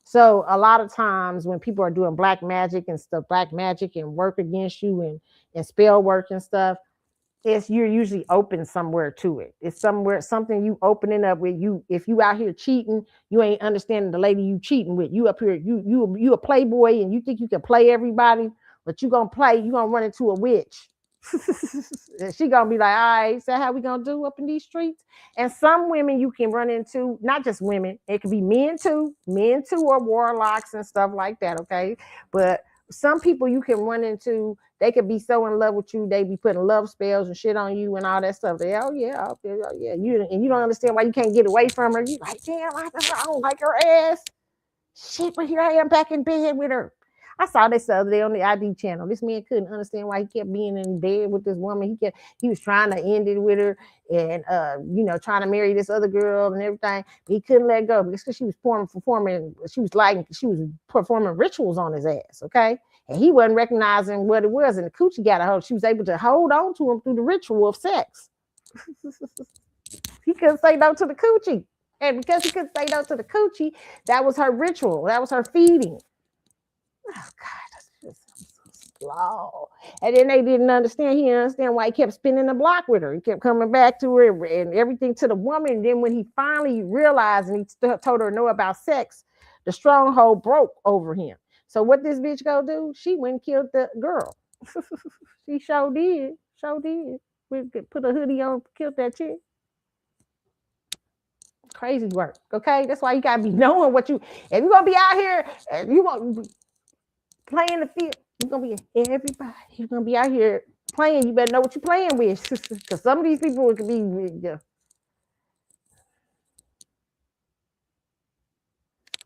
So a lot of times when people are doing black magic and stuff, black magic and work against you and spell work and stuff, it's you're usually open somewhere to it. It's somewhere something you opening up with you. If you out here cheating, you ain't understanding the lady you cheating with. You up here, you a playboy and you think you can play everybody, but you gonna run into a witch. She gonna be like, all right, so how we gonna do up in these streets? And some women you can run into, not just women, it could be men too, or warlocks and stuff like that. Okay, but some people you can run into, they could be so in love with you, they be putting love spells and shit on you and all that stuff. They, oh yeah, you don't understand why you can't get away from her. You like, damn, I don't like her ass. Shit, but here I am back in bed with her. I saw this the other day on the ID channel. This man couldn't understand why he kept being in bed with this woman. He was trying to end it with her and trying to marry this other girl and everything. But he couldn't let go because she was performing rituals on his ass, okay? And he wasn't recognizing what it was, and the coochie got a hold. She was able to hold on to him through the ritual of sex. He couldn't say no to the coochie. And because he couldn't say no to the coochie, that was her ritual. That was her feeding. Oh God, that's just so slow. And then they didn't understand. He didn't understand why he kept spinning the block with her. He kept coming back to her and everything to the woman. And then when he finally realized and he told her no about sex, the stronghold broke over him. So what this bitch go do? She went and killed the girl. She sure did. Sure did. We put a hoodie on, killed that chick. Crazy work. Okay, that's why you gotta be knowing what you. If you're gonna be out here and you want playing the field, you're gonna be everybody. You're gonna be out here playing. You better know what you're playing with, because some of these people could be.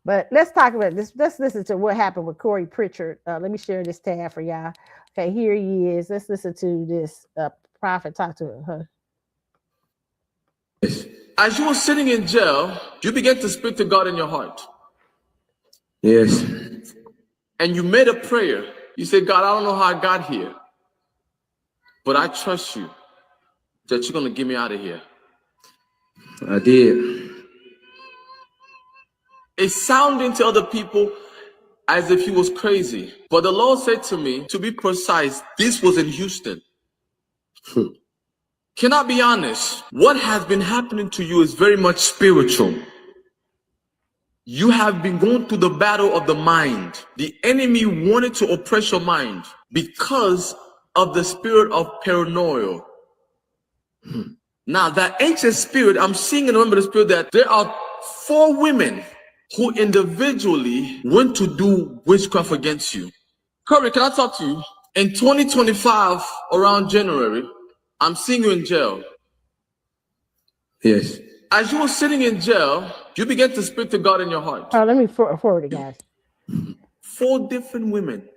But let's talk about this. Let's listen to what happened with Corey Pritchard. Let me share this tab for y'all. Okay, here he is. Let's listen to this prophet talk to her. As you were sitting in jail, you began to speak to God in your heart. Yes. And you made a prayer. You said, God, I don't know how I got here, but I trust you that you're going to get me out of here. I did. It sounded to other people as if he was crazy. But the Lord said to me, to be precise, this was in Houston. Can I be honest? What has been happening to you is very much spiritual. You have been going through the battle of the mind. The enemy wanted to oppress your mind because of the spirit of paranoia. Now, that ancient spirit, I'm seeing in the realm of the spirit that there are 4 women who individually went to do witchcraft against you. Corey, can I talk to you? In 2025, around January, I'm seeing you in jail. Yes. As you were sitting in jail, you began to speak to God in your heart. Oh, let me forward it, guys. 4 different women.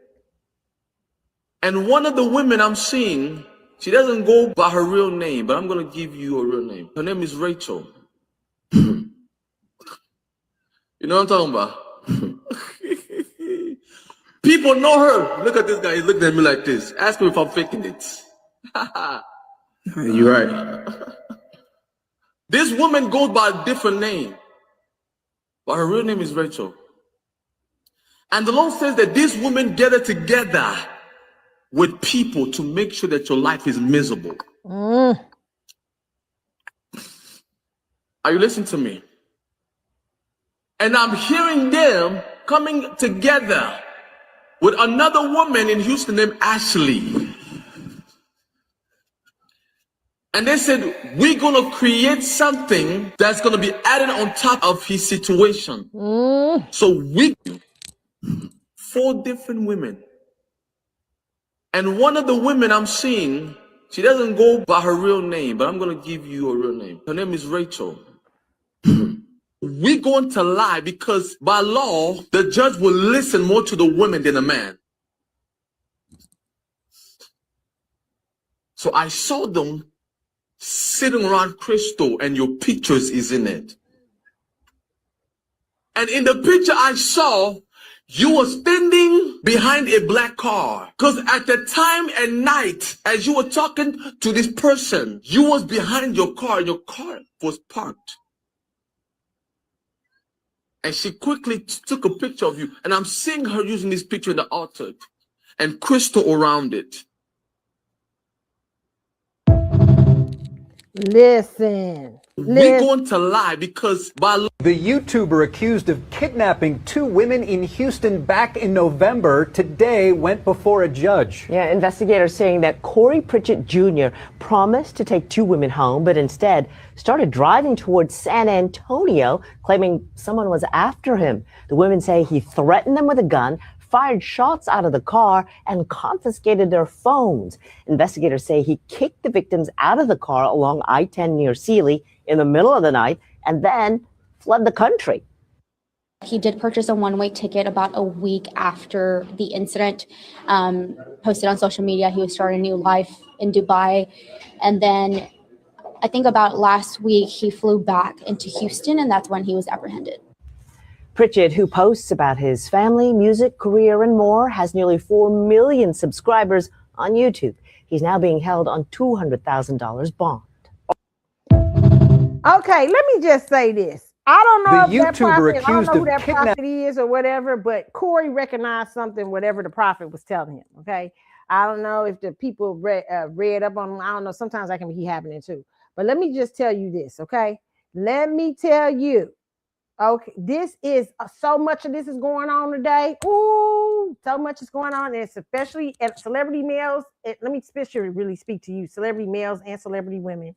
And one of the women I'm seeing, she doesn't go by her real name, but I'm going to give you a real name. Her name is Rachel. You know what I'm talking about? People know her. Look at this guy. He's looking at me like this. Ask me if I'm faking it. You're right. This woman goes by a different name, but her real name is Rachel. And the Lord says that these women gather together with people to make sure that your life is miserable. Are you listening to me? And I'm hearing them coming together with another woman in Houston named Ashley. And they said, we're going to create something that's going to be added on top of his situation. So 4 different women. And one of the women I'm seeing, she doesn't go by her real name, but I'm going to give you a real name. Her name is Rachel. we're going to lie because by law, the judge will listen more to the women than a man. So I saw them sitting around Crystal and your pictures is in it. And in the picture I saw, you were standing behind a black car. Because at the time at night, as you were talking to this person, you was behind your car was parked. And she quickly took a picture of you. And I'm seeing her using this picture in the altar. And Crystal around it. Listen. We're going to lie because by the YouTuber accused of kidnapping 2 women in Houston back in November today went before a judge. Yeah, investigators saying that Corey Pritchett Jr. promised to take 2 women home, but instead started driving towards San Antonio, claiming someone was after him. The women say he threatened them with a gun, fired shots out of the car, and confiscated their phones. Investigators say he kicked the victims out of the car along I-10 near Sealy in the middle of the night and then fled the country. He did purchase a one-way ticket about a week after the incident, posted on social media he was starting a new life in Dubai. And then I think about last week, he flew back into Houston, and that's when he was apprehended. Pritchett, who posts about his family, music, career, and more, has nearly 4 million subscribers on YouTube. He's now being held on $200,000 bond. Okay, let me just say this. I don't know The if that YouTuber prophet, I don't accused know who of that kidnapping. prophet is or whatever, but Corey recognized something, whatever the prophet was telling him. Okay, I don't know if the people read up on him. I don't know. Sometimes that can be happening too. But let me just tell you this, okay? Let me tell you. Okay, this is so much of this is going on today. Ooh, so much is going on, and especially at celebrity males. Let me especially really speak to you, celebrity males and celebrity women,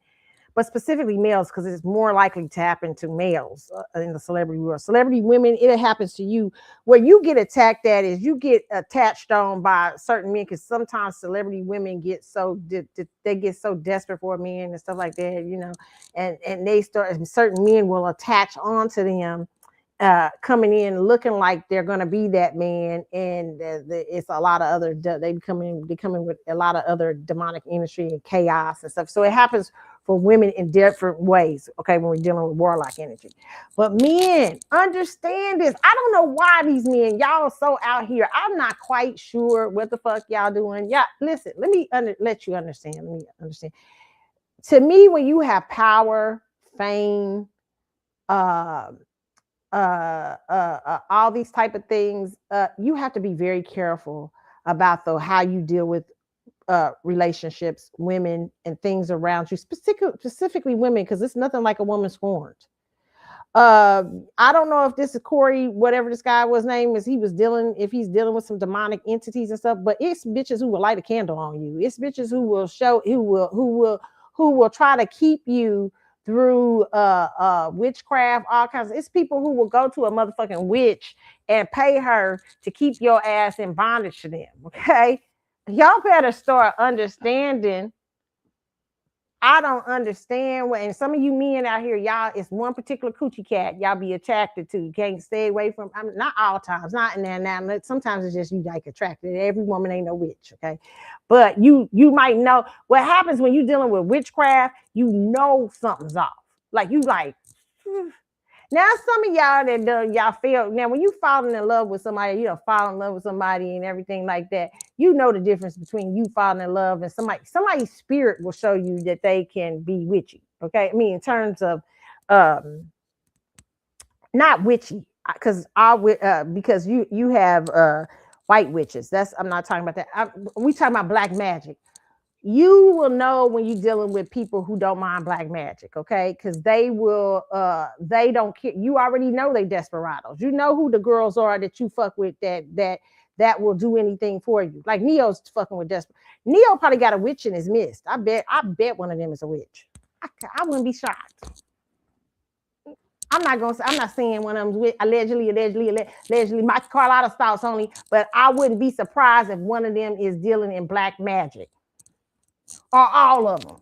but specifically males because it's more likely to happen to males in the celebrity world. Celebrity women, it happens to you. Where you get attacked at is you get attached on by certain men because sometimes celebrity women get so they get so desperate for a man and stuff like that, you know, and they start, certain men will attach onto them. Coming in looking like they're going to be that man, and it's a lot of other they come in with a lot of other demonic energy and chaos and stuff. So it happens for women in different ways, okay, when we're dealing with warlock energy. But men, understand this. I don't know why these men, y'all so out here. I'm not quite sure what the fuck y'all doing. Yeah, listen, let me let you understand. Let me understand. To me, when you have power, fame, all these type of things, you have to be very careful about how you deal with relationships, women, and things around you, specifically women, because it's nothing like a woman scorned. I don't know if this is Corey, whatever this guy was name is, if he's dealing with some demonic entities and stuff, but it's bitches who will light a candle on you. It's bitches who will try to keep you through witchcraft, all kinds of, it's people who will go to a motherfucking witch and pay her to keep your ass in bondage to them. Okay, y'all better start understanding. I don't understand what, and some of you men out here, y'all, it's one particular coochie cat y'all be attracted to. You can't stay away from. I mean, not all times, not in there now. Sometimes it's just you like attracted. Every woman ain't no witch, okay? But you might know what happens when you're dealing with witchcraft. You know something's off. Like you like. Now, some of y'all that y'all feel now when you falling in love with somebody, you know, fall in love with somebody and everything like that. You know the difference between you falling in love and somebody's spirit will show you that they can be witchy. Okay, I mean in terms of not witchy because because you have white witches. I'm not talking about that. We talking about black magic. You will know when you're dealing with people who don't mind black magic, okay? Because they don't care. You already know they desperados. You know who the girls are that you fuck with that will do anything for you. Like Neo's fucking with desperate. Neo probably got a witch in his midst. I bet one of them is a witch. I wouldn't be shocked. I'm not saying one of them allegedly, my Carlotta thoughts only, but I wouldn't be surprised if one of them is dealing in black magic. Or all of them.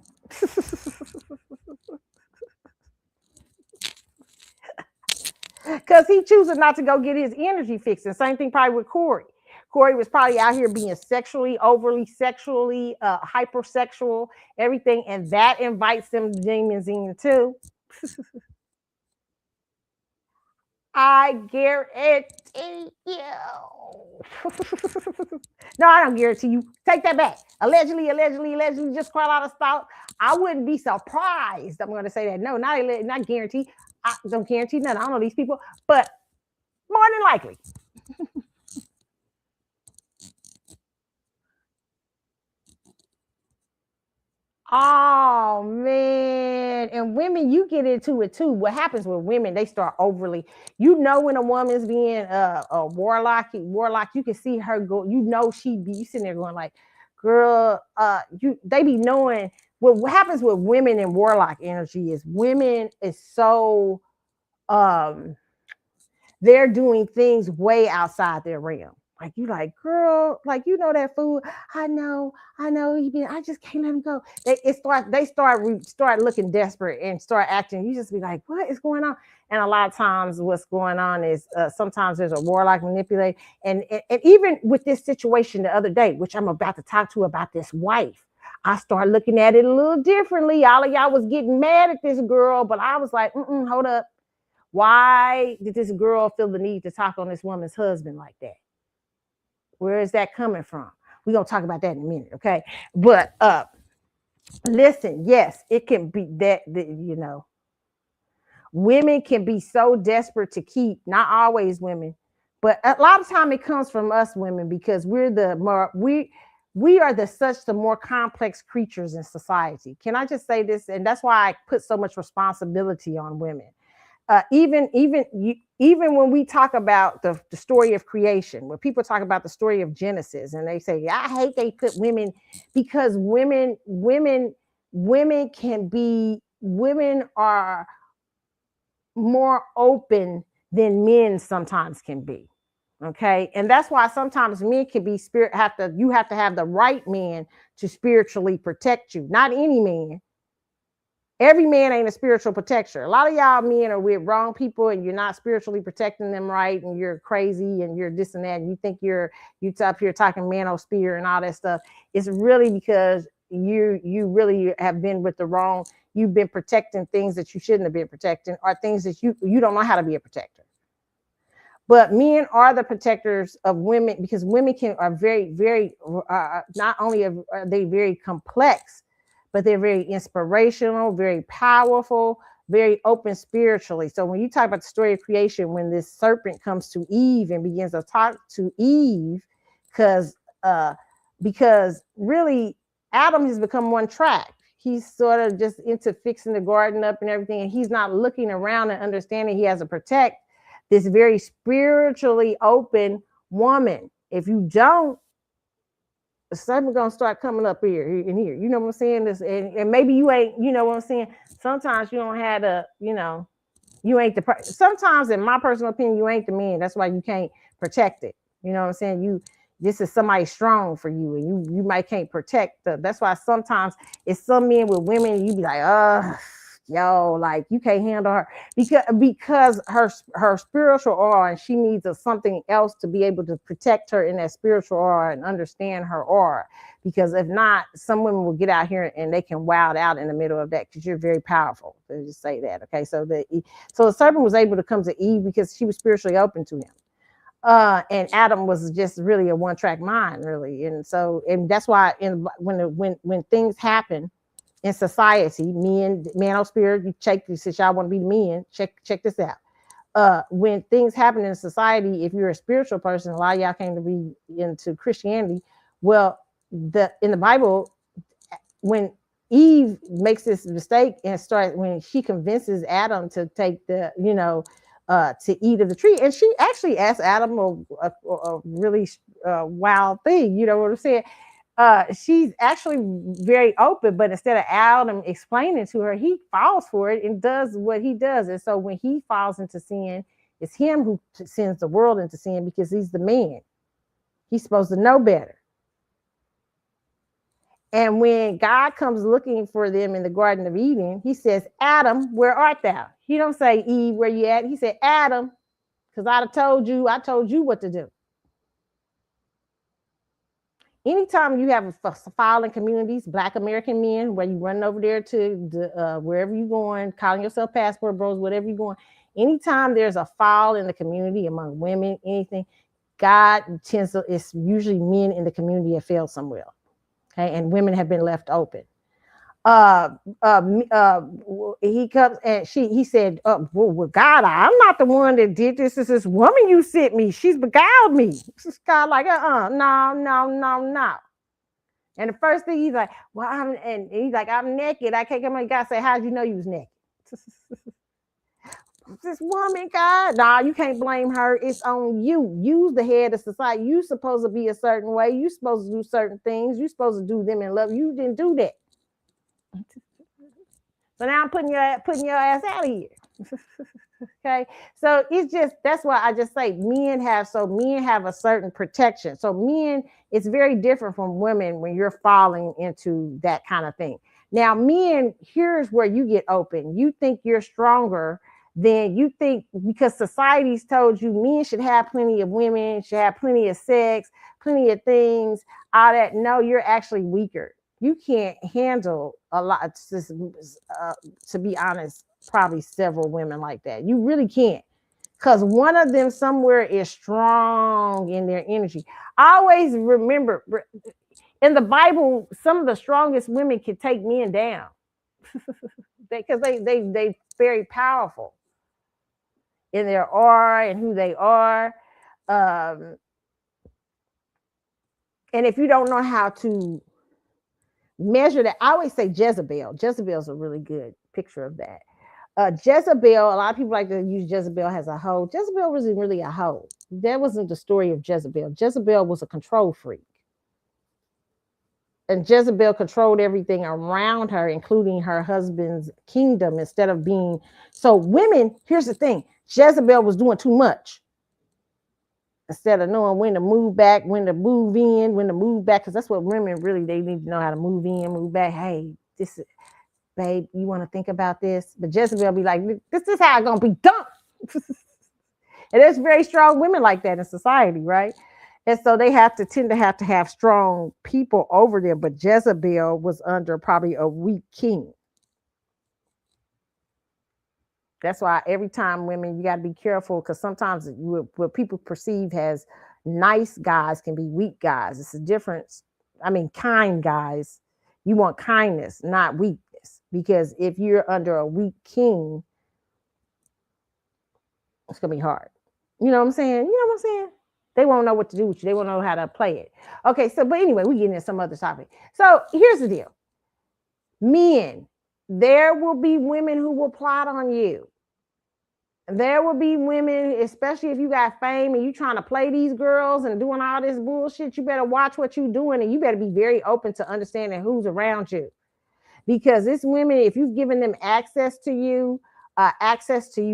because he chooses not to go get his energy fixed. And same thing probably with Corey. Corey was probably out here being overly sexually, hypersexual, everything, and that invites them demons in too. I guarantee you. No, I don't guarantee you. Take that back. Allegedly, just Carlotta style. I wouldn't be surprised. I'm going to say that. No, not guarantee. I don't guarantee nothing. I don't know these people, but more than likely. Oh man, and women, you get into it too. What happens with women? They start overly. You know when a woman's being a warlock, you can see her go. You know she be you sitting there going like, girl, they be knowing what happens with women in warlock energy is women is so they're doing things way outside their realm. Like you like, girl, like you know that food. I know. I just can't let him go. They start looking desperate and start acting. You just be like, what is going on? And a lot of times, what's going on is sometimes there's a warlock manipulate. And even with this situation the other day, which I'm about to talk to about this wife, I start looking at it a little differently. All of y'all was getting mad at this girl, but I was like, hold up. Why did this girl feel the need to talk on this woman's husband like that? Where is that coming from? We're going to talk about that in a minute, okay? But listen, yes, it can be that, women can be so desperate to keep, not always women, but a lot of time it comes from us women because we are the more complex creatures in society. Can I just say this? And that's why I put so much responsibility on women. Even when we talk about the story of creation, when people talk about the story of Genesis, and they say, I hate they put women because women are more open than men sometimes can be. Okay. And that's why sometimes men can be you have to have the right man to spiritually protect you. Not any man. Every man ain't a spiritual protector. A lot of y'all men are with wrong people and you're not spiritually protecting them right. And you're crazy and you're this and that. And you think you up here talking manosphere and all that stuff. It's really because you really have been with the wrong. You've been protecting things that you shouldn't have been protecting or things that you don't know how to be a protector. But men are the protectors of women because women are very, very, not only are they very complex, but they're very inspirational, very powerful, very open spiritually. So when you talk about the story of creation, when this serpent comes to Eve and begins to talk to Eve, because really Adam has become one track. He's sort of just into fixing the garden up and everything. And he's not looking around and understanding he has to protect this very spiritually open woman. If you don't, something's gonna start coming up here and here. You know what I'm saying? This and maybe you ain't, you know what I'm saying? Sometimes you don't have the, you ain't the sometimes in my personal opinion, you ain't the man. That's why you can't protect it. You know what I'm saying? This is somebody strong for you, and you might can't protect that's why sometimes it's some men with women, you be like, yo, like you can't handle her because her spiritual aura, and she needs something else to be able to protect her in that spiritual aura and understand her aura. Because if not, some women will get out here and they can wild out in the middle of that because you're very powerful. Let's just say that, okay? So the serpent was able to come to Eve because she was spiritually open to him. And Adam was just really a one-track mind, really, and that's why when things happen in society, man of spirit, you check this. Since y'all want to be men, check this out. When things happen in society, if you're a spiritual person, a lot of y'all came to be into Christianity. Well, in the Bible, when Eve makes this mistake and when she convinces Adam to take to eat of the tree, and she actually asked Adam a really wild thing. You know what I'm saying? She's actually very open, but instead of Adam explaining to her, he falls for it and does what he does. And so when he falls into sin, it's him who sends the world into sin because he's the man. He's supposed to know better. And when God comes looking for them in the Garden of Eden, he says, Adam, where art thou? He don't say, Eve, where you at? He said, Adam, because I told you what to do. Anytime you have a file in communities, Black American men, where you running over there to the, wherever you're going, calling yourself passport bros, whatever you're going, anytime there's a file in the community among women, anything, God tends to, it's usually men in the community have failed somewhere. Okay, and women have been left open. He comes and he said, well, God, I'm not the one that did this. It's this woman you sent me. She's beguiled me. God, like, no. And the first thing he's like, well, he's like, I'm naked. I can't come on. God said, how'd you know you was naked? This woman, God, nah, you can't blame her. It's on you. You's the head of society. You supposed to be a certain way. You supposed to do certain things. You supposed to do them in love. You didn't do that. So now I'm putting your ass out of here. Okay, so it's just, that's why I just say men have a certain protection. So men, it's very different from women when you're falling into that kind of thing. Now, men, here's where you get open. You think you're stronger than you think, because society's told you men should have plenty of women, should have plenty of sex, plenty of things, all that. No, you're actually weaker. You can't handle a lot, to be honest, probably several women like that. You really can't, because one of them somewhere is strong in their energy. I always remember in the Bible, some of the strongest women can take men down because they very powerful in their aura and who they are. And if you don't know how to measure that, I always say Jezebel. Jezebel's a really good picture of that. Jezebel, a lot of people like to use Jezebel as a hoe. Jezebel wasn't really a hoe. That wasn't the story of Jezebel. Jezebel was a control freak. And Jezebel controlled everything around her, including her husband's kingdom, instead of being. So women, here's the thing. Jezebel was doing too much. Instead of knowing when to move back, when to move in, when to move back, because that's what women really, they need to know how to move in, move back. Hey, this is, babe, you want to think about this? But Jezebel be like, this is how it's going to be done. And there's very strong women like that in society, right? And so they tend to have strong people over them. But Jezebel was under probably a weak king. That's why every time women, you got to be careful, because sometimes what people perceive as nice guys can be weak guys. It's a difference. I mean, kind guys, you want kindness, not weakness. Because if you're under a weak king, it's going to be hard. You know what I'm saying? They won't know what to do with you. They won't know how to play it. Okay, so, but anyway, we get into some other topic. So here's the deal. Men, there will be women who will plot on you. There will be women, especially if you got fame and you trying to play these girls and doing all this bullshit, you better watch what you're doing, and you better be very open to understanding who's around you. Because it's women, if you've given them access to you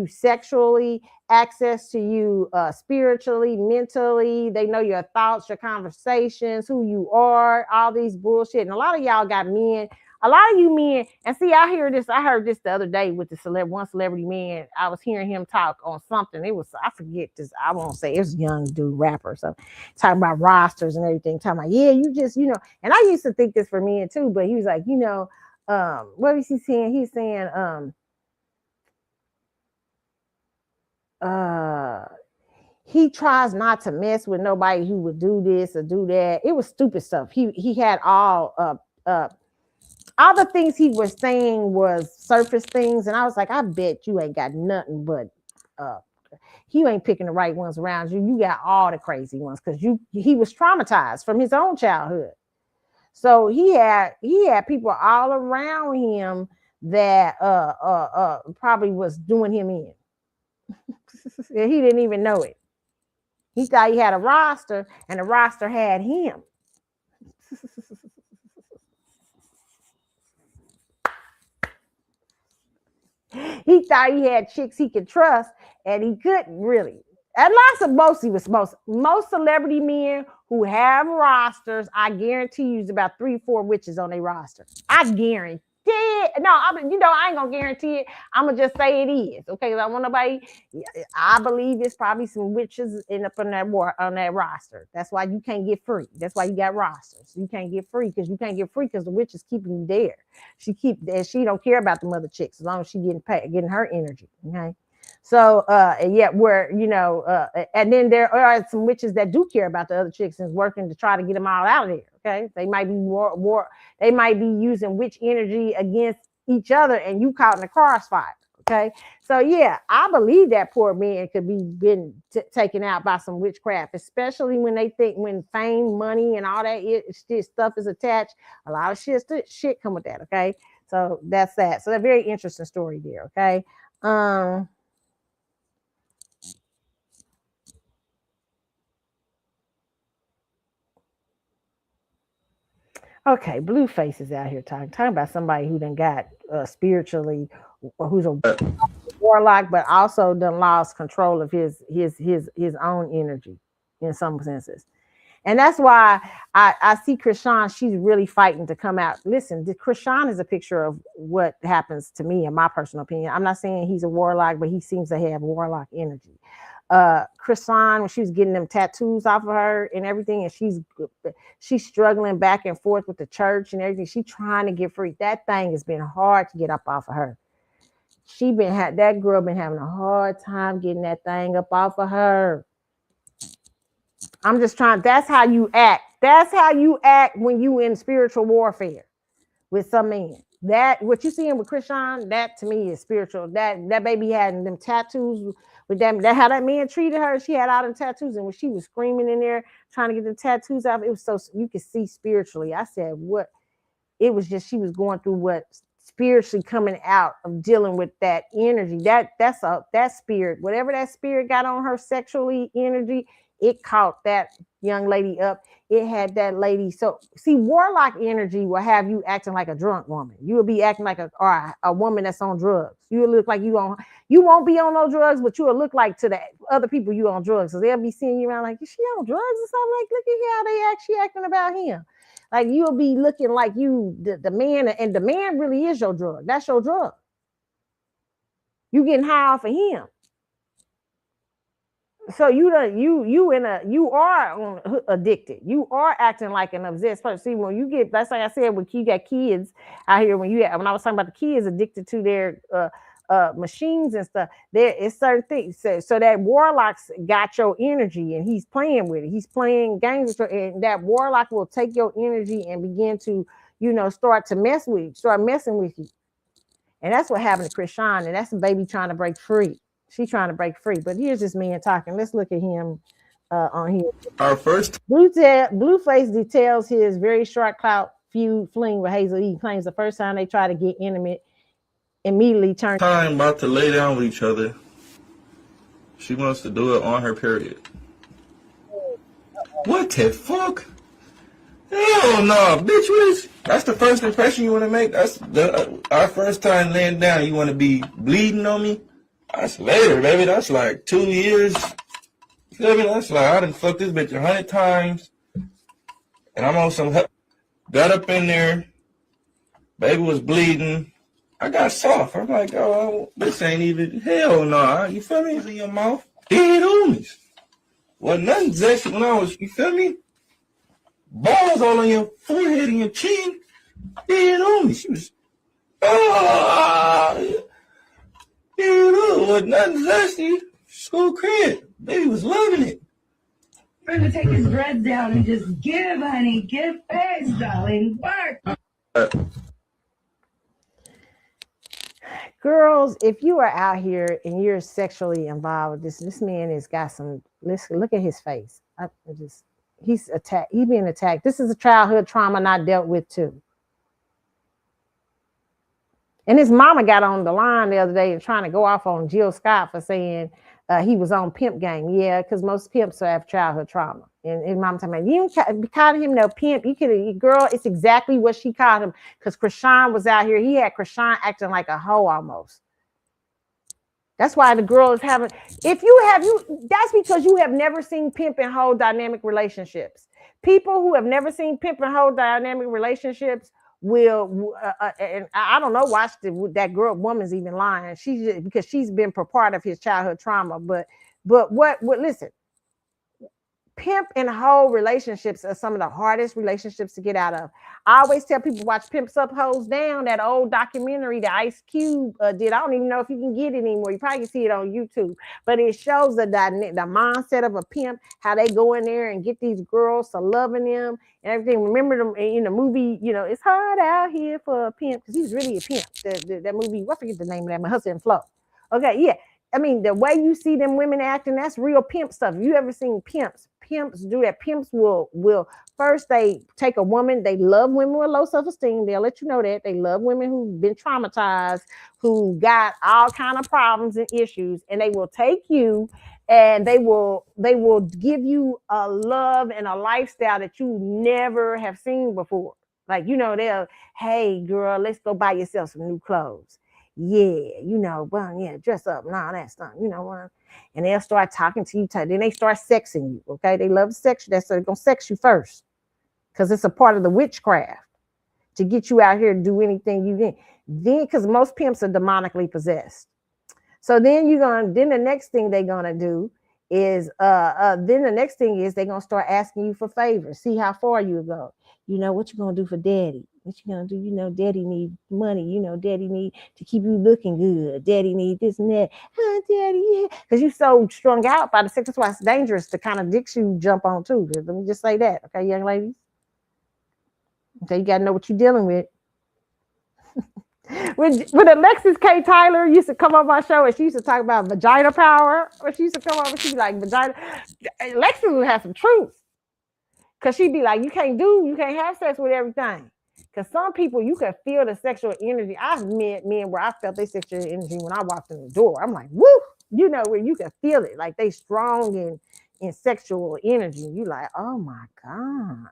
sexually, access to you spiritually, mentally, they know your thoughts, your conversations, who you are, all these bullshit. And a lot of y'all got men, a lot of you men, and see, I heard this the other day with one celebrity man. I was hearing him talk on something. It was, I forget this, I won't say, it was a young dude rapper. So talking about rosters and everything, talking about, yeah, you just, and I used to think this for men too, but he was like, what was he saying? He's saying, he tries not to mess with nobody who would do this or do that. It was stupid stuff. He had all the things he was saying was surface things, and I was like, I bet you ain't got nothing but you ain't picking the right ones around you. You got all the crazy ones, because he was traumatized from his own childhood. So he had people all around him that probably was doing him in. And he didn't even know it. He thought he had a roster, and the roster had him. He thought he had chicks he could trust, and he couldn't really. And most celebrity men who have rosters, I guarantee you, there's about 3-4 witches on their roster. I guarantee Yeah, no, I ain't gonna guarantee it. I'm gonna just say it is, okay? I want nobody. I believe it's probably some witches up on that roster. That's why you can't get free. That's why you got rosters. You can't get free because the witch is keeping you there. She don't care about the other chicks as long as she getting her energy. Okay. So, and yet and then there are some witches that do care about the other chicks and is working to try to get them all out of there. Okay. They might be they might be using witch energy against each other and you caught in the crossfire. Okay. So yeah, I believe that poor man could be taken out by some witchcraft, especially when fame, money, and all that stuff is attached. A lot of shit come with that. Okay. So that's that. So a very interesting story there. Okay. Okay, Blueface is out here talking about somebody who done got spiritually, who's a warlock, but also done lost control of his own energy in some senses. And that's why I see Krishan, she's really fighting to come out. Listen, Krishan is a picture of what happens to me, in my personal opinion. I'm not saying he's a warlock, but he seems to have warlock energy. Krishan, when she was getting them tattoos off of her and everything, and she's struggling back and forth with the church and everything. She's trying to get free. That thing has been hard to get up off of her. That girl been having a hard time getting that thing up off of her. I'm just trying. That's how you act. That's how you act when you in spiritual warfare with some man. That what you seeing with Krishan, that to me is spiritual. That baby had them tattoos with them. That how that man treated her. She had all the tattoos, and when she was screaming in there trying to get the tattoos out, it was so you could see spiritually. I said, what? It was just she was going through what spiritually coming out of dealing with that energy. That spirit, whatever that spirit got on her sexually energy, it caught that young lady up. It had that lady. So see, warlock energy will have you acting like a drunk woman. You will be acting like a woman that's on drugs. You will look like you won't be on no drugs, but you will look like to the other people you on drugs. So they'll be seeing you around like, is she on drugs or something? Like, look at how they act. She acting about him. Like you'll be looking like you, the man, and the man really is your drug. That's your drug. You getting high off of him. So you are addicted. You are acting like an obsessed person. See, when you get, that's like I said, when you got kids out here, when I was talking about the kids addicted to their machines and stuff, there is certain things. So that warlock's got your energy and he's playing with it. He's playing games with it, and that warlock will take your energy and begin to, start messing with you. And that's what happened to Krishan, and that's the baby trying to break free. She's trying to break free. But here's this man talking. Let's look at him on here. Our first Blueface details his very short clout feud fling with Hazel E. He claims the first time they try to get intimate, immediately turned time about to lay down with each other. She wants to do it on her period. What the fuck? Hell no, bitch. That's the first impression you want to make. That's our first time laying down. You want to be bleeding on me? That's later, baby. That's like 2 years. You feel me? That's like I done fucked this bitch 100 times. And I'm on some help. Got up in there. Baby was bleeding. I got soft. I'm like, oh, this ain't even, hell no. You feel me? It's in your mouth. Dead homies. Wasn't nothing zesty when I was, you feel me? Balls all on your forehead and your chin. Dead homies. She was, wasn't nothing zesty. School crib. Baby was loving it. We're going to take his dreads down and just give, honey. Give face, darling. Bark. Girls, if you are out here and you're sexually involved with this man has got some, listen, look at his face. He's attacked. He's being attacked. This is a childhood trauma not dealt with too. And his mama got on the line the other day and trying to go off on Jill Scott for saying he was on pimp game. Yeah, because most pimps have childhood trauma. And his mama talking about, you didn't call him no pimp. You could, girl, it's exactly what she called him. Because Krishan was out here. He had Krishan acting like a hoe almost. That's why the girl is having, that's because you have never seen pimp and hoe dynamic relationships. People who have never seen pimp and hoe dynamic relationships will, and I don't know why that girl woman's even lying. Because she's been part of his childhood trauma. But what listen, pimp and hoe relationships are some of the hardest relationships to get out of. I always tell people watch Pimps Up, Hoes Down, that old documentary that Ice Cube did. I don't even know if you can get it anymore. You probably can see it on YouTube, but it shows the mindset of a pimp, how they go in there and get these girls to loving them and everything. Remember them in the movie, it's hard out here for a pimp, because he's really a pimp. That movie, I forget the name of that, My Hustle and Flow. Okay, yeah. I mean, the way you see them women acting, that's real pimp stuff. You ever seen pimps? Pimps do that. Pimps will first, they take a woman. They love women with low self-esteem. They'll let you know that. They love women who've been traumatized, who got all kind of problems and issues, and they will take you and they will give you a love and a lifestyle that you never have seen before. Like, they'll, hey girl, let's go buy yourself some new clothes. Yeah, well, yeah, dress up and all that stuff, and they'll start talking to you. Then they start sexing you, okay? They love sex. So they're going to sex you first, because it's a part of the witchcraft to get you out here to do anything you need. Then, because most pimps are demonically possessed. So then then the next thing they're going to do is, then the next thing is they're going to start asking you for favors. See how far you go. What you going to do for daddy? What you going to do? Daddy need money. Daddy need to keep you looking good. Daddy need this and that. Huh, daddy, yeah. Because you're so strung out by the sex. That's why it's dangerous to kind of dicks you jump on too. Let me just say that. Okay, young ladies? Okay, you got to know what you're dealing with. When Alexis K. Tyler used to come on my show and she used to talk about vagina power, or she used to come on and she'd be like, vagina. Alexis would have some truth. Because she'd be like, you can't have sex with everything. Because some people, you can feel the sexual energy. I've met men where I felt their sexual energy when I walked in the door. I'm like, woo! Where you can feel it. Like they strong in sexual energy. You like, oh my God.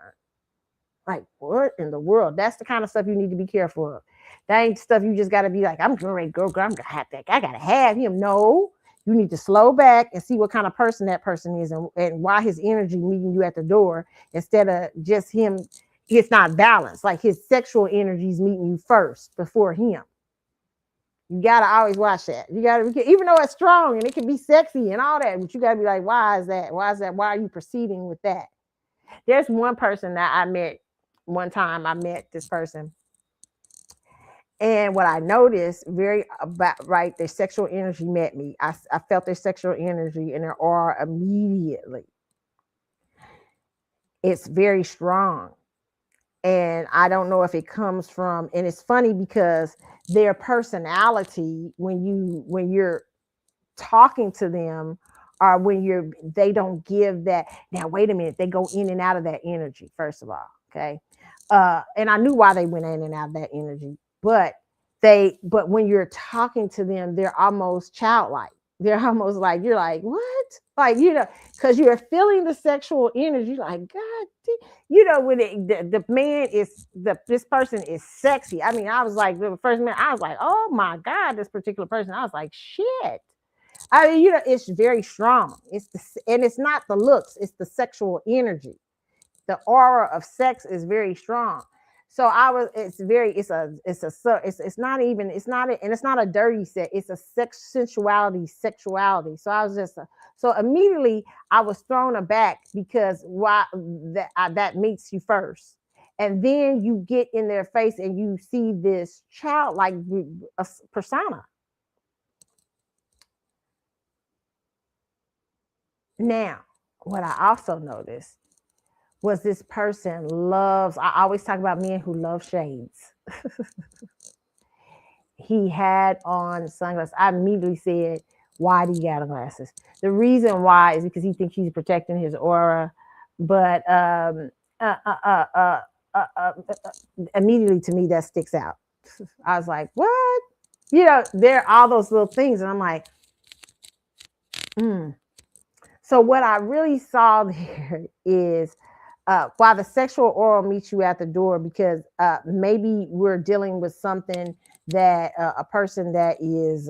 Like, what in the world? That's the kind of stuff you need to be careful of. That ain't stuff you just got to be like, I'm great, girl, I'm going to have that. I got to have him. No, you need to slow back and see what kind of person that person is and why his energy meeting you at the door instead of just him. It's not balanced. Like his sexual energy is meeting you first before him. You got to always watch that. You got to, even though it's strong and it can be sexy and all that, but you got to be like, why is that? Why are you proceeding with that? There's one person that I met. One time I met this person, and what I noticed their sexual energy met me. I felt their sexual energy and their aura immediately. It's very strong, and I don't know if it comes from. And it's funny because their personality, when you're talking to them, or when they don't give that. Now wait a minute, they go in and out of that energy. First of all, okay. And I knew why they went in and out of that energy, but when you're talking to them, they're almost childlike. They're almost like, you're like, what? Like, because you're feeling the sexual energy, like, God, when the man this person is sexy. I mean, I was like, the first man, I was like, oh my God, this particular person. I was like, shit. I mean, it's very strong. And it's not the looks, it's the sexual energy. The aura of sex is very strong. So it's not a dirty sex. It's a sexuality. So I was so immediately I was thrown aback because that meets you first. And then you get in their face and you see this childlike persona. Now, what I also noticed was this person I always talk about men who love shades. He had on sunglasses. I immediately said, why do you got glasses? The reason why is because he thinks he's protecting his aura. But immediately to me, that sticks out. I was like, what? There are all those little things. And I'm like, So what I really saw there is while the sexual aura meets you at the door, because maybe we're dealing with something that a person that is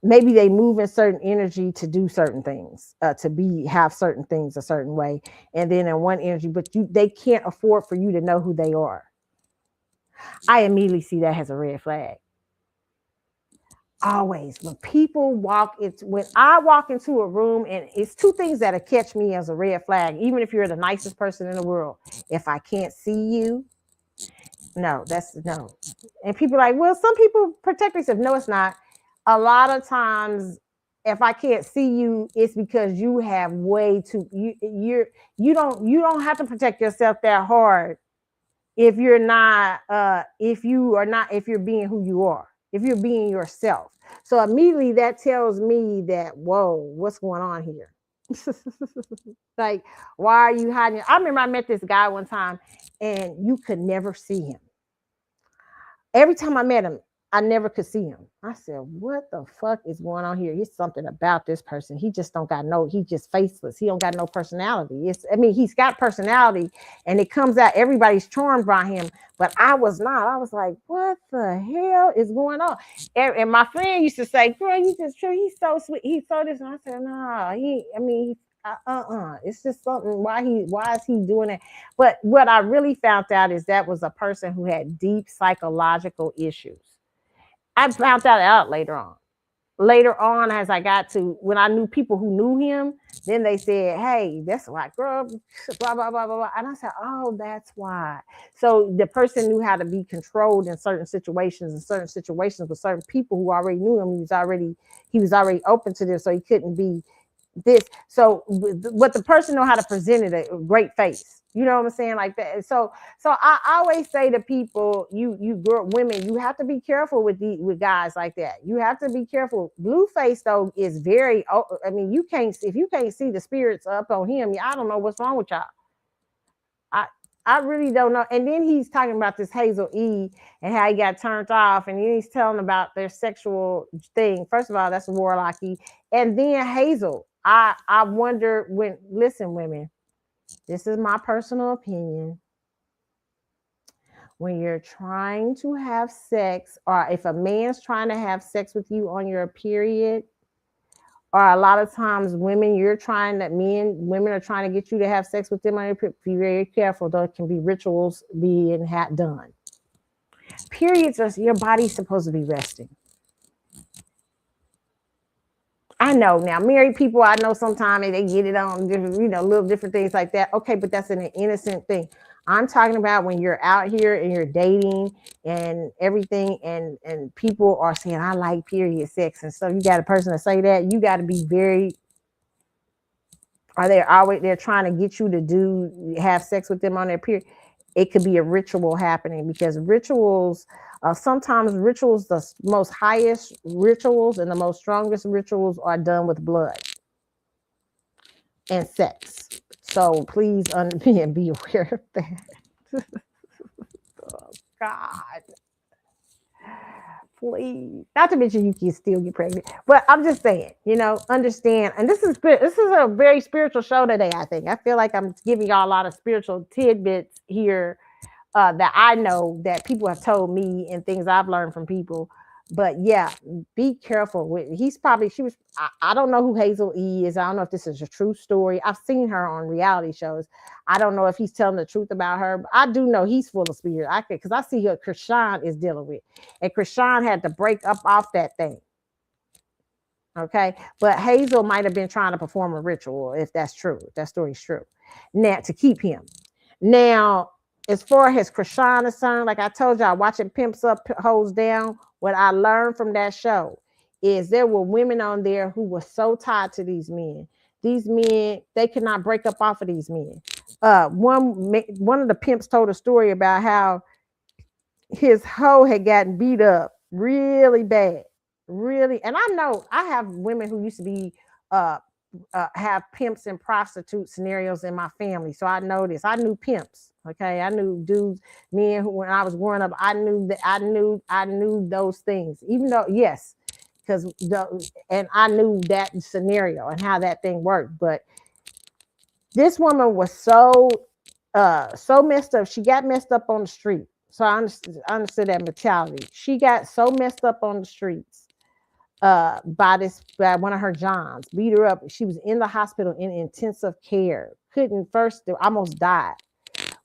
maybe they move in certain energy to do certain things, have certain things a certain way, and then in one energy, but they can't afford for you to know who they are. I immediately see that as a red flag. Always, when I walk into a room, and it's two things that'll catch me as a red flag, even if you're the nicest person in the world. If I can't see you, no, that's no. And people are like, well, some people protect themselves. No, it's not. A lot of times, if I can't see you, it's because you have way too you don't have to protect yourself that hard if you're being who you are, if you're being yourself. So immediately that tells me that, whoa, what's going on here? Like, why are you hiding? I remember I met this guy one time and you could never see him. Every time I met him, I never could see him. I said, what the fuck is going on here? He's something about this person. He just he's just faceless. He don't got no personality. He's got personality and it comes out, everybody's charmed by him, but I was not. I was like, what the hell is going on? And my friend used to say, girl, you just true. He's so sweet. He's so this. And I said, no, it's just something. Why is he doing it? But what I really found out is that was a person who had deep psychological issues. I found that out later on. Later on, as I got to when I knew people who knew him, then they said, hey, that's why, girl, blah, blah, blah, blah, blah. And I said, oh, that's why. So the person knew how to be controlled in certain situations with certain people who already knew him. He was already open to this, so he couldn't be this. So what the person know how to present it a great face. You know what I'm saying? Like that. So I always say to people, women, you have to be careful with guys like that. You have to be careful. Blueface though is very. If you can't see the spirits up on him, I don't know what's wrong with y'all. I really don't know. And then he's talking about this Hazel E and how he got turned off, and then he's telling about their sexual thing. First of all, that's warlocky. And then Hazel, I wonder listen, women, this is my personal opinion. When you're trying to have sex, or if a man's trying to have sex with you on your period, or a lot of times women are trying to get you to have sex with them on your period, be very careful. There can be rituals being done. Periods your body's supposed to be resting. I know now, married people, I know sometimes they get it on different, little different things like that. Okay, but that's an innocent thing. I'm talking about when you're out here and you're dating and everything, and people are saying, I like period sex and stuff. You got a person to say that, you got to be very, they're trying to get you to have sex with them on their period. It could be a ritual happening, because rituals, sometimes rituals, the most highest rituals and the most strongest rituals are done with blood and sex. So please be aware of that. Oh, God. Please. Not to mention you can still get pregnant. But I'm just saying, understand. And this is a very spiritual show today, I think. I feel like I'm giving y'all a lot of spiritual tidbits here that I know that people have told me and things I've learned from people. But yeah, be careful. I don't know who Hazel E is. I don't know if this is a true story. I've seen her on reality shows. I don't know if he's telling the truth about her, but I do know he's full of spirit. Because I see who Krishan is dealing with. And Krishan had to break up off that thing. Okay. But Hazel might have been trying to perform a ritual, if that's true. If that story's true. Now, to keep him. Now, as far as Krishan is concerned, like I told y'all, watching Pimps Up, Hoes Down, what I learned from that show is there were women on there who were so tied to these men. These men, they could not break up off of these men. One of the pimps told a story about how his hoe had gotten beat up really bad. Really. And I know I have women who used to be have pimps and prostitute scenarios in my family. So I know this. I knew pimps. Okay. I knew dudes, men who, when I was growing up, I knew those things, even though, yes, and I knew that scenario and how that thing worked. But this woman was so messed up. She got messed up on the street. So I understood that mentality. She got so messed up on the streets by one of her Johns, beat her up. She was in the hospital in intensive care. Couldn't first, almost died.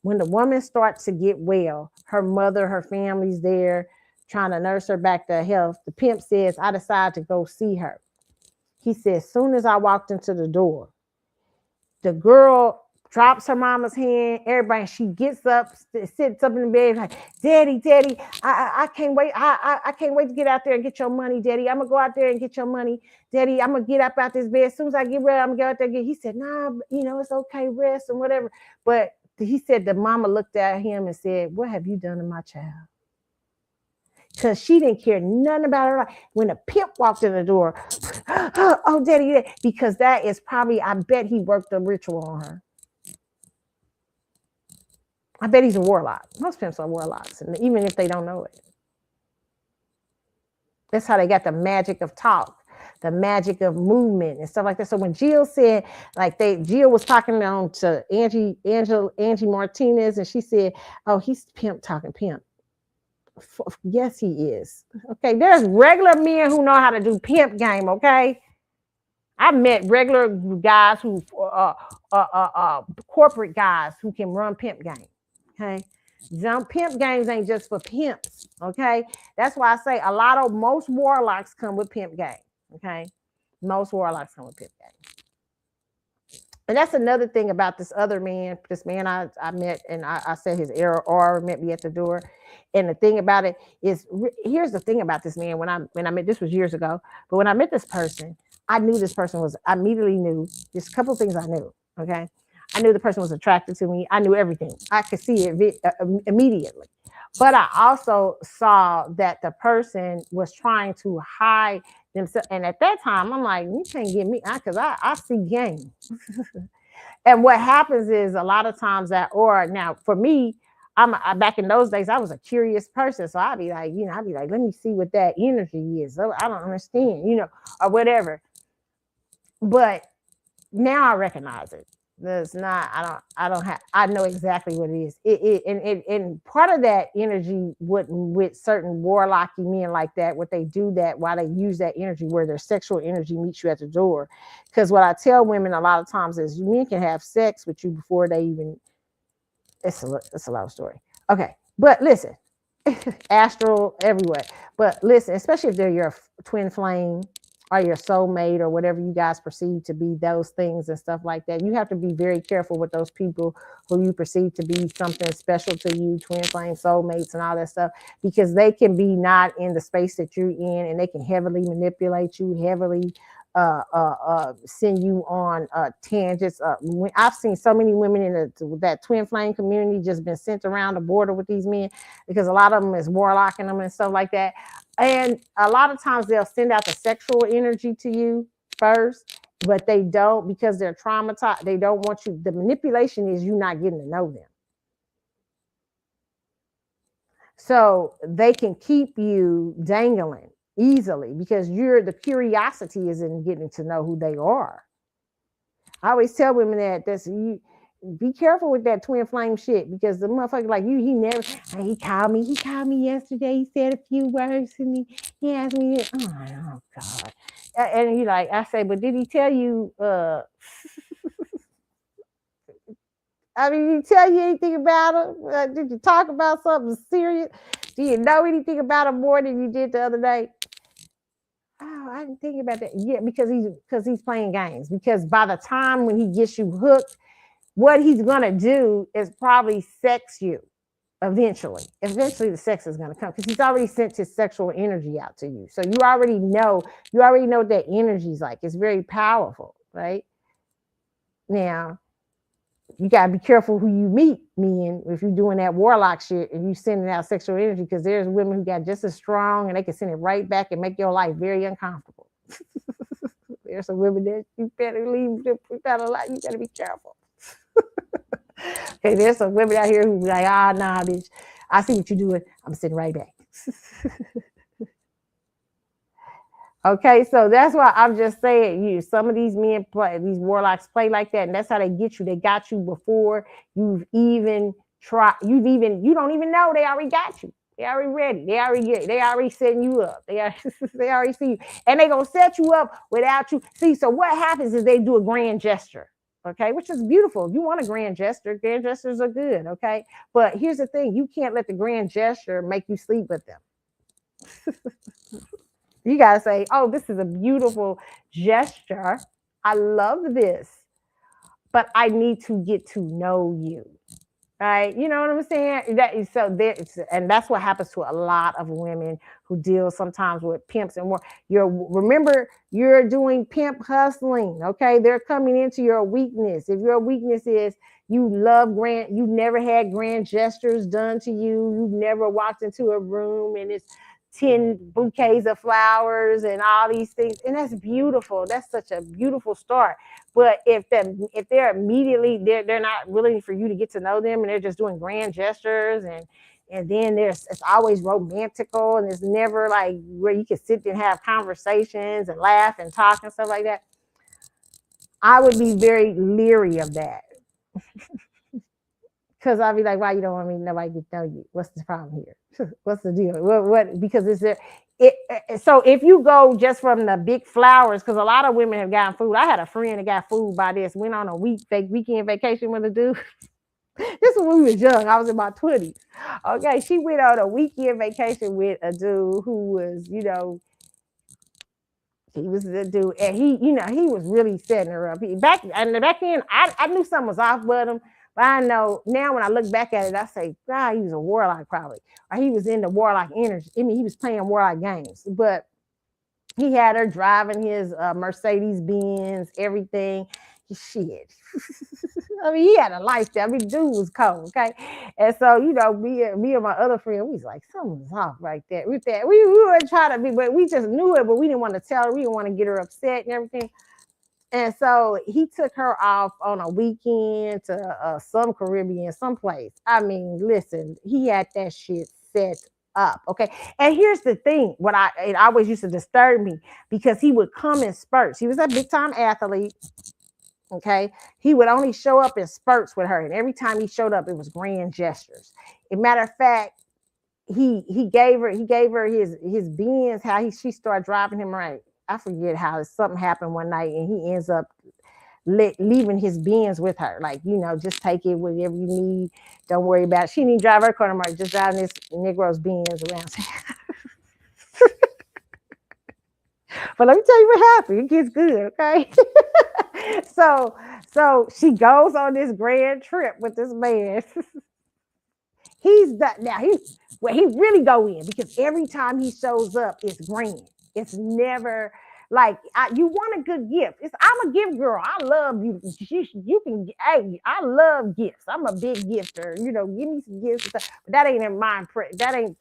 When the woman starts to get well, her mother, her family's there trying to nurse her back to health. The pimp says, I decided to go see her. He said, as soon as I walked into the door, the girl drops her mama's hand, everybody, she gets up, sits up in the bed, like, Daddy, I can't wait. I can't wait to get out there and get your money, Daddy. I'm gonna go out there and get your money. Daddy, I'm gonna get up out this bed. As soon as I get ready, I'm gonna go out there and get. He said, nah, it's okay, rest and whatever. But he said the mama looked at him and said, what have you done to my child? Because she didn't care nothing about her life. When a pimp walked in the door, oh, Daddy, because that is probably, I bet he worked a ritual on her. I bet he's a warlock. Most pimps are warlocks, and even if they don't know it. That's how they got the magic of talk, the magic of movement and stuff like that. So when Jill said, Jill was talking on to Angie Martinez, and she said, oh, he's pimp talking pimp. Yes, he is. Okay, there's regular men who know how to do pimp game, okay? I met regular guys who, corporate guys who can run pimp game, okay? Pimp games ain't just for pimps, okay? That's why I say most warlocks come with pimp game, okay? Most warlocks come with pimp game. And that's another thing about this man I met, and I said his aura met me at the door. And the thing about it is, here's the thing about this man. When I met, this was years ago, but when I met this person, I immediately knew, there's a couple of things I knew, okay? I knew the person was attracted to me. I knew everything. I could see it immediately. But I also saw that the person was trying to hide themselves. And at that time, I'm like, you can't get me, because I see game. And what happens is a lot of times now for me, back in those days, I was a curious person. So I'd be like, let me see what that energy is. So I don't understand, or whatever. But now I recognize it. There's not, I know exactly what it is. And part of that energy with certain warlocky men like that, what they do that, why they use that energy where their sexual energy meets you at the door. Because what I tell women a lot of times is men can have sex with you before they even, it's a love story. Okay. But listen, astral everywhere. But listen, especially if they're your twin flame or your soulmate or whatever you guys perceive to be those things and stuff like that. You have to be very careful with those people who you perceive to be something special to you, twin flame, soulmates and all that stuff, because they can be not in the space that you're in, and they can heavily manipulate you, heavily send you on tangents. I've seen so many women in that twin flame community just been sent around the border with these men, because a lot of them is warlocking them and stuff like that. And a lot of times they'll send out the sexual energy to you first, but they don't, because they're traumatized. They don't want you. The manipulation is you not getting to know them. So they can keep you dangling easily, because the curiosity is in getting to know who they are. I always tell women that be careful with that twin flame shit, because the motherfucker like you, he called me yesterday. He said a few words to me. He asked me, oh God. And he I say, but did he tell you, did he tell you anything about him? Did you talk about something serious? Do you know anything about him more than you did the other day? Oh, I didn't think about that. Yeah, because he's playing games. Because by the time when he gets you hooked, what he's gonna do is probably sex you eventually. Eventually the sex is gonna come, because he's already sent his sexual energy out to you. So you already know what that energy is like. It's very powerful, right? Now, you gotta be careful who you meet, men, if you're doing that warlock shit and you sending out sexual energy, because there's women who got just as strong and they can send it right back and make your life very uncomfortable. There's some women that you better leave. You gotta be careful. Okay, there's some women out here who be like, nah, bitch, I see what you're doing. I'm sitting right back. Okay, so that's why I'm just saying, some of these men these warlocks play like that, and that's how they get you. They got you before you don't even know they already got you. They already ready. They already setting you up. They already see you. And they gonna set you up without you. See, so what happens is they do a grand gesture. Okay, which is beautiful. If you want a grand gestures are good. Okay. But here's the thing: you can't let the grand gesture make you sleep with them. You gotta say, oh, this is a beautiful gesture. I love this, but I need to get to know you. Right? You know what I'm saying? That is so there, and that's what happens to a lot of women who deal sometimes with pimps and more. Remember, you're doing pimp hustling. Okay, they're coming into your weakness. If your weakness is you you never had grand gestures done to you. You've never walked into a room and it's 10 bouquets of flowers and all these things, and that's beautiful. That's such a beautiful start. But if they're immediately they're not willing for you to get to know them, and they're just doing grand gestures, and then it's always romantical, and it's never like where you can sit and have conversations and laugh and talk and stuff like that. I would be very leery of that. Because I'll be like, why you don't want me nobody to know you? What's the problem here? What's the deal? What because it's there. So if you go just from the big flowers, because a lot of women have gotten food. I had a friend that got food by this, went on a weekend vacation with a dude. This was when we was young. I was in my 20s. Okay, she went on a weekend vacation with a dude who was, he was the dude, and he was really setting her up. Back then, I knew something was off with him. But I know now when I look back at it, I say, God, he was a warlock probably. Or he was into warlock energy. I mean, he was playing warlock games. But he had her driving his Mercedes Benz, everything. Shit. I mean, he had a lifestyle. I mean, dude was cold, okay? And so, me and my other friend, we was like, something's off right there. With that, we weren't trying to be, but we just knew it, but we didn't want to tell her. We didn't want to get her upset and everything. And so he took her off on a weekend to some Caribbean, someplace. I mean, listen, he had that shit set up. Okay. And here's the thing, it always used to disturb me because he would come in spurts. He was a big time athlete. Okay. He would only show up in spurts with her. And every time he showed up, it was grand gestures. As a matter of fact, he gave her his Benz, she started driving him around. I forget how something happened one night and he ends up leaving his Benz with her. Like, just take it, whatever you need. Don't worry about it. She didn't drive her car anymore, just driving this Negro's Benz around. But let me tell you what happened. It gets good, okay? So she goes on this grand trip with this man. He's done now. He really go in because every time he shows up, it's grand. It's never like you want a good gift. I'm a gift girl. I love you. You can. Hey, I love gifts. I'm a big gifter. Give me some gifts. But that ain't in my that ain't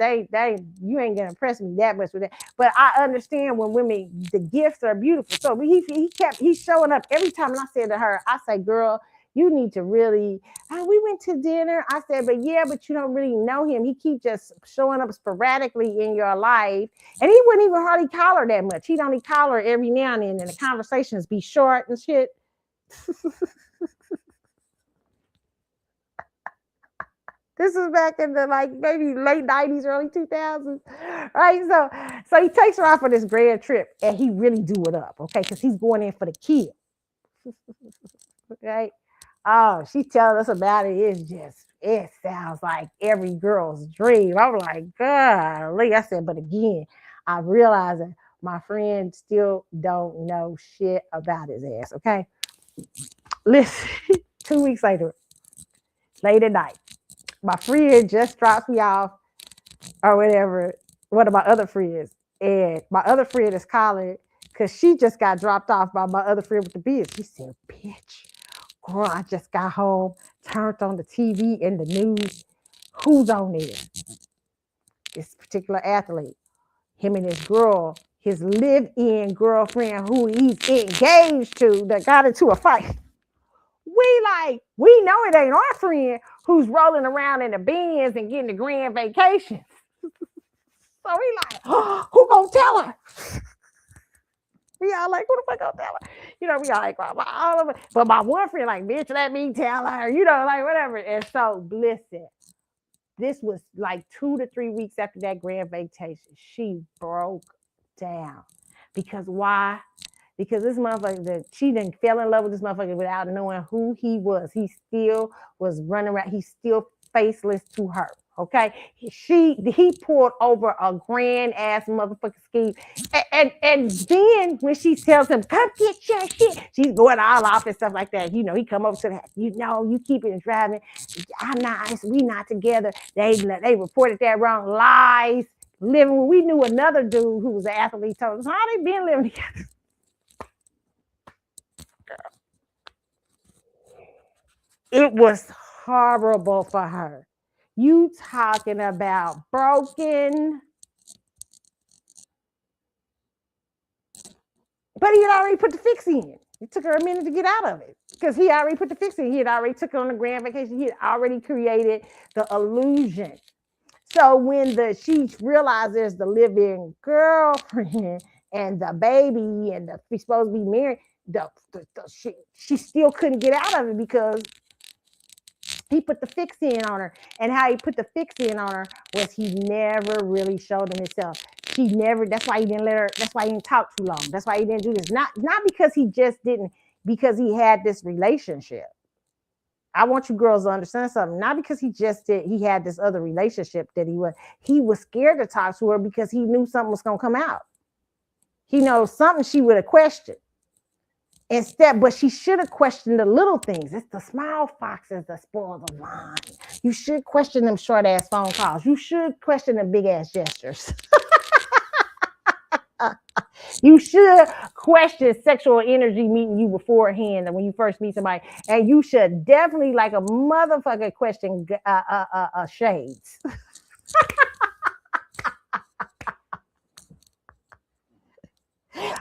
you ain't gonna impress me that much with that. But I understand when women the gifts are beautiful. So he's showing up every time. And I said to her, I say, girl, you need to really, we went to dinner. I said, but you don't really know him. He keeps just showing up sporadically in your life. And he wouldn't even hardly call her that much. He'd only call her every now and then, and the conversations be short and shit. This is back in the maybe late 90s, early 2000s. Right? So he takes her off on this grand trip and he really do it up, okay? Because he's going in for the kill. Right? Oh, she's telling us about it. It sounds like every girl's dream. I'm like, God, I said, but again, I realize that my friend still don't know shit about his ass. Okay. Listen, 2 weeks later, late at night, my friend just drops me off or whatever, one of my other friends. And my other friend is calling because she just got dropped off by my other friend with the biz. She said, bitch. Girl, I just got home, turned on the TV and the news. Who's on there? This particular athlete. Him and his girl, his live-in girlfriend who he's engaged to that got into a fight. We know it ain't our friend who's rolling around in the Benz and getting the grand vacations. So we like, oh, who gonna tell her? We all like, who the fuck gonna tell her? We all like, all of it. But my one friend like, bitch, let me tell her, like whatever. And so listen, this was like 2 to 3 weeks after that grand vacation. She broke down. Because why? Because this motherfucker, she done fell in love with this motherfucker without knowing who he was. He still was running around. He's still faceless to her. Okay, he pulled over a grand ass motherfucking scheme, and then when she tells him come get your shit, she's going all off and stuff like that. You know, he come over to that. You know, you keep it driving. I'm not. We not together. They reported that wrong. Lies. Living. We knew another dude who was an athlete. Told us how they been living together. It was horrible for her. You talking about broken. But he had already put the fix in. It took her a minute to get out of it because he already put the fix in. He had already took her on a grand vacation. He had already created the illusion. So when she realized there's the living girlfriend and the baby and she's supposed to be married, she still couldn't get out of it because he put the fix in on her. And how he put the fix in on her was he never really showed him himself. That's why he didn't let her, that's why he didn't talk too long. That's why he didn't do this. Not because he just didn't, because he had this relationship. I want you girls to understand something. Not because he had this other relationship that he was scared to talk to her because he knew something was going to come out. He knows something she would have questioned. But she should have questioned the little things. It's the small foxes that spoil the vine. You should question them short ass phone calls. You should question the big ass gestures. You should question sexual energy meeting you beforehand and when you first meet somebody. And you should definitely, like a motherfucker, question shades.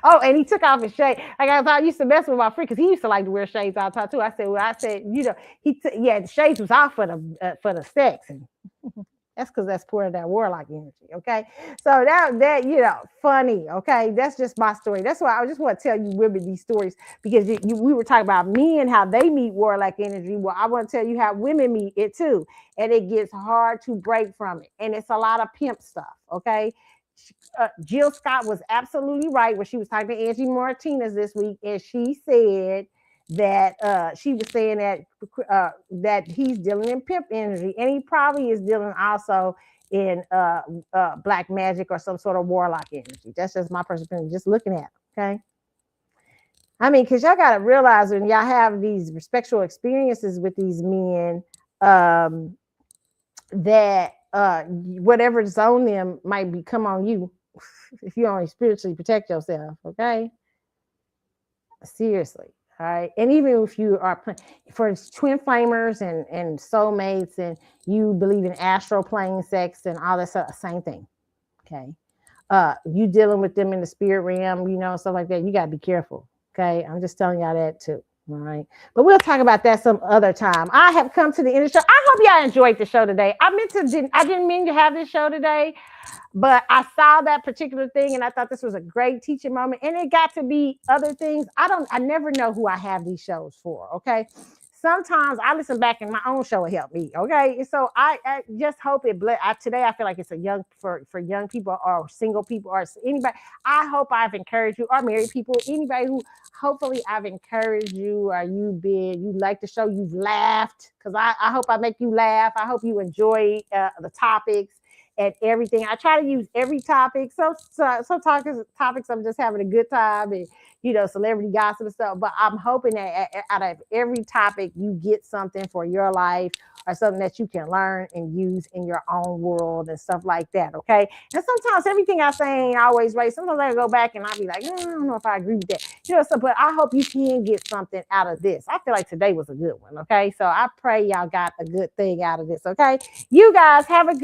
Oh, and he took off his shade. Like I used to mess with my friend because he used to like to wear shades all the time too. I said, you know, the shades was off for the sex, and that's because that's part of that warlock energy. Okay, so that you know, funny. Okay, that's just my story. That's why I just want to tell you women these stories because we were talking about men how they meet warlock energy. Well, I want to tell you how women meet it too, and it gets hard to break from it, and it's a lot of pimp stuff. Okay. Jill Scott was absolutely right when she was talking to Angie Martinez this week, and she said that she was saying that he's dealing in pimp energy, and he probably is dealing also in black magic or some sort of warlock energy. That's just my personal opinion, just looking at it. Okay, I mean, because y'all got to realize when y'all have these sexual experiences with these men, that whatever's on them might become on you if you only spiritually protect yourself. Okay, seriously. All right, and even if you are for twin flamers and soulmates, and you believe in astral plane sex and all that stuff, same thing. Okay, you dealing with them in the spirit realm, you know, stuff like that. You got to be careful. Okay, I'm just telling y'all that too. All right, but we'll talk about that some other time. I have come to the end of the show. I hope y'all enjoyed the show today. I didn't mean to have this show today, but I saw that particular thing and I thought this was a great teaching moment. And it got to be other things. I never know who I have these shows for. Okay. Sometimes I listen back and my own show will help me. Okay. So I just hope it today I feel like it's for young people or single people or anybody. I hope I've encouraged you, or married people, anybody who hopefully I've encouraged you, or you like the show, you've laughed. Because I hope I make you laugh. I hope you enjoy the topics and everything. I try to use every topic. So topics I'm just having a good time, and you know, celebrity gossip and stuff. But I'm hoping that out of every topic you get something for your life or something that you can learn and use in your own world and stuff like that. Okay. And sometimes everything I say ain't always right. Sometimes I go back and I'll be like, I don't know if I agree with that. You know, so but I hope you can get something out of this. I feel like today was a good one. Okay. So I pray y'all got a good thing out of this. Okay. You guys have a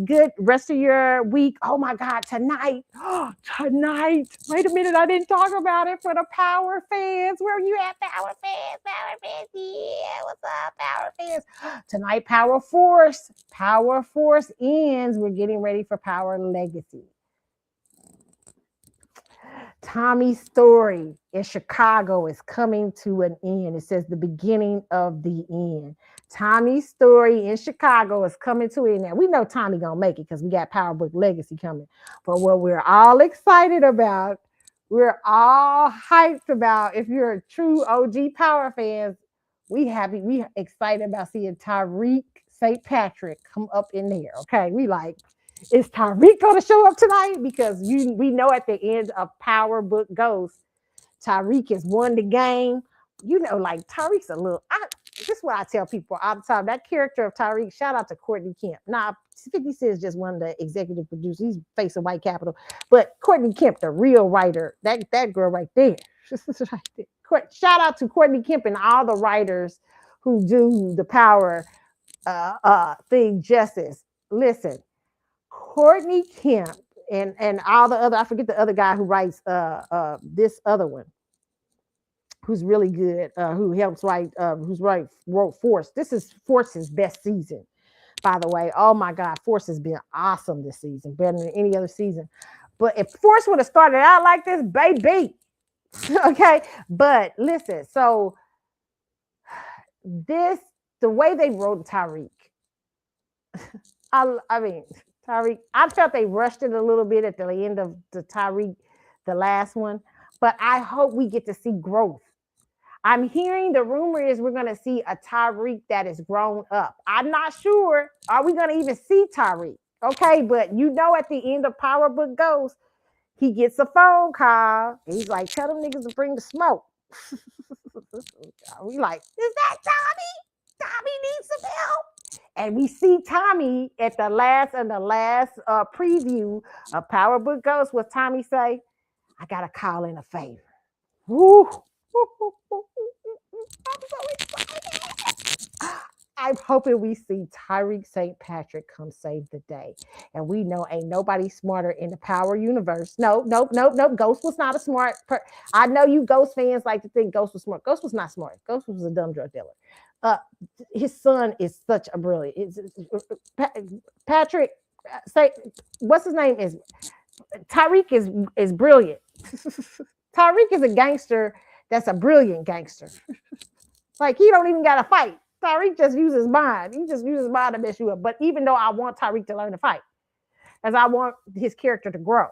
good rest of your week. Oh my God, tonight. Wait a minute, I didn't talk about it for the Power fans. Where are you at, Power fans? Power fans, yeah, what's up, Power fans? Tonight, Power Force ends. We're getting ready for Power Legacy. Tommy's story in Chicago is coming to an end. It says the beginning of the end. Tommy's story in Chicago is coming to an end. Now, we know Tommy gonna make it because we got Power Book Legacy coming. But what we're all excited about, we're all hyped about, if you're a true OG Power fans, we excited about seeing Tyreek St. Patrick come up in there. Okay, we like, is Tyreek going to show up tonight? Because we know at the end of Power Book Ghost, Tyreek has won the game. You know, like Tyreek's a little. This is what I tell people all the time. That character of Tyreek. Shout out to Courtney Kemp. Nah, 50 Cent is just one of the executive producers. He's facing white capital, but Courtney Kemp, the real writer, that girl right there. Shout out to Courtney Kemp and all the writers who do the Power thing justice. Listen. Courtney Kemp and all the other, I forget the other guy who writes this other one, who's really good, who helps write, wrote Force. This is Force's best season, by the way. Oh my God, Force has been awesome this season, better than any other season. But if Force would have started out like this, baby, okay. But listen, so the way they wrote Tyreek, I mean, Tyreek, I felt they rushed it a little bit at the end of the Tyreek, the last one, but I hope we get to see growth. I'm hearing the rumor is we're going to see a Tyreek that is grown up. I'm not sure. Are we going to even see Tyreek? Okay, but you know, at the end of Power Book Ghost, he gets a phone call. He's like, tell them niggas to bring the smoke. We like, is that Tommy? Tommy needs some help. And we see Tommy at the last preview of Power Book Ghost, what Tommy say, I got to call in a favor. Woo. I'm so excited. I'm hoping we see Tyreek St. Patrick come save the day. And we know ain't nobody smarter in the Power universe. Nope. Ghost was not a smart I know you Ghost fans like to think Ghost was smart. Ghost was not smart. Ghost was a dumb drug dealer. His son is such a brilliant. Patrick, say what's his name is Tyreek is brilliant. Tyreek is a gangster that's a brilliant gangster. Like he don't even got to fight. Tyreek just uses mind. He just uses mind to mess you up. But even though I want Tyreek to learn to fight, as I want his character to grow.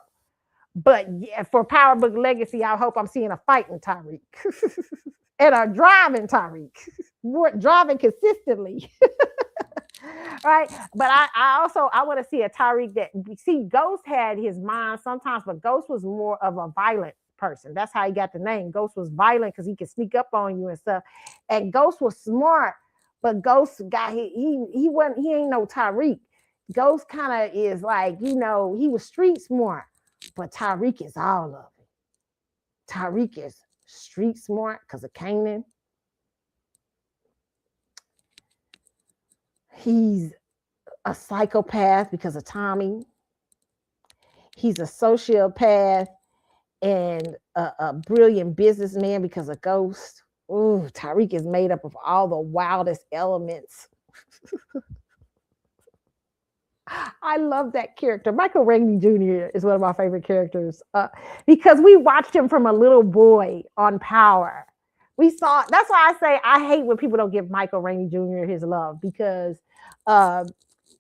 But yeah, for Power Book Legacy, I hope I'm seeing a fighting Tyreek and a driving Tyreek, driving consistently. Right. But I want to see a Tyreek that, see, Ghost had his mind sometimes, but Ghost was more of a violent person. That's how he got the name. Ghost was violent because he could sneak up on you and stuff. And Ghost was smart, but Ghost got he ain't no Tyreek. Ghost kind of is like, you know, he was street smart, but Tyreek is all of it. Tyreek is street smart because of Kanan. He's a psychopath because of Tommy. He's a sociopath and a brilliant businessman because of Ghost. Ooh, Tyreek is made up of all the wildest elements. I love that character. Michael Rainey Jr. is one of my favorite characters because we watched him from a little boy on Power. We saw, that's why I say I hate when people don't give Michael Rainey Jr. his love because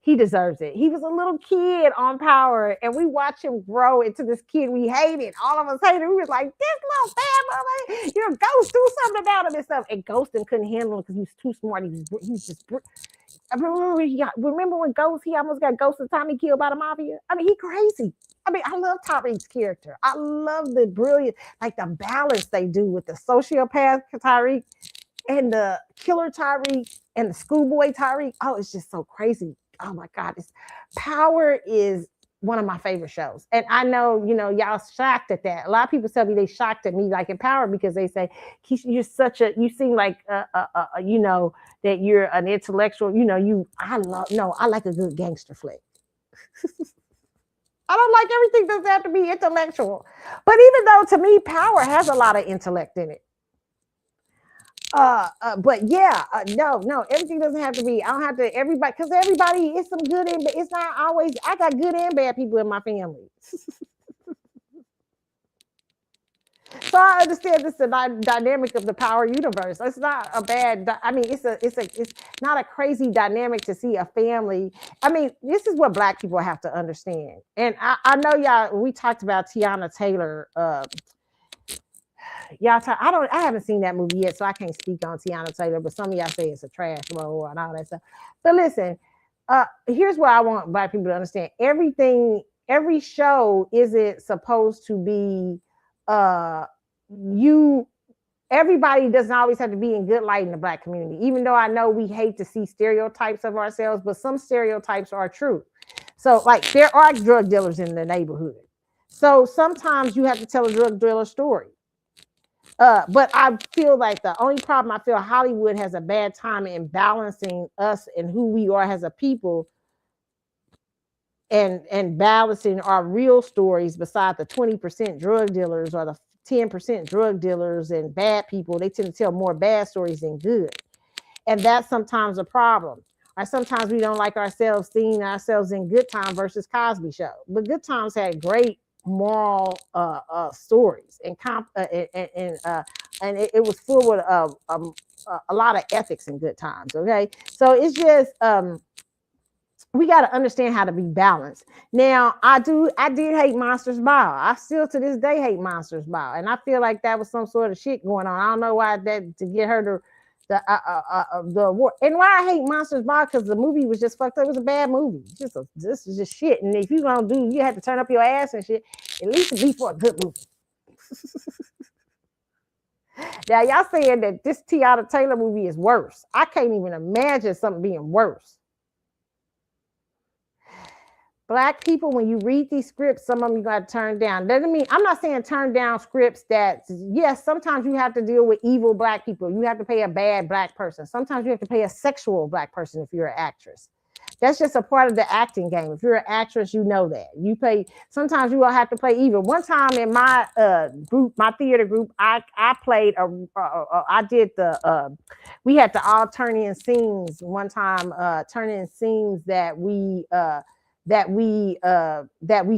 he deserves it. He was a little kid on Power and we watched him grow into this kid we hated. All of us hated him. We was like, this little bad mother, you know, Ghost, do something about him and stuff. And Ghost couldn't handle him because he was too smart. He was just... I remember when Ghost, he almost got Ghost and Tommy killed by the mafia? I mean, he crazy. I mean, I love Tyreek's character. I love the brilliant, like the balance they do with the sociopath Tyreek and the killer Tyreek and the schoolboy Tyreek. Oh, it's just so crazy. Oh my God. Power is one of my favorite shows. And I know, you know, y'all shocked at that. A lot of people tell me they shocked at me like in Power because they say, you seem like, you know, that you're an intellectual, you know, I like a good gangster flick. I don't like everything doesn't have to be intellectual. But even though to me, Power has a lot of intellect in it. But yeah, no, everything doesn't have to be. I don't have to everybody because everybody is some good and it's not always. I got good and bad people in my family. So I understand this is the dynamic of the power universe. It's not a bad. I mean, it's not a crazy dynamic to see a family. I mean, this is what Black people have to understand. And I know y'all. We talked about Tiana Taylor. I haven't seen that movie yet, so I can't speak on Tiana Taylor. But some of y'all say it's a trash role and all that stuff. But listen, here's what I want Black people to understand. Every show isn't supposed to be everybody doesn't always have to be in good light in the Black community, even though I know we hate to see stereotypes of ourselves, but some stereotypes are true. So like there are drug dealers in the neighborhood. So sometimes you have to tell a drug dealer story. But I feel like the only problem I feel Hollywood has a bad time in balancing us and who we are as a people and balancing our real stories beside the 20% drug dealers or the 10% drug dealers and bad people. They tend to tell more bad stories than good. And that's sometimes a problem. Or sometimes we don't like ourselves seeing ourselves in Good Time versus Cosby Show. But Good Times had great moral stories and it was full with a lot of ethics in Good Times. Okay, so it's just we got to understand how to be balanced. Now, I did hate Monsters Ball. I still to this day hate Monsters Ball, and I feel like that was some sort of shit going on. I don't know why that to get her the award. And why I hate Monsters Ball, because the movie was just fucked up. It was a bad movie. This is just shit. And if you gonna do, you have to turn up your ass and shit. At least be for a good movie. Now y'all saying that this Tiana Taylor movie is worse. I can't even imagine something being worse. Black people, when you read these scripts, some of them you got to turn down. Doesn't mean, I'm not saying turn down scripts that, yes, sometimes you have to deal with evil Black people. You have to pay a bad Black person. Sometimes you have to pay a sexual Black person if you're an actress. That's just a part of the acting game. If you're an actress, you know that. Sometimes you will have to play evil. One time in my group, my theater group, I played, we had to all turn in scenes one time, turn in scenes that we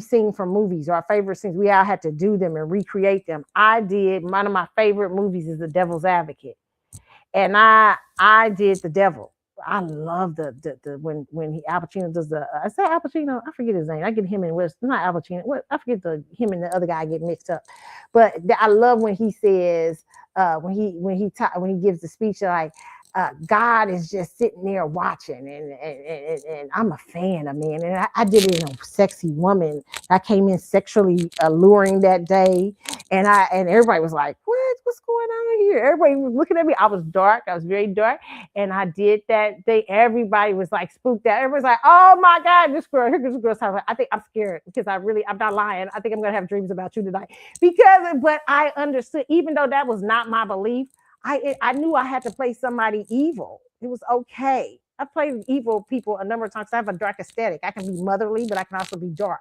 sing from movies, our favorite scenes. We all had to do them and recreate them. I did, one of my favorite movies is The Devil's Advocate. And I did the devil. I love the when Al Pacino does I say Al Pacino, I forget his name. I get him and West, not Al Pacino. I forget him and the other guy get mixed up. But I love when he says when he gives the speech like God is just sitting there watching, and I'm a fan of man. And I did it in a sexy woman. I came in sexually alluring that day, and everybody was like, what's going on here? Everybody was looking at me. I was dark. I was very dark, and I did that day. Everybody was like spooked out. Everybody's like, oh my God, this girl. I think I'm scared because I'm not lying. I think I'm gonna have dreams about you tonight but I understood, even though that was not my belief. I knew I had to play somebody evil. It was okay. I played evil people a number of times. I have a dark aesthetic. I can be motherly, but I can also be dark.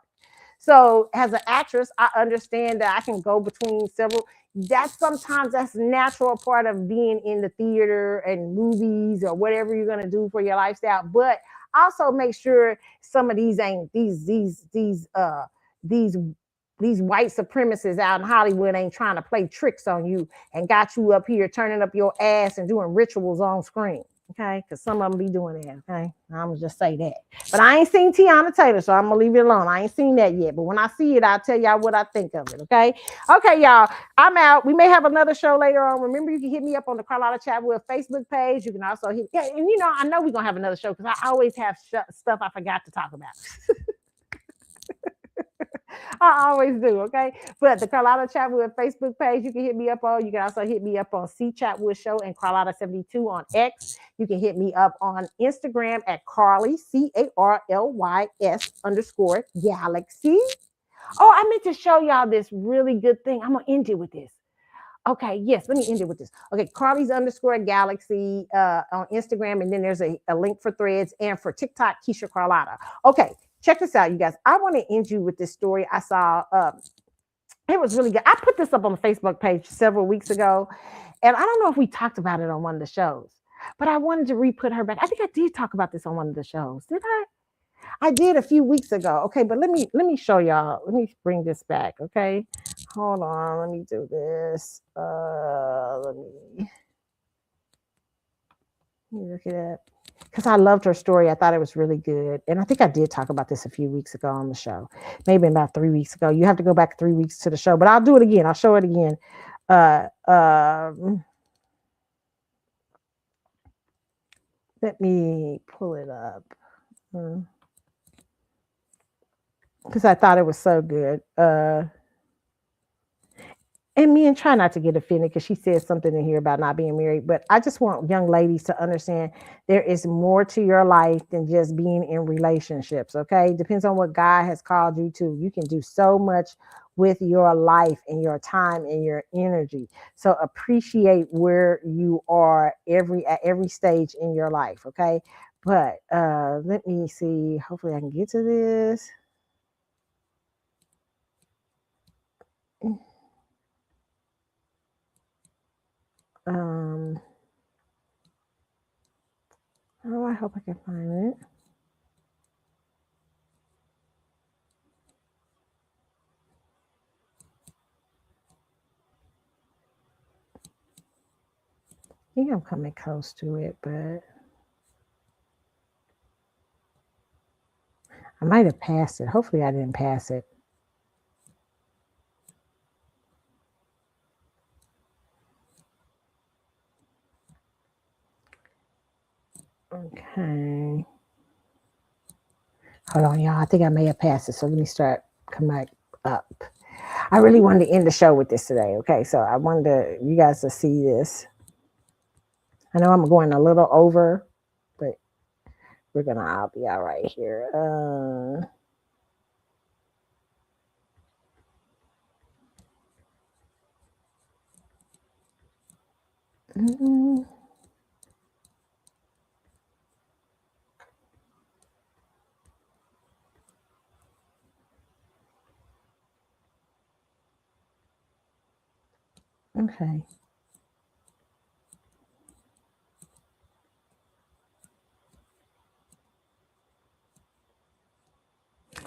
So as an actress, I understand that I can go between several. That's a natural part of being in the theater and movies or whatever you're going to do for your lifestyle. But also make sure some of these ain't these white supremacists out in Hollywood ain't trying to play tricks on you and got you up here turning up your ass and doing rituals on screen. Okay, because some of them be doing that. Okay, I'm gonna just say that. But I ain't seen Tiana Taylor, so I'm gonna leave it alone. I ain't seen that yet. But when I see it, I'll tell y'all what I think of it. Okay, y'all. I'm out. We may have another show later on. Remember, you can hit me up on the Carlotta Chatwood Facebook page. You can also hit. Yeah, and I know we're gonna have another show because I always have stuff I forgot to talk about. I always do, okay? But the Carlotta Chatwood Facebook page, you can hit me up on. You can also hit me up on C Chatwood Show and Carlotta72 on X. You can hit me up on Instagram at Carly, CARLYS_Galaxy. Oh, I meant to show y'all this really good thing. I'm going to end it with this. Okay, yes, let me end it with this. Okay, Carly's_Galaxy on Instagram, and then there's a link for Threads and for TikTok, Keisha Carlotta. Okay. Check this out, you guys. I want to end you with this story I saw. It was really good. I put this up on the Facebook page several weeks ago, and I don't know if we talked about it on one of the shows, but I wanted to re-put her back. I think I did talk about this on one of the shows. Did I? I did a few weeks ago. Okay, but let me show y'all. Let me bring this back. Okay, hold on. Let me do this. Let me look it up because I loved her story. I thought it was really good, and I think I did talk about this a few weeks ago on the show, maybe about 3 weeks ago. You have to go back 3 weeks to the show, but I'll do it again. I'll show it again. Let me pull it up. Because I thought it was so good. And me and try not to get offended because she said something in here about not being married. But I just want young ladies to understand there is more to your life than just being in relationships. Okay. Depends on what God has called you to. You can do so much with your life and your time and your energy. So appreciate where you are at every stage in your life. Okay. But let me see. Hopefully I can get to this. Oh, I hope I can find it. I think I'm coming close to it, but I might have passed it. Hopefully I didn't pass it. Okay. Hold on, y'all. I think I may have passed it. So let me start come back up. I really wanted to end the show with this today. Okay. So I wanted you guys to see this. I know I'm going a little over, but I'll be all right here. Okay.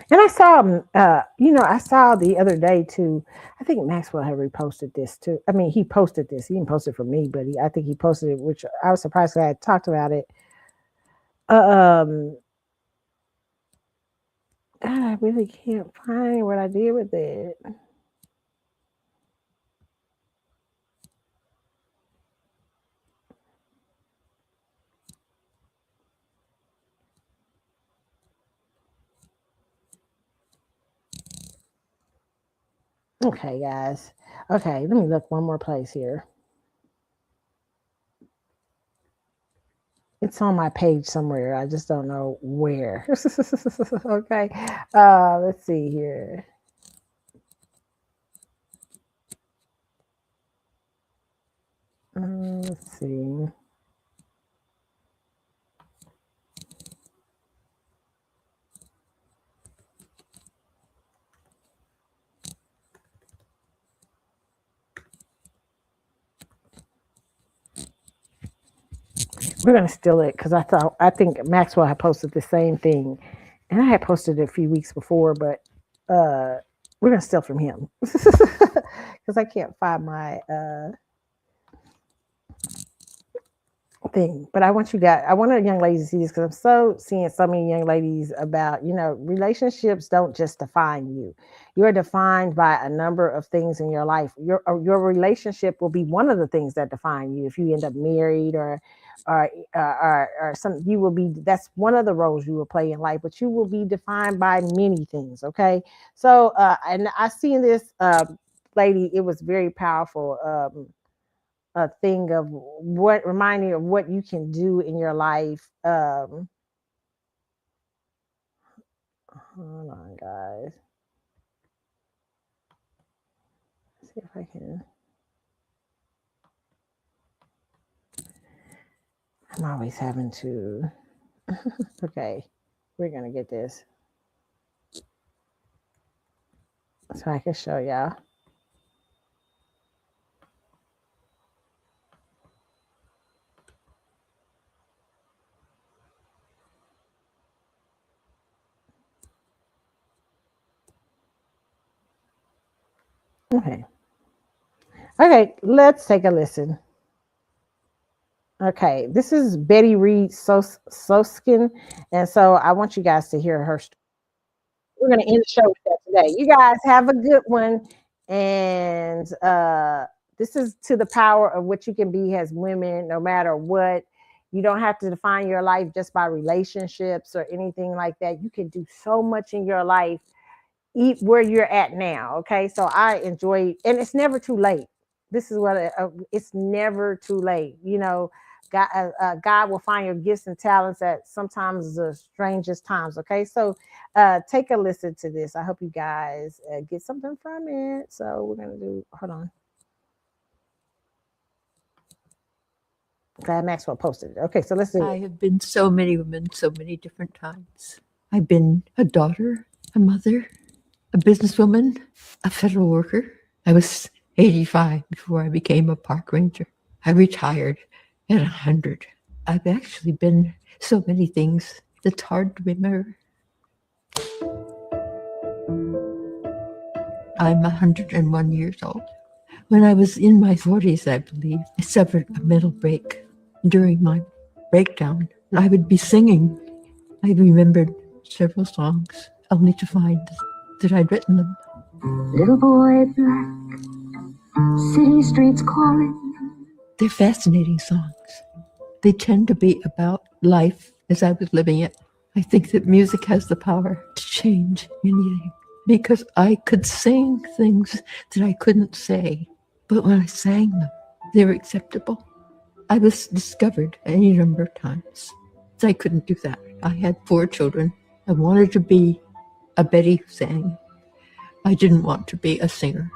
And I saw, I saw the other day too. I think Maxwell had reposted this too. I mean, he posted this. He didn't post it for me, but I think he posted it, which I was surprised that I had talked about it. God, I really can't find what I did with it. Okay, guys. Okay, let me look one more place here. It's on my page somewhere. I just don't know where. Okay. Let's see here. Let's see. We're gonna steal it because I think Maxwell had posted the same thing, and I had posted it a few weeks before, but we're gonna steal from him because I can't find my thing. But I want young ladies to see this because I'm seeing so many young ladies about, relationships don't just define you. You're defined by a number of things in your life. Your relationship will be one of the things that define you. If you end up married or some, you will be, that's one of the roles you will play in life, but you will be defined by many things. Okay. So, and I seen this lady, it was very powerful. A thing of what reminding of what you can do in your life. Hold on, guys. Let's see if I can. I'm always having to. Okay, we're gonna get this so I can show y'all. Okay. Okay, let's take a listen. Okay, this is Betty Reed Soskin, and so I want you guys to hear her story. We're gonna end the show with that today. You guys have a good one, and this is to the power of what you can be as women, no matter what. You don't have to define your life just by relationships or anything like that. You can do so much in your life eat where you're at now. Okay, so I enjoy, and it's never too late. This is what it's never too late. You know, God will find your gifts and talents at sometimes the strangest times. Okay, so take a listen to this. I hope you guys get something from it. So we're gonna do. Hold on. Glad Maxwell posted it. Okay, so let's do I it. have been so many women so many different times. I've been a daughter, a mother, a businesswoman, a federal worker. I was 85 before I became a park ranger. I retired at 100. I've actually been so many things that's hard to remember. I'm 101 years old. When I was in my 40s, I believe, I suffered a mental break. During my breakdown, I would be singing. I remembered several songs, only to find that I'd written them. Little boy black, city streets calling. They're fascinating songs. They tend to be about life as I was living it. I think that music has the power to change anything because I could sing things that I couldn't say, but when I sang them, they were acceptable. I was discovered any number of times. So I couldn't do that. I had 4 children. I wanted to be a Betty who sang. I didn't want to be a singer.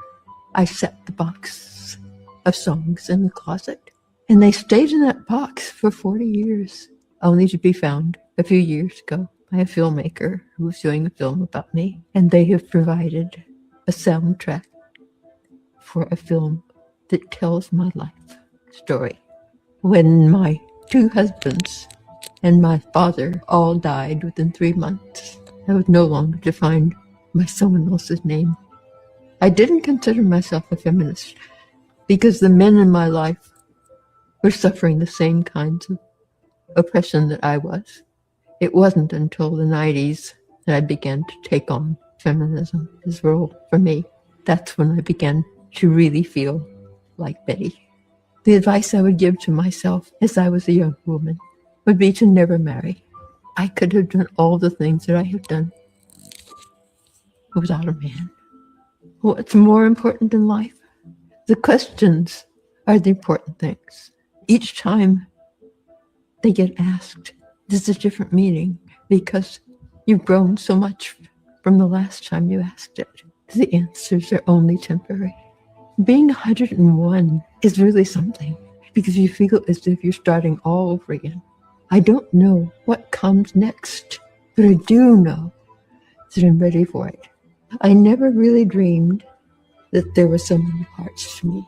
I set the box of songs in the closet, and they stayed in that box for 40 years, only to be found a few years ago by a filmmaker who was doing a film about me, and they have provided a soundtrack for a film that tells my life story. When my 2 husbands and my father all died within 3 months, I was no longer defined by someone else's name. I didn't consider myself a feminist because the men in my life were suffering the same kinds of oppression that I was. It wasn't until the 90s that I began to take on feminism as a role for me. That's when I began to really feel like Betty. The advice I would give to myself as I was a young woman would be to never marry. I could have done all the things that I have done without a man. What's more important in life? The questions are the important things. Each time they get asked, there's a different meaning because you've grown so much from the last time you asked it. The answers are only temporary. Being 101 is really something because you feel as if you're starting all over again. I don't know what comes next, but I do know that I'm ready for it. I never really dreamed that there were so many parts to me.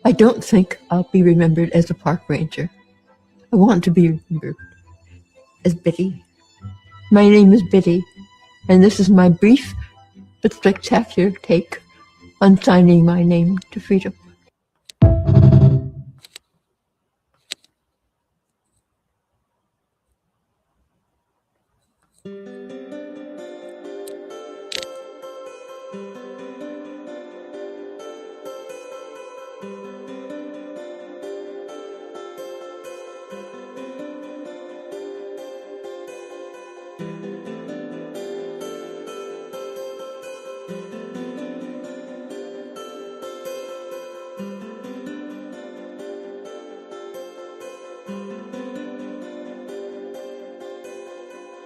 I don't think I'll be remembered as a park ranger. I want to be remembered as Betty. My name is Betty, and this is my brief but spectacular take on signing my name to freedom.